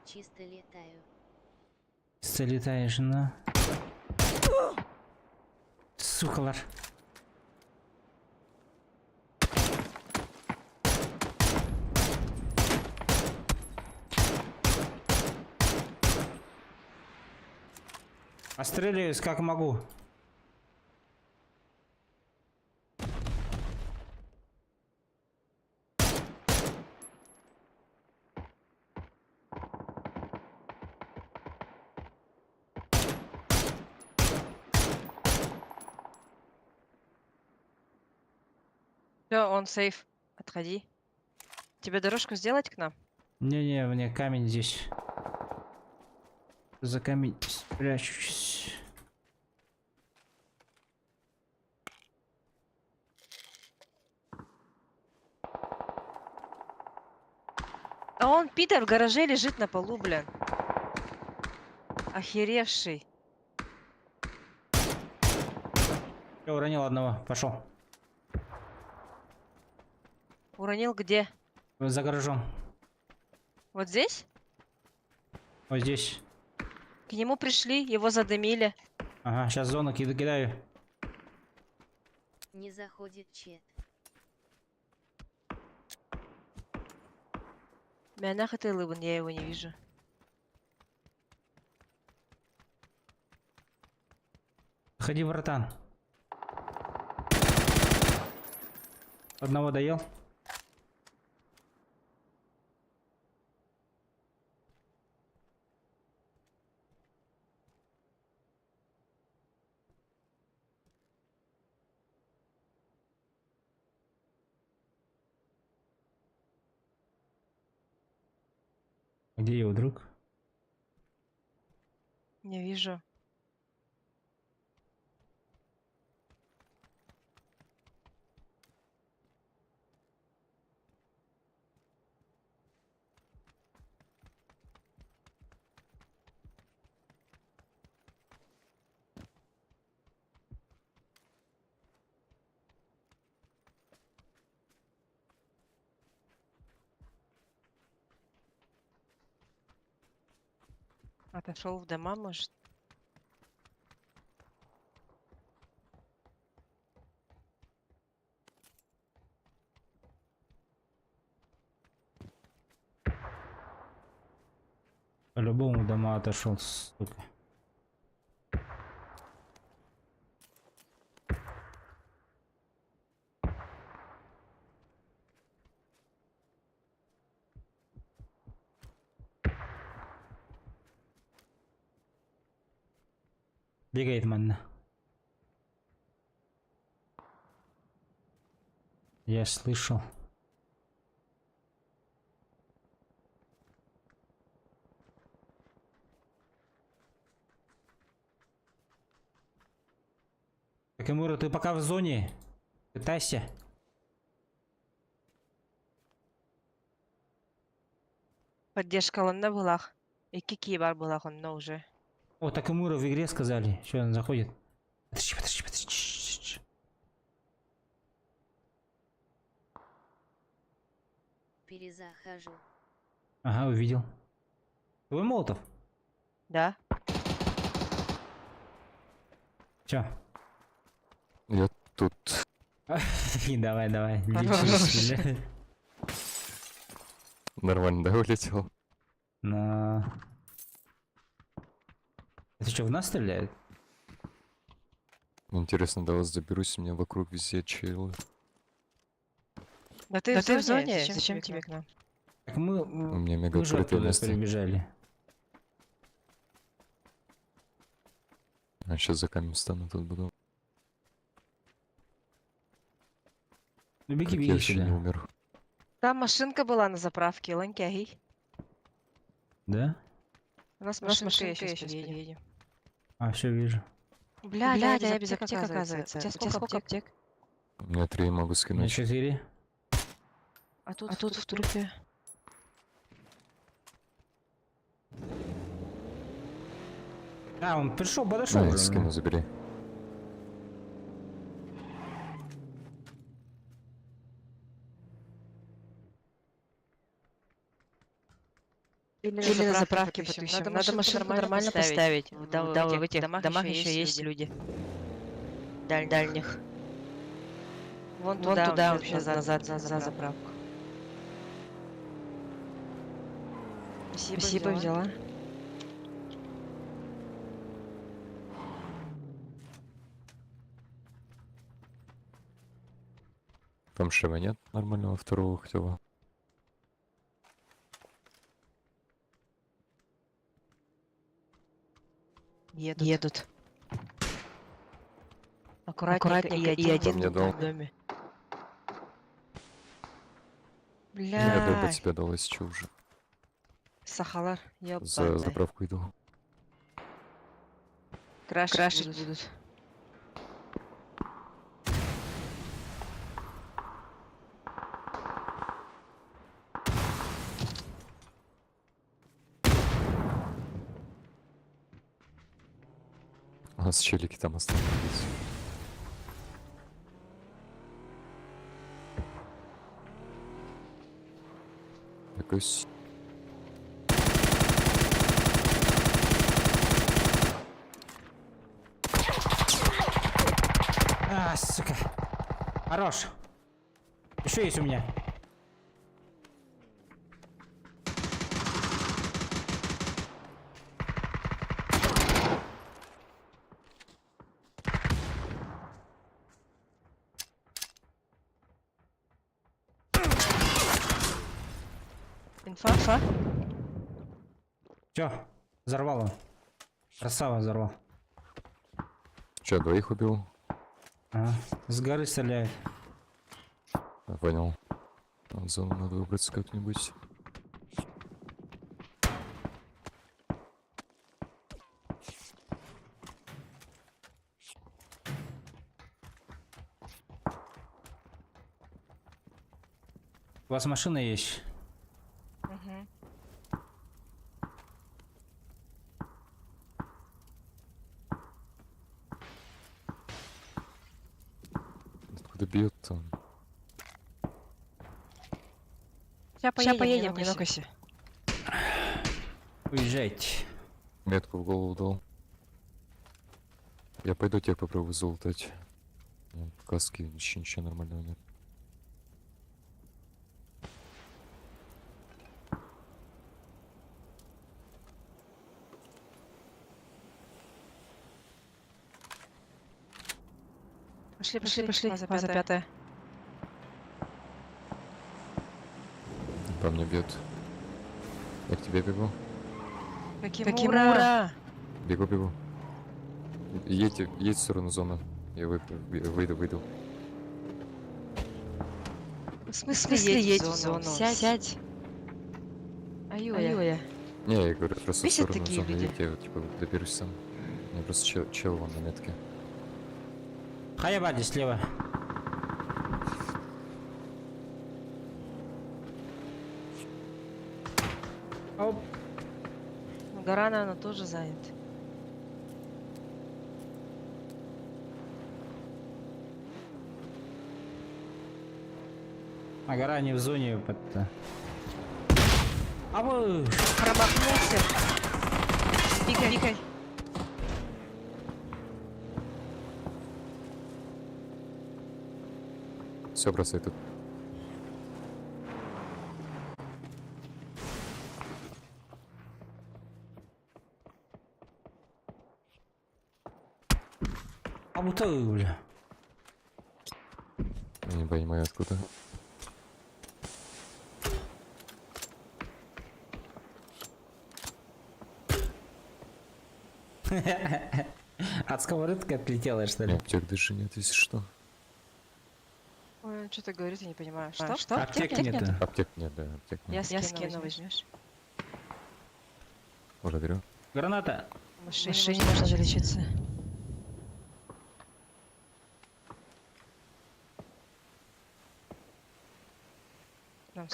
Чисто летаю. Чисто летаешь, на. Сукалар. Отстреливаюсь как могу. Все, он сейф. Отходи. Тебе дорожку сделать к нам? Не-не, мне камень здесь. За камень спрячусь. А он, Питер, в гараже лежит на полу, блин. Охеревший. Я уронил одного, пошел. Уронил где? За гаражом. Вот здесь? Вот здесь. К нему пришли, его задымили. Ага, сейчас зону кидаю. Не заходит чет. Мянах это лыбан, я его не вижу. Ходи, братан. Одного доел. Где его друг? Не вижу. Отошел в дома, может? По-любому дома отошел, сука. Бегает манна. Я слышал. Камура, ты пока в зоне. Пытайся. Поддержка онда булах. И кики бар булах онда уже. О, Такамура в игре сказали. Что, он заходит? Подожди. Перезахожу. Ага, увидел. Твой Молотов? Да. Чё? Я тут. Давай. Хорош. Лечись, бля. Нормально, да, улетел? Это что, в нас стреляет? Интересно, до вас доберусь, у меня вокруг везде челы. Да ты в зоне? Зачем тебе к нам? Так мы У меня мега же открытое оттуда место. прибежали. А сейчас за камень встану, тут буду. Ну Как беги я вообще не сюда. умер. Там машинка была на заправке, ланькяги. Да? У нас машинка, сейчас подъедем. А, все вижу. Бля, я без аптек, оказывается. У тебя сколько аптек? У меня 3 могу На скинуть. 4. А тут в трупе. А, он пришел, подошел На, уже. скину забери. Или на заправке потусим. Надо машинку нормально поставить. В этих домах еще есть люди. Дальних. Вон туда вообще назад за заправку. Спасибо, взяла. Там шева нет нормального второго хотела. Едут. Аккуратненько и один мне дал. в доме. Я бы Бля, тебя дал, если что уже. Сахалар, За ёбаный. заправку иду. Крашить будут. У нас челики там остановились. Якось. А, сука. Хорош. Еще есть у меня. Инфа? Че? Взорвал он. Красава взорвал. Че, двоих убил? Ага. С горы стреляет. Понял. В зону надо выбраться как-нибудь. У вас машина есть? Угу. Откуда бьет там? Сейчас поедем, не нокайся. Уезжайте. Метку в голову дал. Я пойду тебе попробую залутать. Каски, ничего нормального нет. Пошли. База пятая. По мне бьет. Я к тебе бегу. Какимура! Бегу. Едь в сторону зоны. Я выйду. В смысле едь в зону? Сядь. Аюя. Не, я говорю, просто в Бесят сторону такие зоны люди. едь, я типа доберусь сам. У меня просто чел вон на метке. Хаябади слева. Оп. Гора, наверное, тоже занят. А гора не в зоне под... А вы... Промахнулся. Пикай. Все, бросай тут. А вот это, бля. Я не понимаю, откуда. От сковородки отлетела, что ли? Аптек даже нет, если что. Ой, что ты говоришь, я не понимаю. Что? Аптек нету. Аптек нет, да, аптек нет. Я скину, возьмешь. Уже беру. Граната. В машине можно залечиться.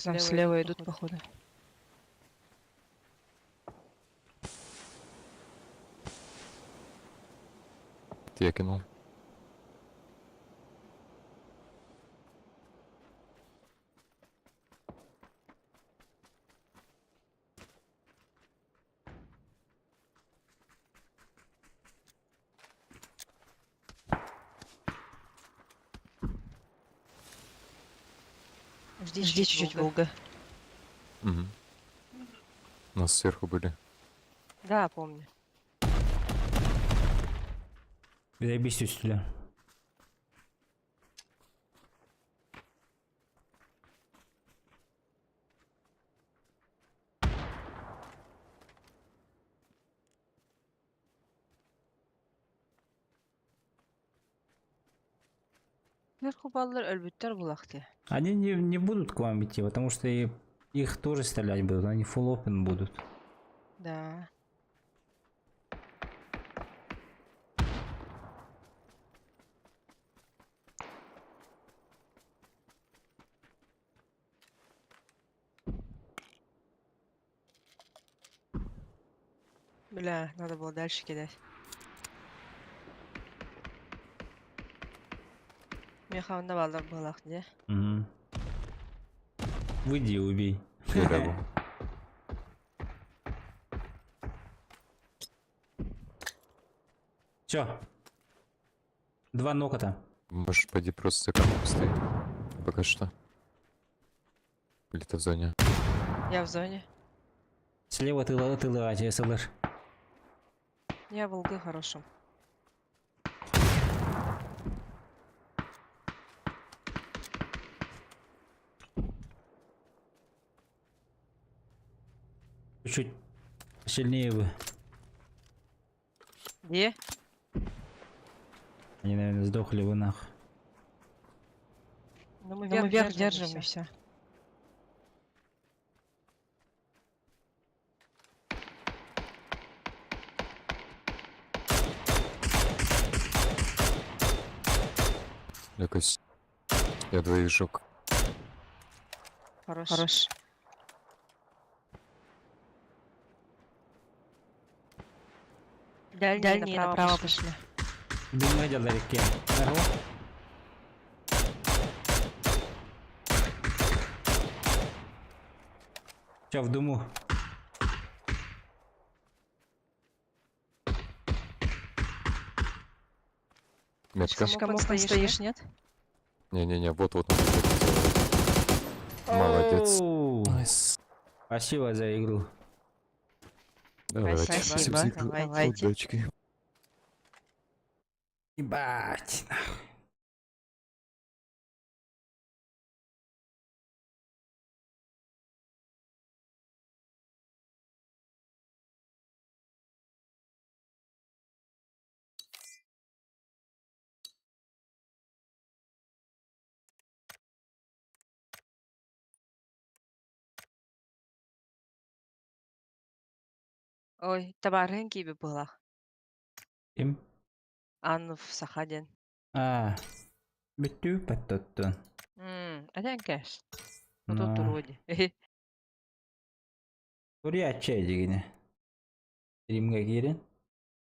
Нам слева идут, походу. Я кинул. Жди чуть-чуть, Волга. Угу. У нас сверху были. Да, помню. Заебись сюда. Сверху баллар өлбүттер булакты. Они не будут к вам идти, потому что их тоже стрелять будут, они full open будут. Да. Бля, надо было дальше кидать. Мехавында балдар балак, де? Угу. Выйди и убей. Я лягу. Все. 2 нокота. Можешь пойди просто за камнем стоит. Пока что. Или ты в зоне? Я в зоне. Слева ты СЛР. Я в ЛГ хорошем. Чуть сильнее вы. Где? Они, наверное, сдохли вы нах. Ну мы вверх держим и все. Якось. Я двоежок. Хорош. Дальние направо пошли. Дым идет далеке. Ага. Все в дыму. Метка. Кому стоишь, нет? Не-не-не, вот-вот. Молодец. Оу. Найс. Спасибо за игру. Давайте. Спасибо. за игру. Давайте. Удачки. Ебать. нахуй. Ой, табарың киби была. Ким? Анну в Сахадин. Бүттү паттоттон. Әдән кәш. Ну. Тут вроде. Кури отчай дегене. Стримга кирин.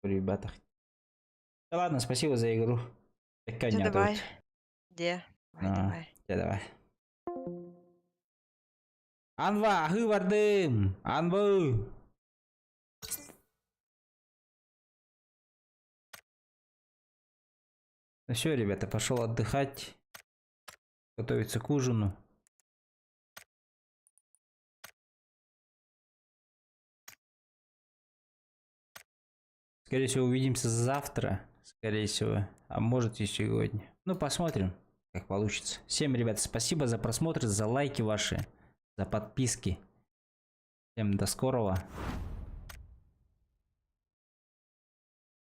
Кури батах. Да ладно, спасибо за игру. Такая не Давай. отойдет. Де. Давай. Давай. Анва, ахы бардым. Анву. Ну все, ребята, пошел отдыхать. Готовиться к ужину. Скорее всего, увидимся завтра. Скорее всего. А может и сегодня. Ну, посмотрим, как получится. Всем, ребята, спасибо за просмотр, за лайки ваши, за подписки. Всем до скорого.